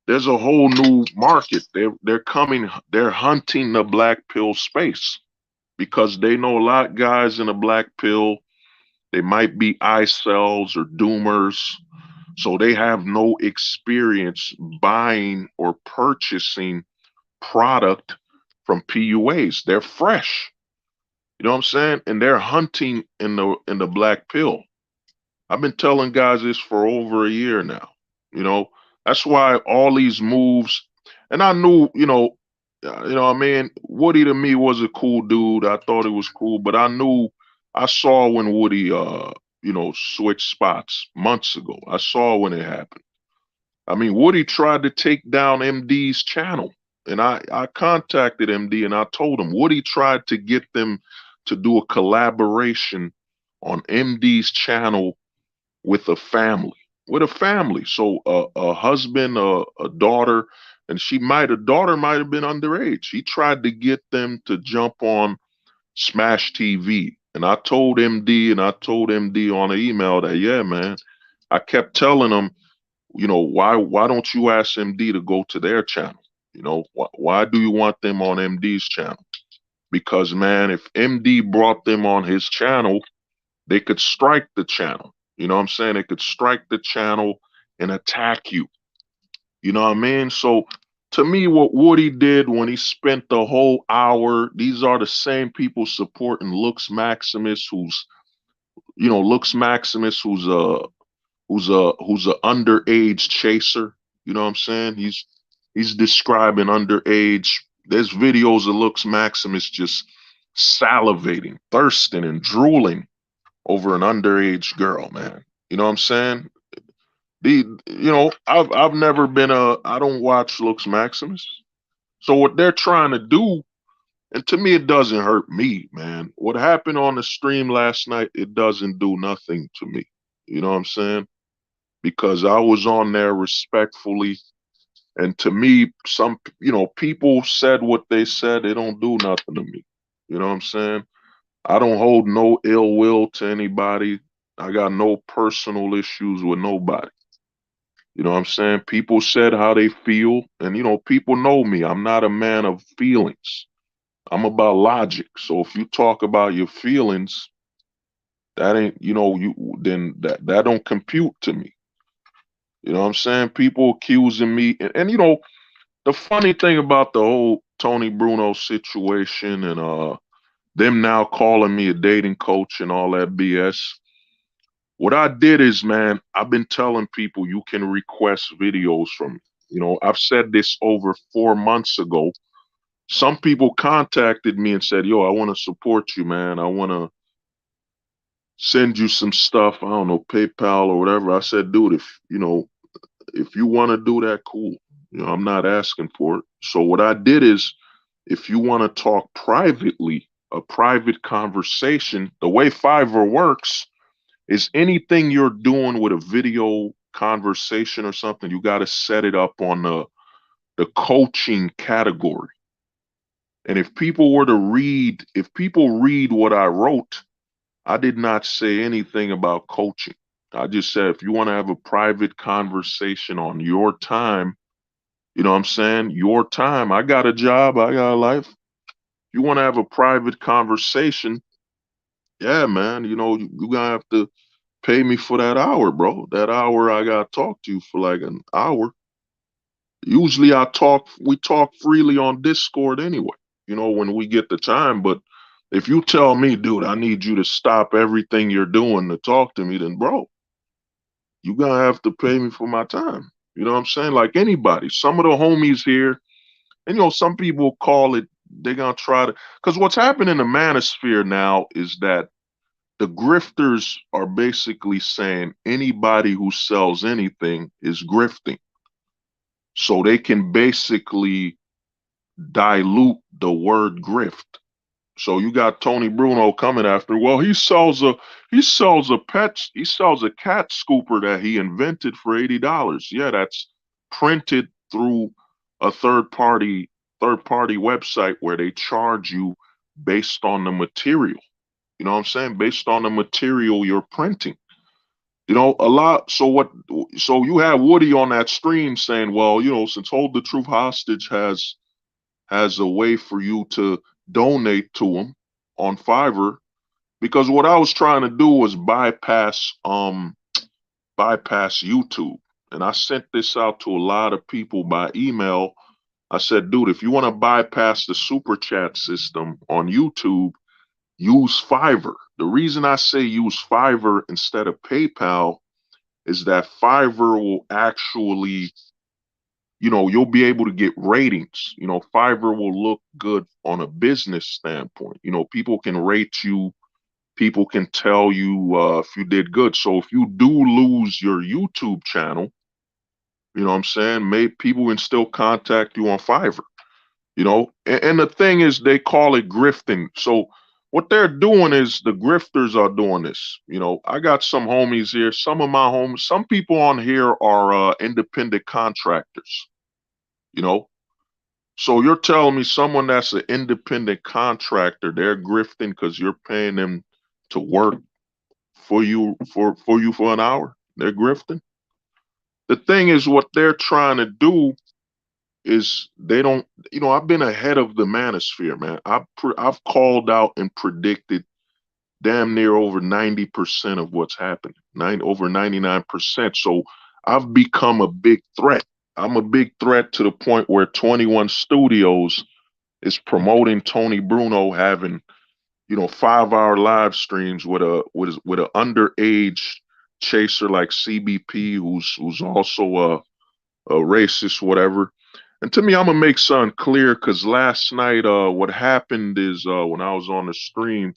there's a whole new market. They're hunting the black pill space because they know a lot of guys in the black pill, they might be cells or doomers. So they have no experience buying or purchasing product from PUAs. They're fresh. You know what I'm saying? And they're hunting in the black pill. I've been telling guys this for over a year now. That's why all these moves, and I knew, I mean, Woody to me was a cool dude. I thought it was cool, but I saw when Woody switched spots months ago. I saw when it happened. I mean, Woody tried to take down MD's channel. And I contacted MD and I told him Woody tried to get them to do a collaboration on MD's channel with a family. So a husband, a daughter, and daughter might have been underage. He tried to get them to jump on Smash TV. And I told MD on an email that, yeah, man, I kept telling him, why don't you ask MD to go to their channel? Why do you want them on MD's channel? Because, man, if MD brought them on his channel, they could strike the channel. You know what I'm saying? They could strike the channel and attack you. You know what I mean? So to me, what Woody did when he spent the whole hour, these are the same people supporting Lux Maximus, who's a underage chaser. You know what I'm saying? He's describing underage. There's videos of Lux Maximus just salivating, thirsting, and drooling over an underage girl, man. You know what I'm saying? I've never been I don't watch Lux Maximus. So what they're trying to do, and to me, it doesn't hurt me, man. What happened on the stream last night, it doesn't do nothing to me. You know what I'm saying? Because I was on there respectfully And to me, some, people said what they said. They don't do nothing to me. You know what I'm saying? I don't hold no ill will to anybody. I got no personal issues with nobody. You know what I'm saying? People said how they feel, and people know me. I'm not a man of feelings. I'm about logic. So if you talk about your feelings, that ain't, you then that don't compute to me. You know what I'm saying? People accusing me, and the funny thing about the whole Tony Bruno situation and them now calling me a dating coach and all that BS. What I did is, man, I've been telling people you can request videos from me. I've said this over 4 months ago. Some people contacted me and said, yo, I want to support you, man. I want to send you some stuff. I don't know, PayPal or whatever. I said, dude, if you want to do that, cool. I'm not asking for it. So what I did is, if you want to talk privately, a private conversation, the way Fiverr works is anything you're doing with a video conversation or something, you got to set it up on the coaching category. And if people read what I wrote, I did not say anything about coaching. I just said, if you want to have a private conversation on your time, you know what I'm saying? Your time. I got a job. I got a life. You want to have a private conversation, yeah, man, you're gonna have to pay me for that hour, bro. That hour I gotta talk to you for like an hour. Usually we talk freely on Discord anyway, when we get the time. But if you tell me, dude, I need you to stop everything you're doing to talk to me, then bro, you gonna have to pay me for my time. You know what I'm saying? Like anybody. Some of the homies here, and some people call it, they're gonna try to, because what's happening in the manosphere now is that the grifters are basically saying anybody who sells anything is grifting. So they can basically dilute the word grift. So you got Tony Bruno coming after, well, he sells a cat scooper that he invented for $80. Yeah, that's printed through a third party website where they charge you based on the material. You know what I'm saying? Based on the material you're printing. A lot. So you have Woody on that stream saying, well, since Hold the Truth Hostage has a way for you to donate to him on Fiverr, because what I was trying to do was bypass YouTube. And I sent this out to a lot of people by email. I said, dude, if you want to bypass the super chat system on YouTube, use Fiverr. The reason I say use Fiverr instead of PayPal is that Fiverr will actually, you'll be able to get ratings. Fiverr will look good on a business standpoint. People can rate you. People can tell you if you did good. So if you do lose your YouTube channel, you know what I'm saying? People can still contact you on Fiverr. And the thing is, they call it grifting. So what they're doing is the grifters are doing this. I got some homies here. Some people on here are independent contractors. So you're telling me someone that's an independent contractor, they're grifting because you're paying them to work for you for an hour? They're grifting. The thing is, what they're trying to do is they don't, I've been ahead of the manosphere, man. I've called out and predicted damn near over 90% of what's happening, over 99%. So I've become a big threat. I'm a big threat to the point where 21 Studios is promoting Tony Bruno having, 5-hour live streams with an underage chaser like CBP, who's also a racist, whatever. And to me, I'm gonna make something clear, because last night, what happened is, when I was on the stream,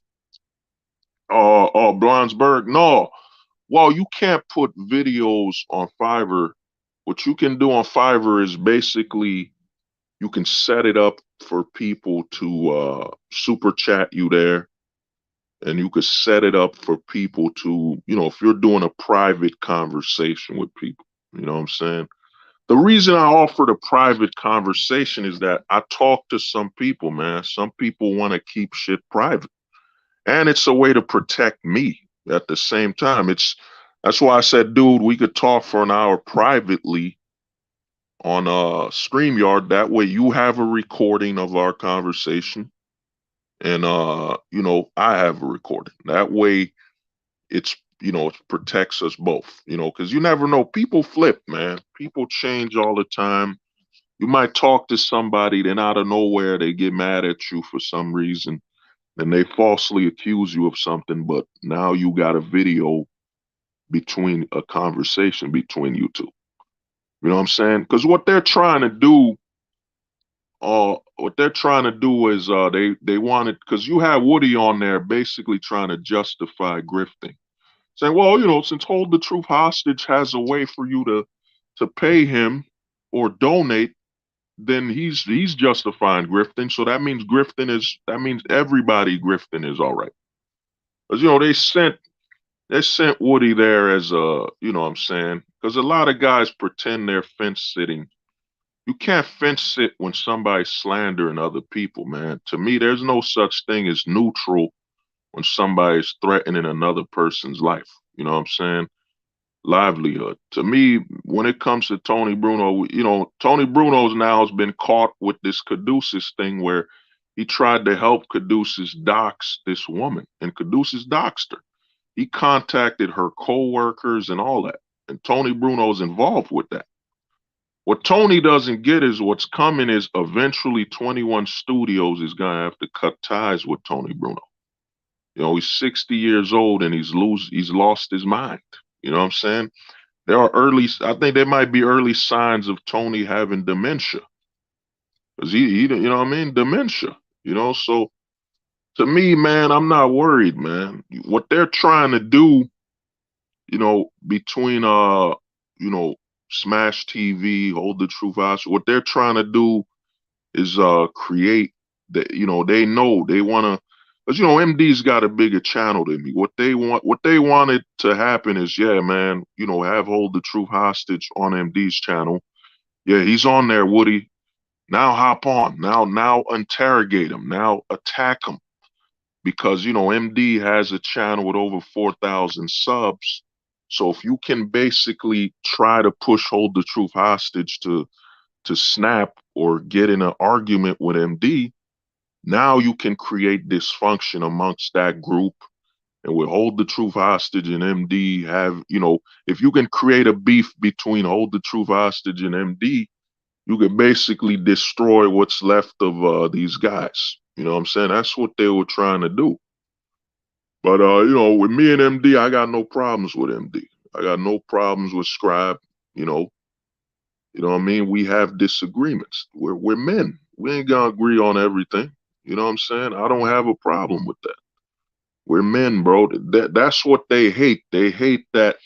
Blonsberg, no, well, you can't put videos on Fiverr. What you can do on Fiverr is basically you can set it up for people to super chat you there, and you could set it up for people to, if you're doing a private conversation with people, you know what I'm saying? the reason I offered a private conversation is that I talk to some people, man. Some people want to keep shit private. And it's a way to protect me at the same time. That's why I said, dude, we could talk for an hour privately on StreamYard. That way you have a recording of our conversation. And you know, I have a recording. That way it's, you know, it protects us both, you know, because you never know. People flip, man. People change all the time. You might talk to somebody, then out of nowhere they get mad at you for some reason, and they falsely accuse you of something, but now you got a video between a conversation between you two. You know what I'm saying? Because what they're trying to do is they wanted, because you have Woody on there basically trying to justify grifting, saying, well, you know, since Hold the Truth Hostage has a way for you to pay him or donate, then he's justifying grifting. So that means everybody grifting is all right. Because, you know, they sent Woody there as a, you know what I'm saying? Because a lot of guys pretend they're fence sitting. You can't fence sit when somebody's slandering other people, man. To me, there's no such thing as neutral when somebody's threatening another person's life. You know what I'm saying? Livelihood. To me, when it comes to Tony Bruno, you know, Tony Bruno's now has been caught with this Caduceus thing where he tried to help Caduceus dox this woman, and Caduceus doxed her. He contacted her co-workers and all that, and Tony Bruno's involved with that. What Tony doesn't get is what's coming is eventually 21 Studios is gonna have to cut ties with Tony Bruno. You know, he's 60 years old and he's lost his mind. You know what I'm saying? I think there might be early signs of Tony having dementia. Cause he you know what I mean? Dementia, you know? So to me, man, I'm not worried, man. What they're trying to do, you know, between, you know, Smash TV, Hold the Truth House, what they're trying to do is, create that, you know, they want to, because, you know, MD's got a bigger channel than me. What they wanted to happen is, yeah, man, you know, have Hold the Truth Hostage on MD's channel. Yeah, he's on there, Woody. Now hop on. Now interrogate him. Now attack him. Because, you know, MD has a channel with over 4,000 subs. So if you can basically try to push Hold the Truth Hostage to snap or get in an argument with MD, now you can create dysfunction amongst that group, and with Hold the Truth Hostage and MD have, you know, if you can create a beef between Hold the Truth Hostage and MD, you can basically destroy what's left of these guys. You know what I'm saying? That's what they were trying to do. But, you know, with me and MD, I got no problems with MD. I got no problems with Scribe, you know. You know what I mean? We have disagreements. We're men. We ain't gonna agree on everything. You know what I'm saying? I don't have a problem with that. We're men, bro. That's what they hate. They hate that,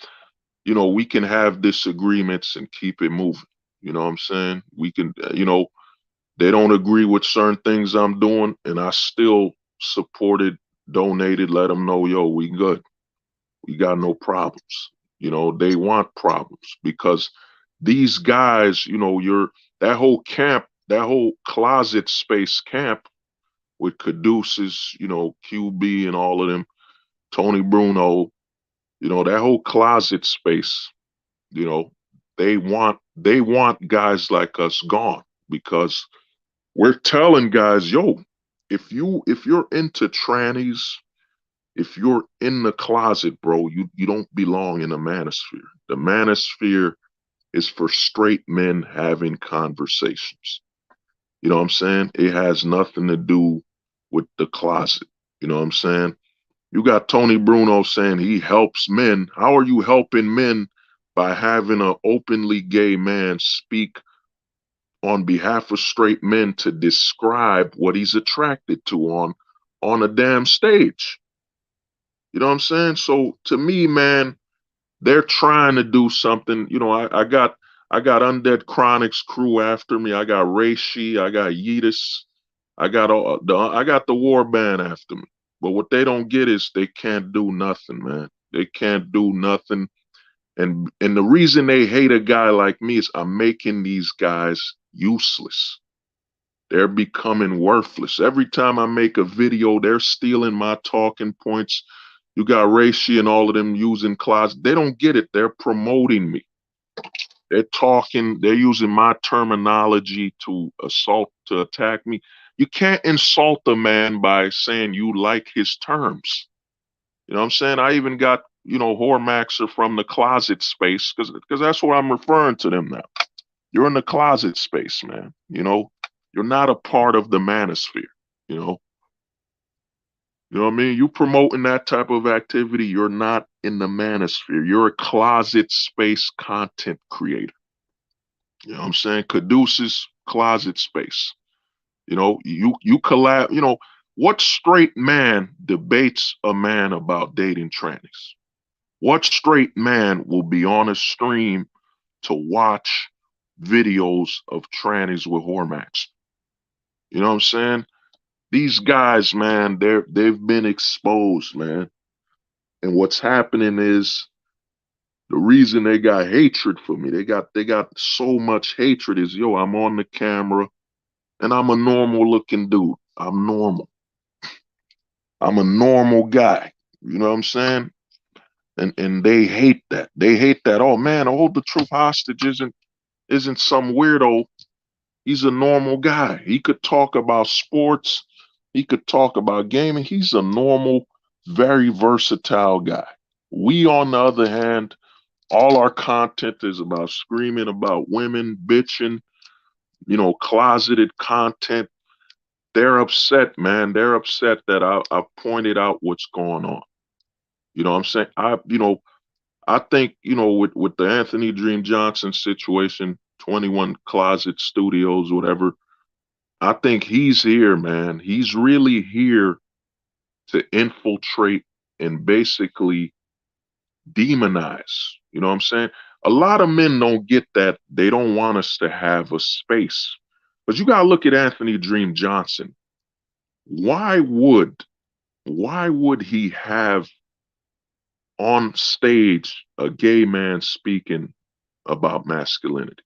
you know, we can have disagreements and keep it moving. You know what I'm saying? We can, you know, they don't agree with certain things I'm doing, and I still supported, donated, let them know, yo, we good. We got no problems. You know, they want problems because these guys, you know, that whole camp, that whole closet space camp with Caduceus, you know, QB and all of them, Tony Bruno, you know, that whole closet space, you know, they want guys like us gone, because we're telling guys, yo, if you're into trannies, if you're in the closet, bro, you don't belong in the manosphere. The manosphere is for straight men having conversations. You know what I'm saying? It has nothing to do with the closet. You know what I'm saying? You got Tony Bruno saying he helps men. How are you helping men by having an openly gay man speak on behalf of straight men to describe what he's attracted to on a damn stage? You know what I'm saying? So to me, man, they're trying to do something. You know, I got Undead Chronics crew after me. I got Reishi. I got Yeetus. I got the War Band after me. But what they don't get is they can't do nothing, man. They can't do nothing. And the reason they hate a guy like me is I'm making these guys useless. They're becoming worthless. Every time I make a video, they're stealing my talking points. You got Reishi and all of them using closet. They don't get it. They're promoting me. They're talking, they're using my terminology to assault, to attack me. You can't insult a man by saying you like his terms. You know what I'm saying? I even got, Hormaxer from the closet space because that's what I'm referring to them now. You're in the closet space, man. You're not a part of the manosphere, you know. You know what I mean? You promoting that type of activity, you're not in the manosphere. You're a closet space content creator. You know what I'm saying? Caduceus closet space. You collab, what straight man debates a man about dating trannies? What straight man will be on a stream to watch videos of trannies with Hormax? You know what I'm saying? These guys, man, they've been exposed, man. And what's happening is the reason they got hatred for me, they got so much hatred is, I'm on the camera and I'm a normal looking dude. I'm normal. I'm a normal guy. You know what I'm saying? And they hate that. They hate that. Oh man, hold the truth hostage isn't some weirdo. He's a normal guy. He could talk about sports. He could talk about gaming. He's a normal, very versatile guy. We, on the other hand, all our content is about screaming about women, bitching, closeted content. They're upset, man. They're upset that I pointed out what's going on. You know what I'm saying? I think, with the Anthony Dream Johnson situation, 21 Closet Studios, whatever, I think he's here, man. He's really here to infiltrate and basically demonize. You know what I'm saying? A lot of men don't get that. They don't want us to have a space. But you gotta look at Anthony Dream Johnson. Why would he have on stage a gay man speaking about masculinity?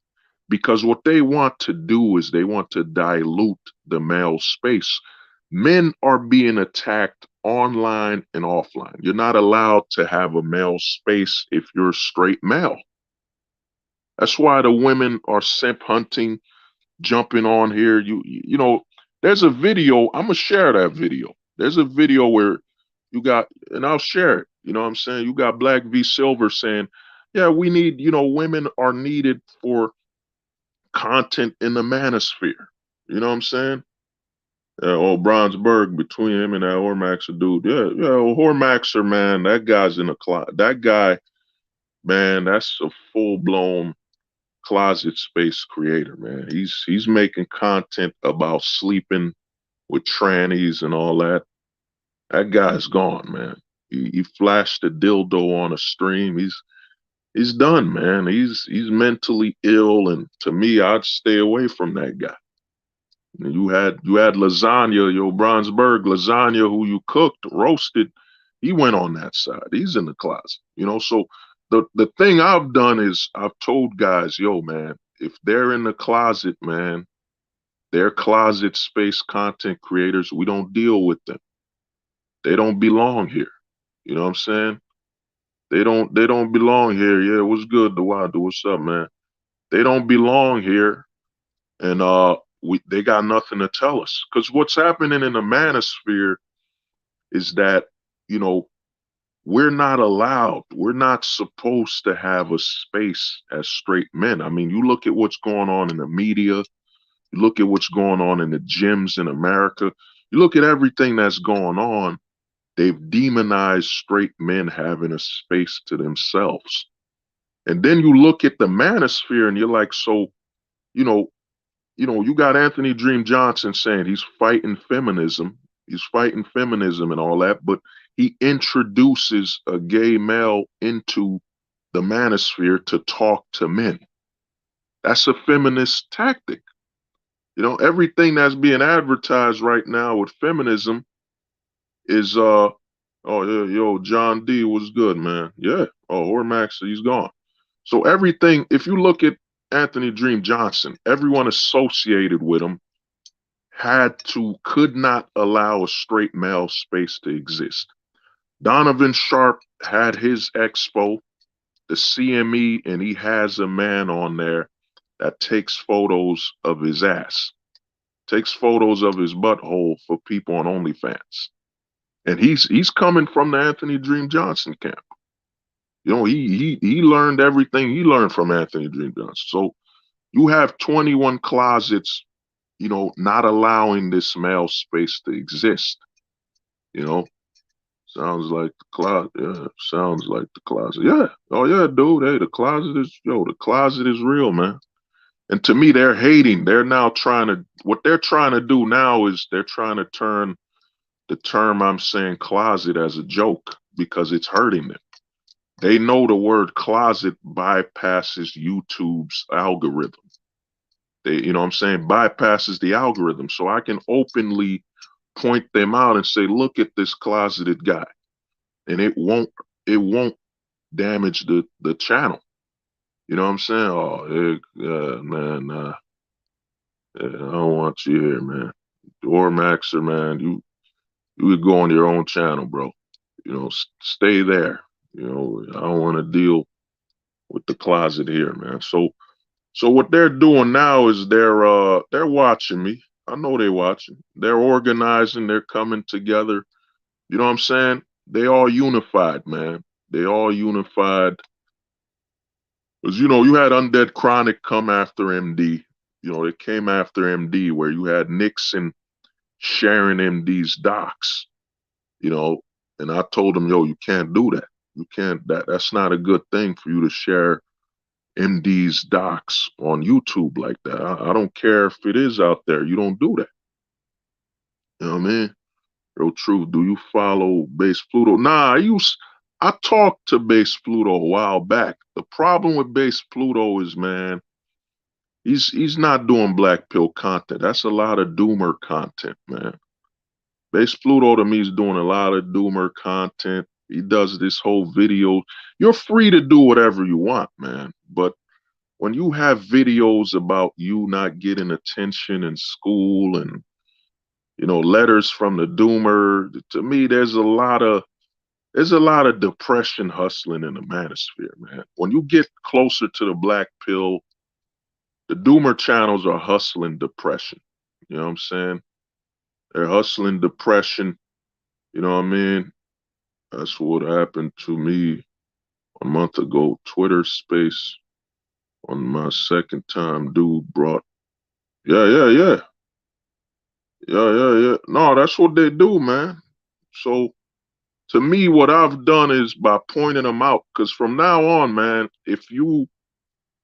Because what they want to do is they want to dilute the male space. Men are being attacked online and offline. You're not allowed to have a male space if you're a straight male. That's why the women are simp hunting, jumping on here. There's a video. I'm gonna share that video. There's a video where you got, and I'll share it. You know what I'm saying? You got Black V Silver saying, yeah, we need, women are needed for content in the manosphere. You know what I'm saying? Brownsburg, between him and that Hormaxer dude. Yeah, Hormaxer, man, that guy's in a closet. That guy, man, that's a full-blown closet space creator, man. He's making content about sleeping with trannies and all that. That guy's gone, man. He flashed a dildo on a stream. He's done, man. He's mentally ill, and to me, I'd stay away from that guy. You had lasagna, Brownsburg lasagna, who you cooked, roasted. He went on that side. He's in the closet, So the thing I've done is I've told guys, man, if they're in the closet, man, they're closet space content creators. We don't deal with them. They don't belong here. You know what I'm saying? They don't belong here. Yeah, what's good, Dewado? What's up, man? They don't belong here. And they got nothing to tell us. Because what's happening in the manosphere is that, we're not allowed. We're not supposed to have a space as straight men. I mean, you look at what's going on in the media. You look at what's going on in the gyms in America. You look at everything that's going on. They've demonized straight men having a space to themselves. And then you look at the manosphere and you're like, so, you got Anthony Dream Johnson saying he's fighting feminism. He's fighting feminism and all that, but he introduces a gay male into the manosphere to talk to men. That's a feminist tactic. Everything that's being advertised right now with feminism is oh yeah, John D was good, man. Yeah. Oh, Hormax, he's gone. So everything, if you look at Anthony Dream Johnson, everyone associated with him could not allow a straight male space to exist. Donovan Sharp had his expo, the CME, and he has a man on there that takes photos of his ass, takes photos of his butthole for people on OnlyFans. And he's coming from the Anthony Dream Johnson camp. You know, he learned everything he learned from Anthony Dream Johnson. So you have 21 closets, you know, not allowing this male space to exist. You know, sounds like the closet. Yeah, sounds like the closet. Yeah. Oh yeah, dude. Hey, the closet is real, man. And to me, they're hating. They're now what they're trying to do now is they're trying to turn the term I'm saying closet as a joke because it's hurting them. They know the word closet bypasses YouTube's algorithm. You know what I'm saying, bypasses the algorithm. So I can openly point them out and say, look at this closeted guy. And it won't damage the channel. You know what I'm saying? Oh, man, I don't want you here, man. Or Maxer, man, you would go on your own channel, bro. You know, stay there. You know, I don't want to deal with the closet here, man. So what they're doing now is they're watching me. I know they're watching. They're organizing. They're coming together. You know what I'm saying? They all unified, man. They all unified. Because, you know, you had Undead Chronic come after MD. You know, they came after MD where you had Nixon sharing MD's docs, you know, and I told him, yo, you can't do that. You can't, that's not a good thing for you to share MD's docs on YouTube like that. I don't care if it is out there. You don't do that. You know what I mean? Real truth. Do you follow Bass Pluto? Nah, I talked to Bass Pluto a while back. The problem with Bass Pluto is, man, he's not doing black pill content. That's a lot of doomer content, man. Bass Pluto to me is doing a lot of doomer content. He does this whole video. You're free to do whatever you want, man. But when you have videos about you not getting attention in school and, you know, letters from the doomer, to me, there's a lot of depression hustling in the manosphere, man. When you get closer to the black pill, the doomer channels are hustling depression. You know what I'm saying? They're hustling depression. You know what I mean? That's what happened to me a month ago. Twitter space on my second time, dude brought, yeah. Yeah. No, that's what they do, man. So to me, what I've done is by pointing them out, because from now on, man, if you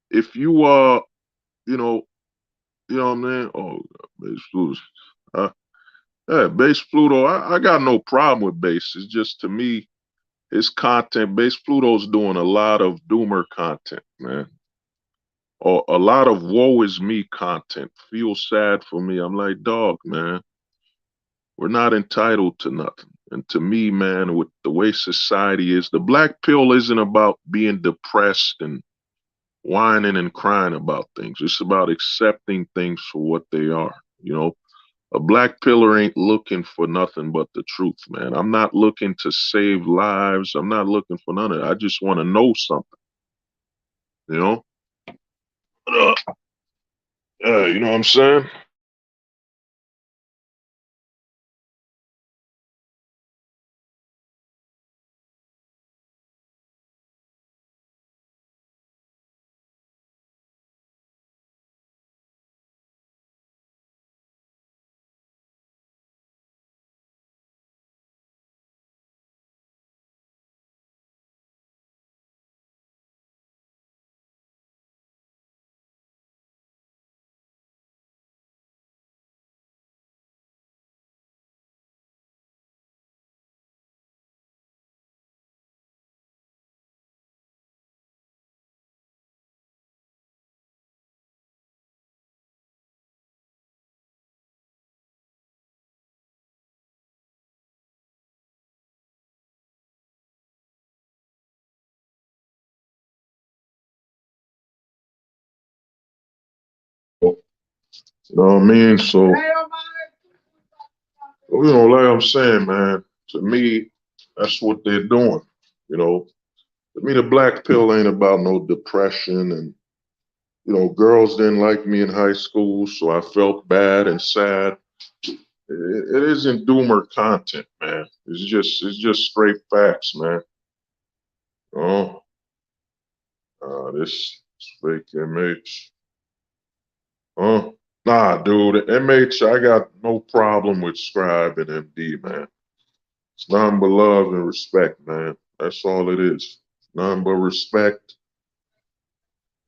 you know what I mean? Oh, Bass Pluto. Yeah, Bass Pluto, I got no problem with Bass. It's just to me, his content, Bass Pluto's doing a lot of doomer content, man. Or a lot of woe is me content. Feel sad for me. I'm like, dog, man, we're not entitled to nothing. And to me, man, with the way society is, the black pill isn't about being depressed and whining and crying about things. It's about accepting things for what they are. You know, a black pillar ain't looking for nothing but the truth, man. I'm not looking to save lives. I'm not looking for none of that. I just want to know something, you know? You know what I'm saying? You know what I mean? So, like I'm saying, man, to me, that's what they're doing. You know, to me, the black pill ain't about no depression and, girls didn't like me in high school, so I felt bad and sad. It isn't doomer content, man. It's just straight facts, man. Oh, this fake MH. Oh, nah, dude. MH, I got no problem with Scribe and MD, man. It's nothing but love and respect, man. That's all it is. Nothing but respect.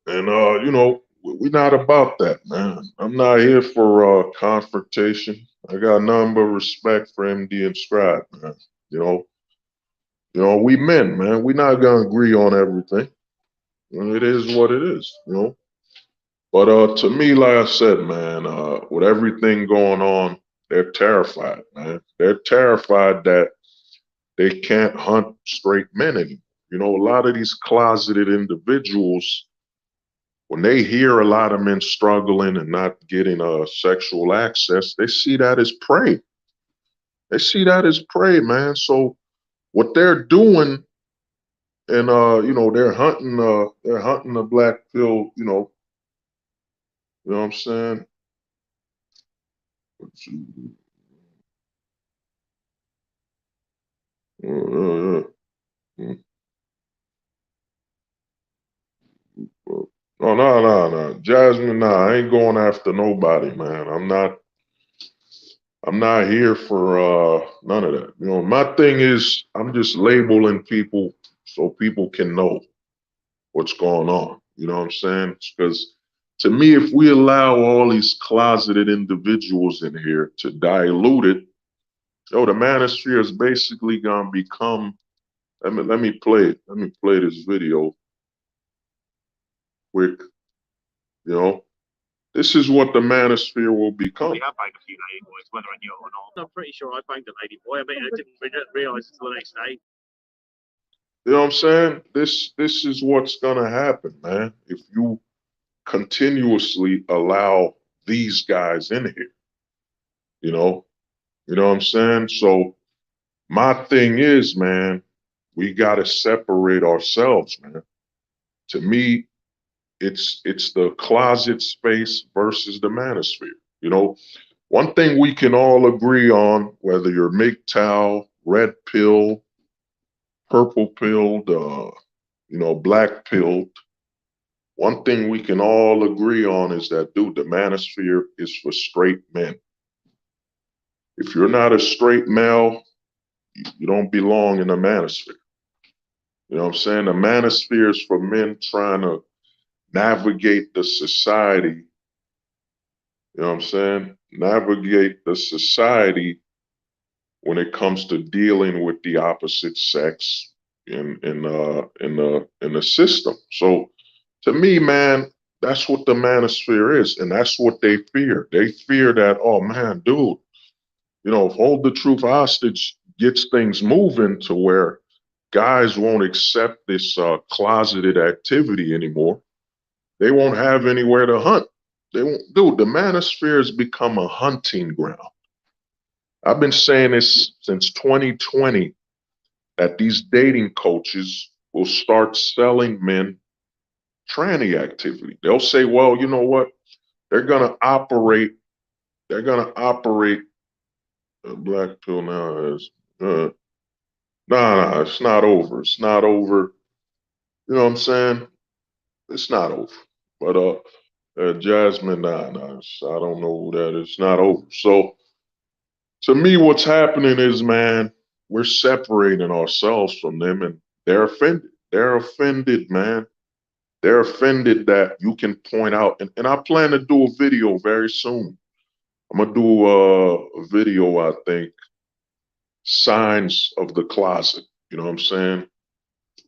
And we're not about that, man. I'm not here for confrontation. I got nothing but respect for MD and Scribe, man. We men, man. We're not gonna agree on everything. It is what it is. But to me, like I said, man, with everything going on, they're terrified, man. They're terrified that they can't hunt straight men anymore. A lot of these closeted individuals, when they hear a lot of men struggling and not getting sexual access, they see that as prey. They see that as prey, man. So what they're doing, and they're hunting the black pill, you know what I'm saying? Oh, no. Jasmine, nah, I ain't going after nobody, man. I'm not here for none of that. My thing is I'm just labeling people so people can know what's going on. You know what I'm saying? Because to me, if we allow all these closeted individuals in here to dilute it, the manosphere is basically gonna become. Let me play it. Let me play this video quick. This is what the manosphere will become. We have banged a few lady boys, whether I knew it or not. I'm pretty sure I banged a lady boy. I mean, I didn't realise until the next day. You know what I'm saying? This is what's gonna happen, man. If you continuously allow these guys in here, you know, you know what I'm saying? So my thing is, man, we gotta separate ourselves, man. To me, it's the closet space versus the manosphere. One thing we can all agree on, whether you're MGTOW, red pill, purple pilled, black pilled, one thing we can all agree on is that, dude, the manosphere is for straight men. If you're not a straight male, you don't belong in the manosphere. You know what I'm saying? The manosphere is for men trying to navigate the society. You know what I'm saying? Navigate the society when it comes to dealing with the opposite sex in the system. So to me, man, that's what the manosphere is, and that's what they fear. They fear that, oh man, dude, if Hold the Truth hostage gets things moving to where guys won't accept this closeted activity anymore, they won't have anywhere to hunt. They won't, dude. The manosphere has become a hunting ground. I've been saying this since 2020 that these dating coaches will start selling men tranny activity. They'll say, well, you know what? They're gonna operate black pill now as nah, it's not over. It's not over. You know what I'm saying? It's not over. But Jasmine, nah, I don't know who that is. It's not over. So to me, what's happening is, man, we're separating ourselves from them, and they're offended. They're offended, man. They're offended that you can point out, and I plan to do a video very soon. I'm gonna do a video, I think, signs of the closet. You know what I'm saying?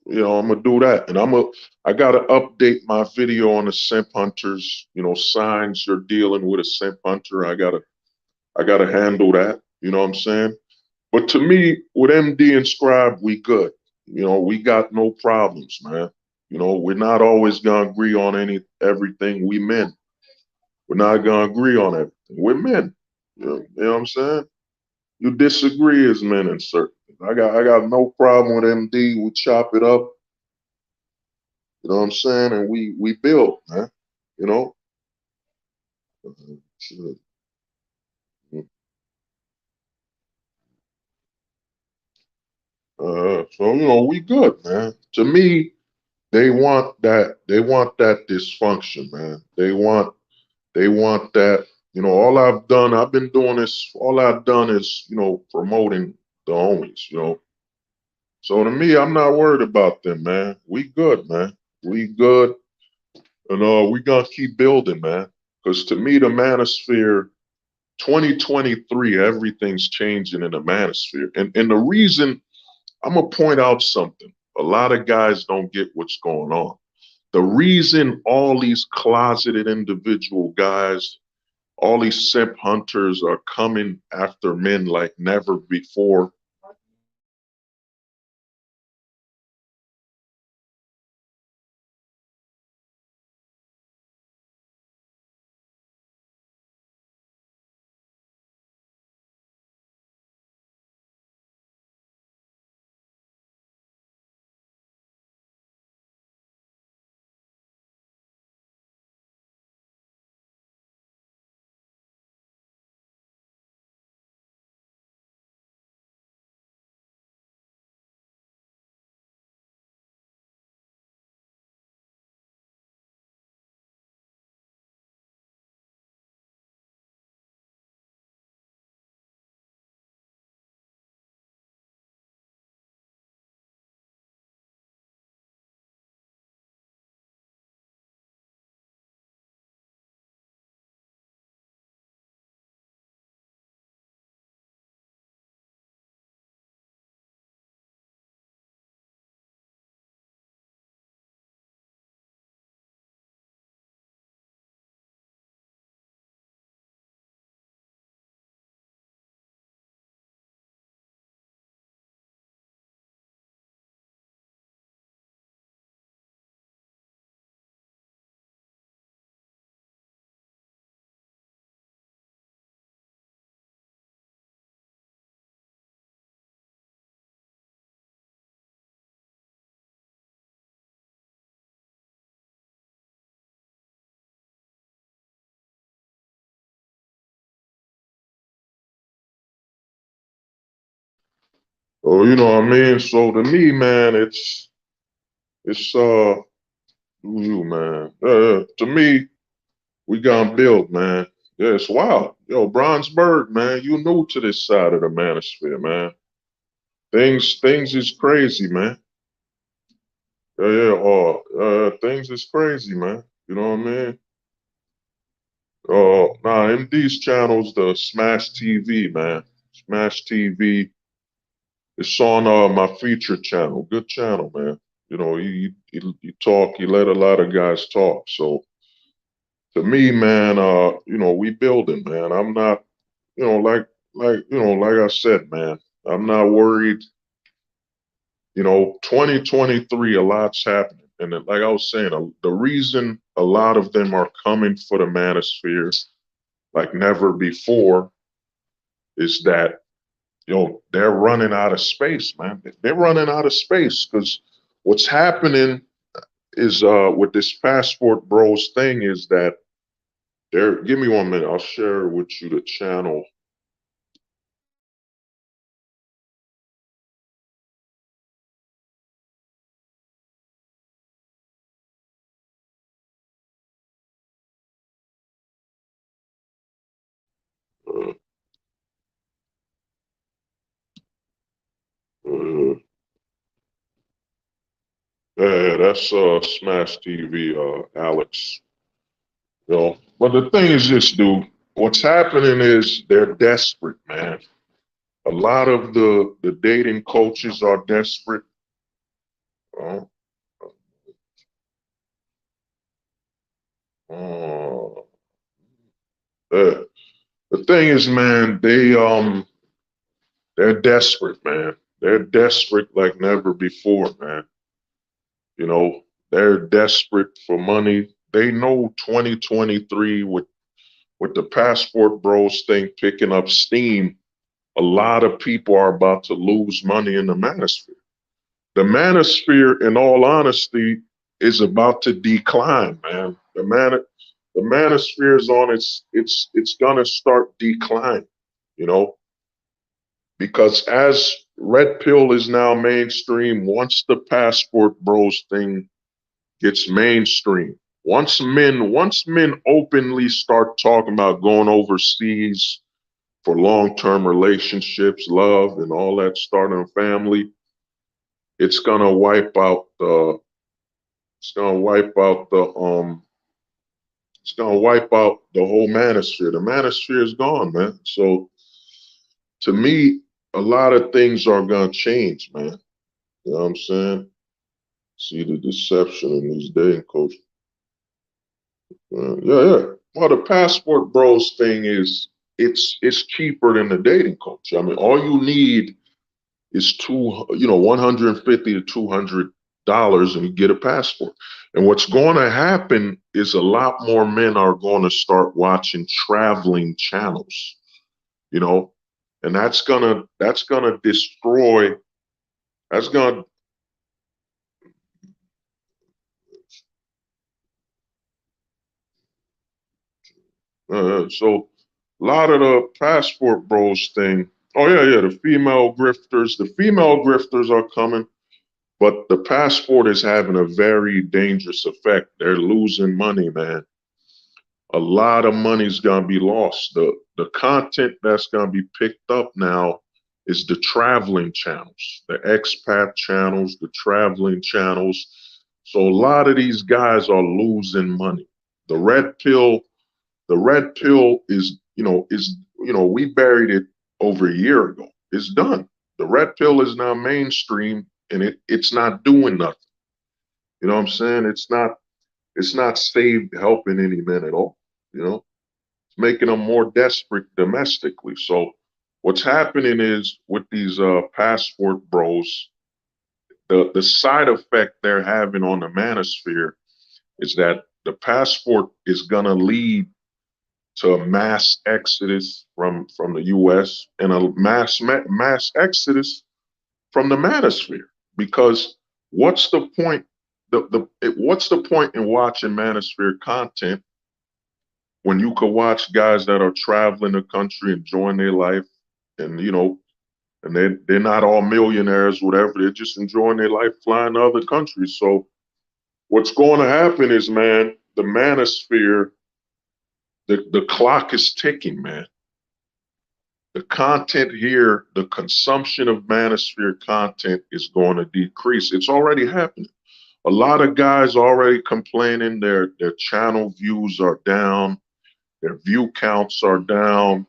I'm gonna do that, and I gotta update my video on the simp hunters. Signs you're dealing with a simp hunter. I gotta handle that. You know what I'm saying? But to me, with MD and Scribe, we good. We got no problems, man. We're not always gonna agree on everything. We men. We're not gonna agree on everything. We're men. You know what I'm saying? You disagree as men in certain things. I got no problem with MD. We chop it up. You know what I'm saying? And we build, man. You know? Shit. So we good, man. To me, they want that dysfunction, man. They want that, I've been doing this, all I've done is, promoting the homies, So to me, I'm not worried about them, man. We good, man. We good. And we gonna keep building, man. Because to me, the manosphere, 2023, everything's changing in the manosphere. And the reason I'm gonna point out something. A lot of guys don't get what's going on. The reason all these closeted individual guys, all these simp hunters are coming after men like never before. Oh, you know what I mean? So to me, man, it's you, man. To me, we gonna build, man. Yeah, it's wild. Yo, Bronzeberg, man, you new to this side of the manosphere, man. Things is crazy, man. Yeah. Things is crazy, man. You know what I mean? MD's channel's the Smash TV, man. Smash TV. It's on my feature channel. Good channel, man. You talk. You let a lot of guys talk. So to me, man, we building, man. I'm not, like I said, man. I'm not worried. 2023, a lot's happening. And like I was saying, the reason a lot of them are coming for the manosphere like never before is that, they're running out of space, man. They're running out of space because what's happening is with this passport bros thing is that give me 1 minute. I'll share with you the channel. Uh, uh, yeah, that's Smash TV, Alex. But the thing is this, dude. What's happening is they're desperate, man. A lot of the dating coaches are desperate. Uh, uh, uh, the thing is, man, they're desperate, man. They're desperate like never before, man. They're desperate for money. They know 2023 with with the passport bros thing picking up steam, a lot of people are about to lose money in the manosphere. The manosphere, in all honesty, is about to decline, man. The manosphere is on it's gonna start declining, you know, because as red pill is now mainstream, once the passport bros thing gets mainstream, once men openly start talking about going overseas for long-term relationships, love, and all that, starting a family, it's gonna wipe out the it's gonna wipe out the it's gonna wipe out the whole manosphere. The manosphere is gone, man. So to me, a lot of things are gonna change, man. You know what I'm saying? See the deception in these dating coaches. Yeah. Well, the passport bros thing is it's cheaper than the dating coach. I mean, all you need is 150 to $200 and you get a passport. And what's going to happen is a lot more men are going to start watching traveling channels, you know, and that's gonna destroy. That's gonna so a lot of the passport bros thing. Oh yeah, the female grifters. The female grifters are coming. But the passport is having a very dangerous effect. They're losing money, man. A lot of money's gonna be lost. The content that's gonna be picked up now is the traveling channels, the expat channels, the traveling channels. So a lot of these guys are losing money. The red pill we buried it over a year ago. It's done. The red pill is now mainstream and it's not doing nothing. You know what I'm saying? It's not saved helping any men at all. You know, it's making them more desperate domestically. So what's happening is with these passport bros, the side effect they're having on the manosphere is that the passport is gonna lead to a mass exodus from the U.S. and a mass exodus from the manosphere. Because what's the point? What's the point in watching manosphere content when you could watch guys that are traveling the country, enjoying their life, and and they're not all millionaires, whatever. They're just enjoying their life, flying to other countries. So what's going to happen is, man, the manosphere, the clock is ticking, man. The content here, the consumption of manosphere content is going to decrease. It's already happening. A lot of guys already complaining their channel views are down, their view counts are down,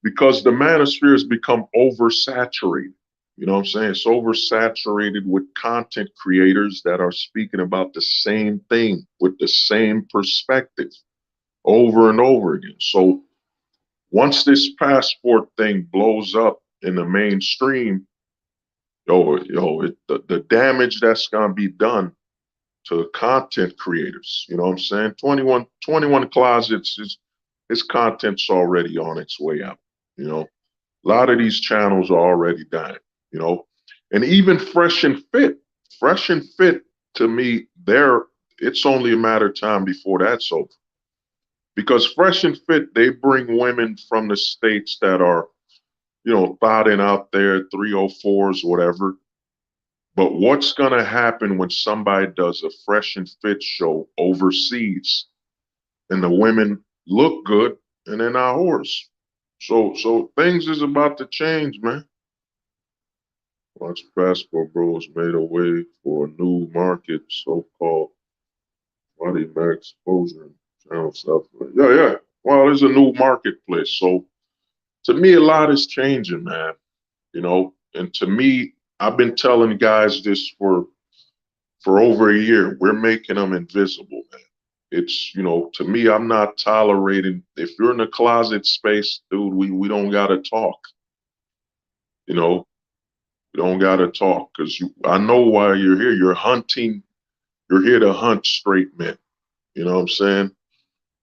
because the manosphere has become oversaturated. You know what I'm saying? It's oversaturated with content creators that are speaking about the same thing with the same perspective over and over again. So once this passport thing blows up in the mainstream, the damage that's gonna be done to content creators. You know what I'm saying? 21 Closets his content's already on its way out. You know, a lot of these channels are already dying. You know, and even Fresh and Fit to me, it's only a matter of time before that's over. Because Fresh and Fit, they bring women from the states that are, thotting out there, 304s, whatever. But what's going to happen when somebody does a Fresh and Fit show overseas and the women look good and they're not whores? So things is about to change, man. Watch Passport Bros made a way for a new market, so-called body max exposure channel stuff. Yeah. Well, there's a new marketplace. So to me, a lot is changing, man. And to me, I've been telling guys this for over a year. We're making them invisible, man. It's, to me, I'm not tolerating. If you're in the closet space, dude, we don't gotta talk. We don't gotta talk because I know why you're here. You're hunting. You're here to hunt straight men. You know what I'm saying?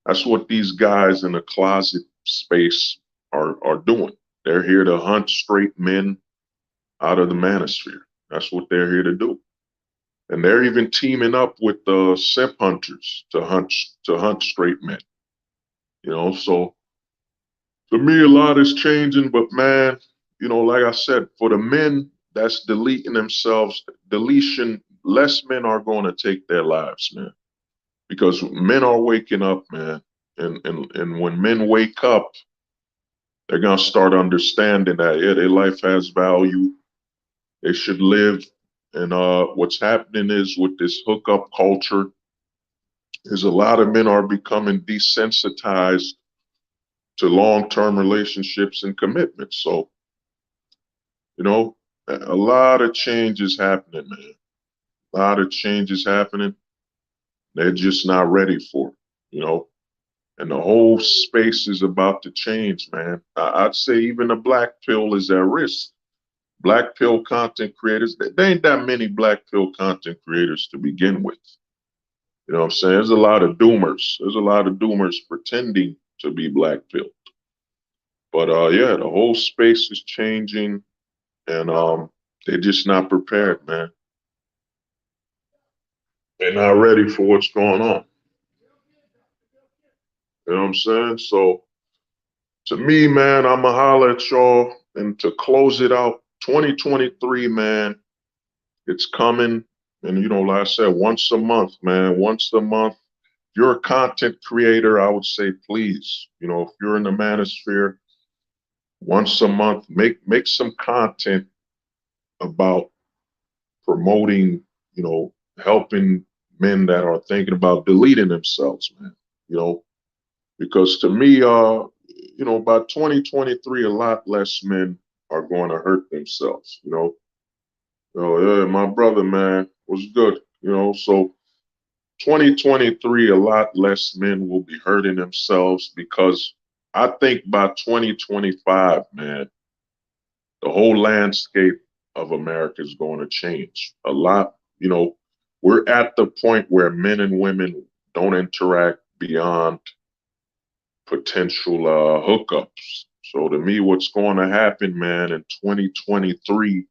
That's what these guys in the closet space are doing. They're here to hunt straight men out of the manosphere. That's what they're here to do. And they're even teaming up with the simp hunters to hunt straight men. You know, so for me, a lot is changing. But man, you know, like I said, for the men that's deleting themselves, deletion, less men are going to take their lives, man, because men are waking up, man. And when men wake up, they're gonna start understanding that yeah, their life has value. They should live. And what's happening is with this hookup culture, is a lot of men are becoming desensitized to long-term relationships and commitments. So, you know, a lot of change is happening, man. A lot of change is happening. They're just not ready for it, you know. And the whole space is about to change, man. I'd say even the black pill is at risk. Black pill content creators, there ain't that many black pill content creators to begin with. You know what I'm saying? There's a lot of doomers. There's a lot of doomers pretending to be black pill. But yeah, the whole space is changing, and they're just not prepared, man. They're not ready for what's going on. You know what I'm saying? So to me, man, I'ma holler at y'all. And to close it out, 2023, man, it's coming. And you know, like I said, once a month, man, once a month. If you're a content creator, I would say please, you know, if you're in the manosphere, once a month, make some content about promoting, you know, helping men that are thinking about deleting themselves, man. You know, because to me, you know, by 2023, a lot less men are going to hurt themselves. You know, yeah, my brother, man, was good. You know, so 2023, a lot less men will be hurting themselves because I think by 2025, man, the whole landscape of America is going to change a lot. You know, we're at the point where men and women don't interact beyond potential hookups. So to me, what's going to happen, man, in 2023,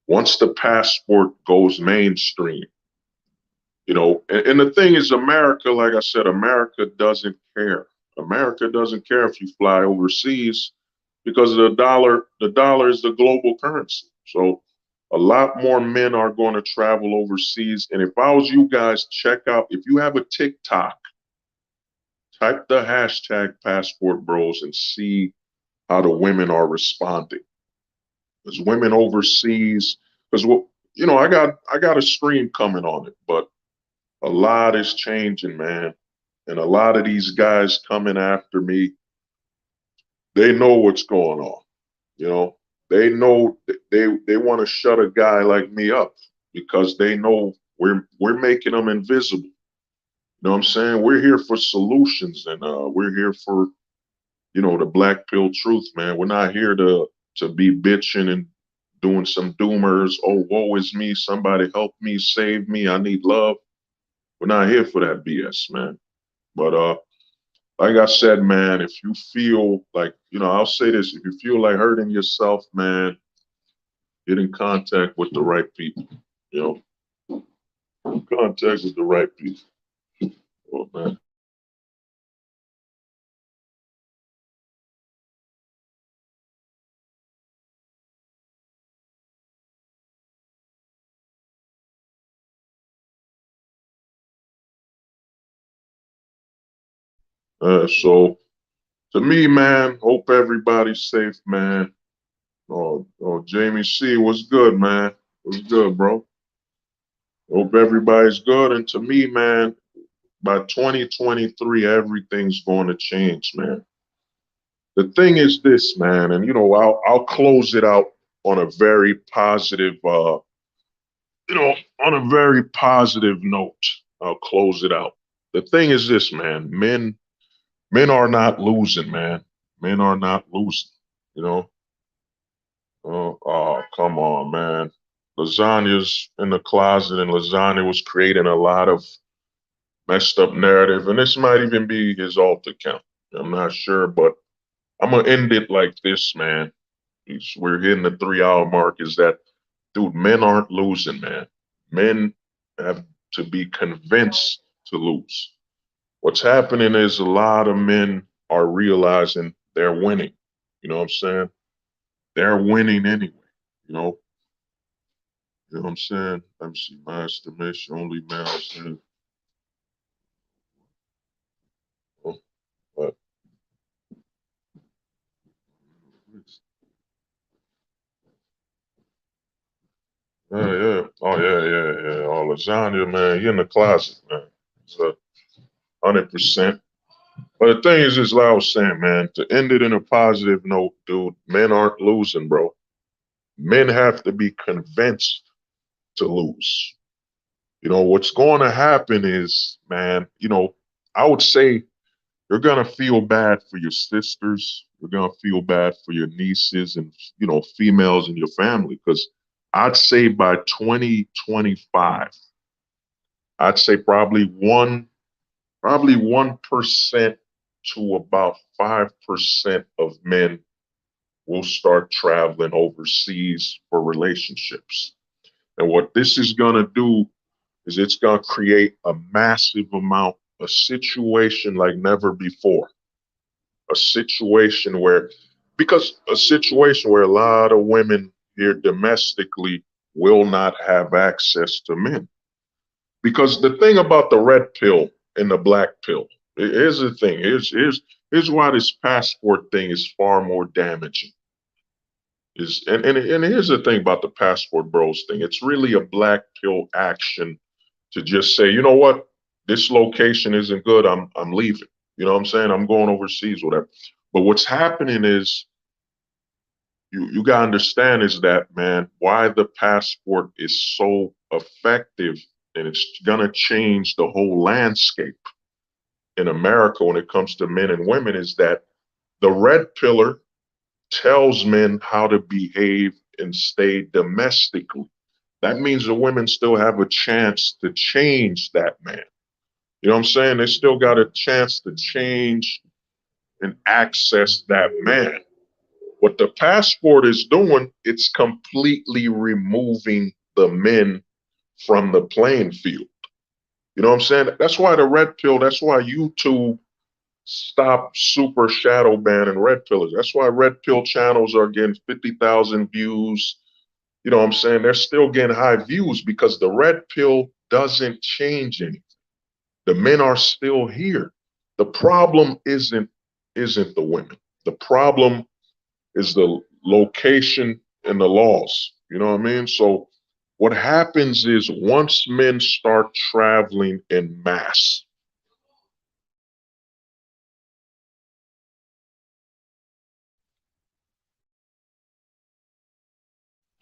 once the passport goes mainstream, you know, and the thing is, America, like I said, America doesn't care. America doesn't care if you fly overseas because the dollar is the global currency. So a lot more men are going to travel overseas. And if I was you guys, check out, if you have a TikTok, type the hashtag passport bros and see how the women are responding. Because women overseas, because you know, I got a stream coming on it, but a lot is changing, man. And a lot of these guys coming after me, they know what's going on. You know, they know they want to shut a guy like me up because they know we're making them invisible. You know what I'm saying? We're here for solutions, and we're here for, you know, the black pill truth, man. We're not here to be bitching and doing some doomers. Oh, woe is me. Somebody help me, save me. I need love. We're not here for that BS, man. But like I said, man, if you feel like, you know, I'll say this, if you feel like hurting yourself, man, get in contact with the right people. You know, contact with the right people. Oh, man. So to me, man, hope everybody's safe, man. Oh, Jamie C, what's good, man? What's good, bro? Hope everybody's good. And to me, man, by 2023, everything's going to change, man. The thing is this, man, and you know, I'll close it out on a very positive, you know, on a very positive note. I'll close it out. The thing is this, man, men are not losing, man. Men are not losing, you know. Oh, come on, man. Lasagna's in the closet, and lasagna was creating a lot of messed up narrative, and this might even be his alt account. I'm not sure, but I'm gonna end it like this, man. We're hitting the 3 hour mark. Is that, dude? Men aren't losing, man. Men have to be convinced to lose. What's happening is a lot of men are realizing they're winning. You know what I'm saying? They're winning anyway. You know. You know what I'm saying? Let me see. My estimation, only males. Oh, but yeah. Oh yeah. Oh, lasagna, man. You in the closet, man. It's 100%. But the thing is like I was saying, man, to end it in a positive note, dude, men aren't losing, bro. Men have to be convinced to lose. You know, what's going to happen is, man, you know, I would say you're going to feel bad for your sisters. You're going to feel bad for your nieces and, you know, females in your family. Because I'd say by 2025, I'd say probably 1% to about 5% of men will start traveling overseas for relationships. And what this is going to do is it's going to create a massive amount, a situation like never before. A situation where, because a situation where a lot of women here domestically will not have access to men. Because the thing about the red pill and the black pill, here's the thing. Here's why this passport thing is far more damaging. And here's the thing about the passport bros thing. It's really a black pill action to just say, you know what, this location isn't good. I'm leaving. You know what I'm saying? I'm going overseas, whatever. But what's happening is you gotta understand is that, man, why the passport is so effective and it's gonna change the whole landscape in America when it comes to men and women is that the red pillar tells men how to behave and stay domestically. That means the women still have a chance to change that man. You know what I'm saying? They still got a chance to change and access that man. What the passport is doing, it's completely removing the men from the playing field. You know what I'm saying? That's why the red pill, that's why YouTube stop super shadow banning red pillers. That's why red pill channels are getting 50,000 views. You know what I'm saying? They're still getting high views because the red pill doesn't change anything. The men are still here. The problem isn't the women. The problem is the location and the laws. You know what I mean? So what happens is once men start traveling in mass,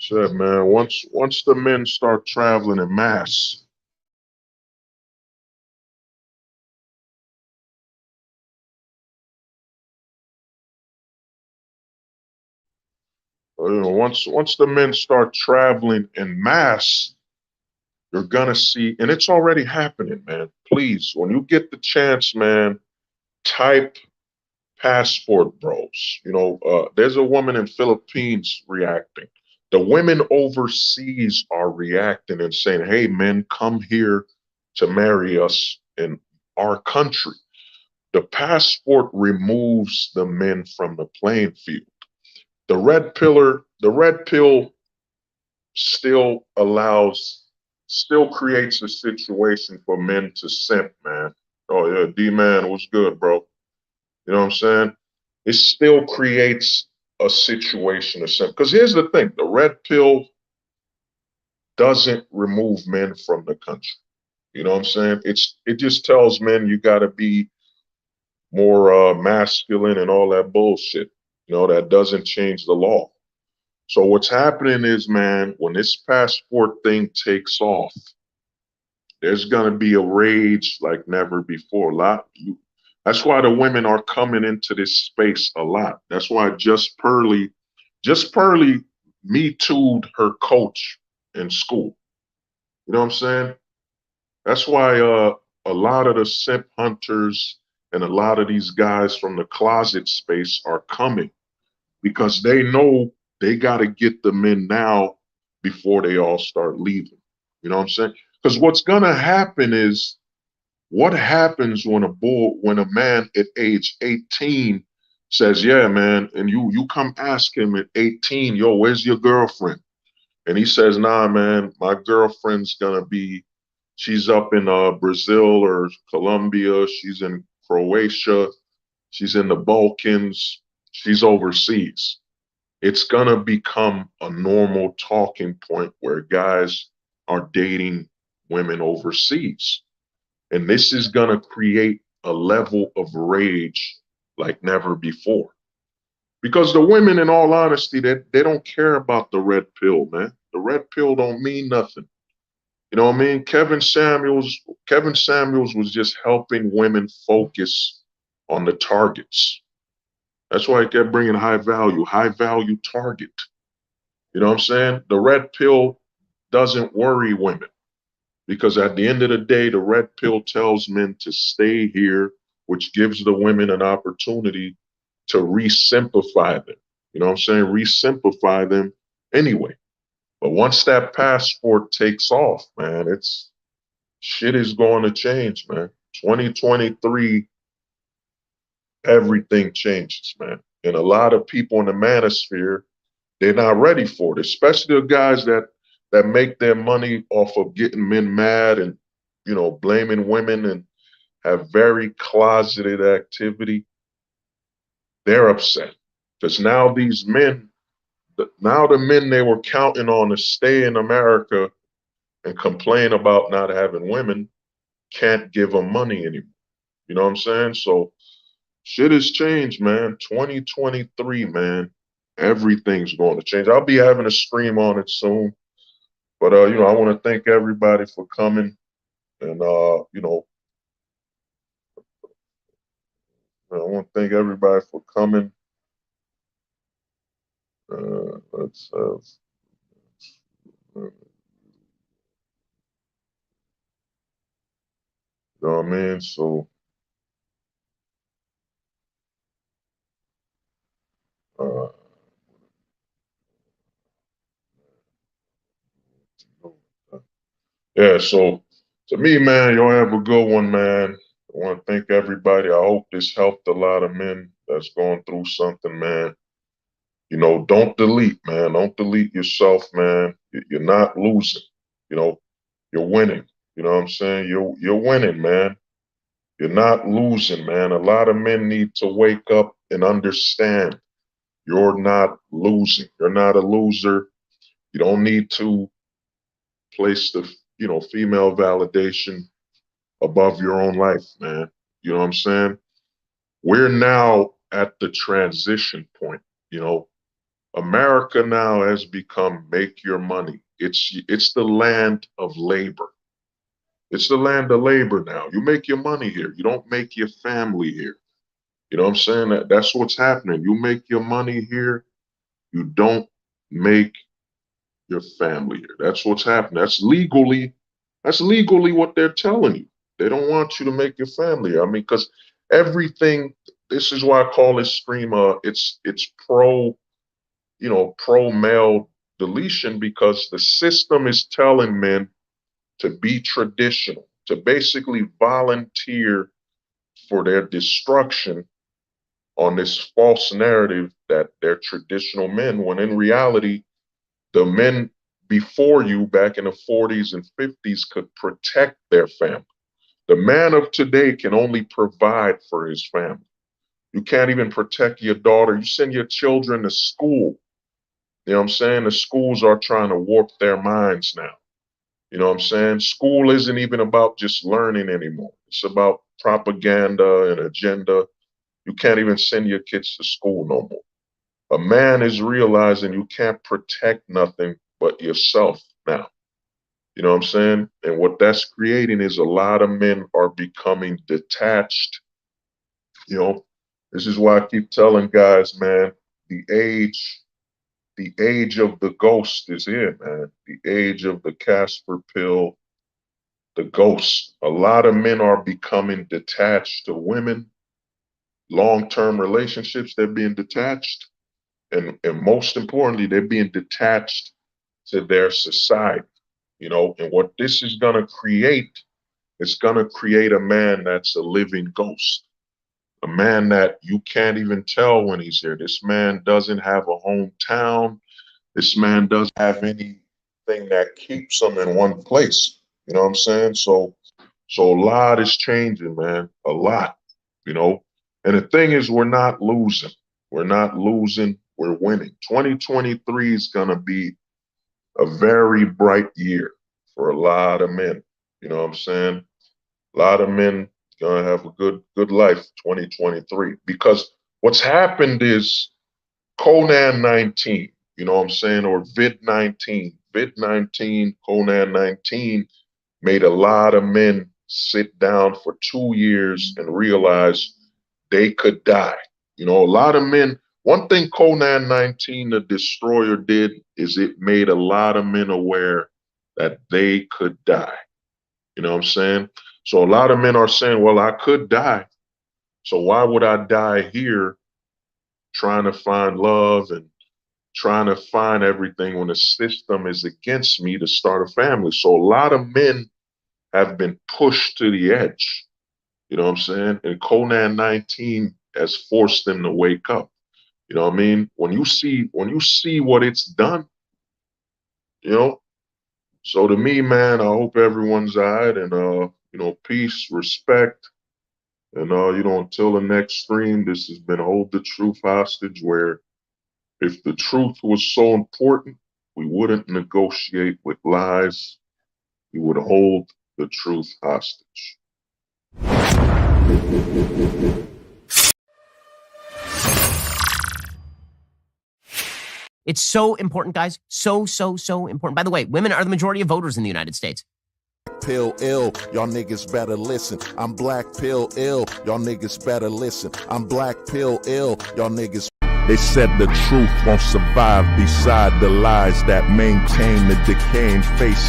said, man, once the men start traveling in mass, you know, once the men start traveling in mass, you're gonna see, and it's already happening, man. Please, when you get the chance, man, type passport bros. You know, there's a woman in Philippines reacting. The women overseas are reacting and saying, "Hey, men, come here to marry us in our country." The passport removes the men from the playing field. The red pill still creates a situation for men to simp, man. Oh yeah, D man, what's good, bro? You know what I'm saying? It still creates a situation of simp. Because here's the thing: the red pill doesn't remove men from the country. You know what I'm saying? It just tells men you got to be more masculine and all that bullshit. You know, that doesn't change the law. So what's happening is, man, when this passport thing takes off, there's gonna be a rage like never before. That's why the women are coming into this space a lot. That's why Just Pearly me too'd her coach in school. You know what I'm saying? That's why a lot of the simp hunters and a lot of these guys from the closet space are coming because they know they got to get the men now before they all start leaving. You know what I'm saying? Because what's going to happen is what happens when a man at age 18 says, yeah, man, and you come ask him at 18, yo, where's your girlfriend? And he says, nah, man, my girlfriend's gonna be, she's up in Brazil or Colombia, she's in Croatia, she's in the Balkans, she's overseas. It's gonna become a normal talking point where guys are dating women overseas. And this is going to create a level of rage like never before. Because the women, in all honesty, they don't care about the red pill, man. The red pill don't mean nothing. You know what I mean? Kevin Samuels was just helping women focus on the targets. That's why I kept bringing high value target. You know what I'm saying? The red pill doesn't worry women. Because at the end of the day, the red pill tells men to stay here, which gives the women an opportunity to re-simplify them. You know what I'm saying? Re-simplify them anyway. But once that passport takes off, man, shit is going to change, man. 2023, everything changes, man. And a lot of people in the manosphere, they're not ready for it, especially the guys that make their money off of getting men mad and, you know, blaming women and have very closeted activity. They're upset because now these men, now the men they were counting on to stay in America and complain about not having women can't give them money anymore. You know what I'm saying? So shit has changed, man. 2023, man. Everything's going to change. I'll be having a stream on it soon. But you know, I want to thank everybody for coming, and you know, I want to thank everybody for coming. Let's you know what I mean? So uh, yeah, so to me, man, y'all have a good one, man. I want to thank everybody. I hope this helped a lot of men that's going through something, man. You know, don't delete, man. Don't delete yourself, man. You're not losing. You know, you're winning. You know what I'm saying? You're winning, man. You're not losing, man. A lot of men need to wake up and understand you're not losing. You're not a loser. You don't need to place the, you know, female validation above your own life, man. You know what I'm saying? We're now at the transition point. You know, America now has become make your money. It's the land of labor. It's the land of labor now. You make your money here. You don't make your family here. You know what I'm saying? That's what's happening. You make your money here. You don't make your family here. That's what's happening. That's legally what they're telling you. They don't want you to make your family here. I mean, because everything, this is why I call this stream it's pro, you know, pro male deletion, because the system is telling men to be traditional, to basically volunteer for their destruction on this false narrative that they're traditional men, when in reality, the men before you back in the 40s and 50s could protect their family. The man of today can only provide for his family. You can't even protect your daughter. You send your children to school. You know what I'm saying? The schools are trying to warp their minds now. You know what I'm saying? School isn't even about just learning anymore. It's about propaganda and agenda. You can't even send your kids to school no more. A man is realizing you can't protect nothing but yourself now. You know what I'm saying? And what that's creating is a lot of men are becoming detached. You know, this is why I keep telling guys, man, the age, the age of the ghost is here, man. The age of the Casper pill, the ghost. A lot of men are becoming detached to women. Long-term relationships, they're being detached. And most importantly, they're being detached to their society, and what this is going to create, it's going to create a man that's a living ghost, a man that you can't even tell when he's here. This man doesn't have a hometown. This man doesn't have anything that keeps him in one place. You know what I'm saying? So a lot is changing, man, a lot, and the thing is, we're not losing. We're not losing. We're winning. 2023 is going to be a very bright year for a lot of men. You know what I'm saying? A lot of men gonna have a good life 2023, because what's happened is Conan 19, you know what I'm saying, or Vid 19, Conan 19 made a lot of men sit down for 2 years and realize they could die. A lot of men. One thing Conan 19, the Destroyer, did is it made a lot of men aware that they could die. You know what I'm saying? So a lot of men are saying, well, I could die. So why would I die here trying to find love and trying to find everything when the system is against me to start a family? So a lot of men have been pushed to the edge. You know what I'm saying? And Conan 19 has forced them to wake up. You know what I mean? When you see what it's done, So to me, man, I hope everyone's all right, and peace, respect, and until the next stream, this has been Hold the Truth Hostage, where if the truth was so important, we wouldn't negotiate with lies. We would hold the truth hostage. It's so important, guys. So important. By the way, women are the majority of voters in the United States. Pill ill, y'all niggas better listen. I'm black pill ill, y'all niggas better listen. I'm black pill ill, y'all niggas. They said the truth won't survive beside the lies that maintain the decaying faces.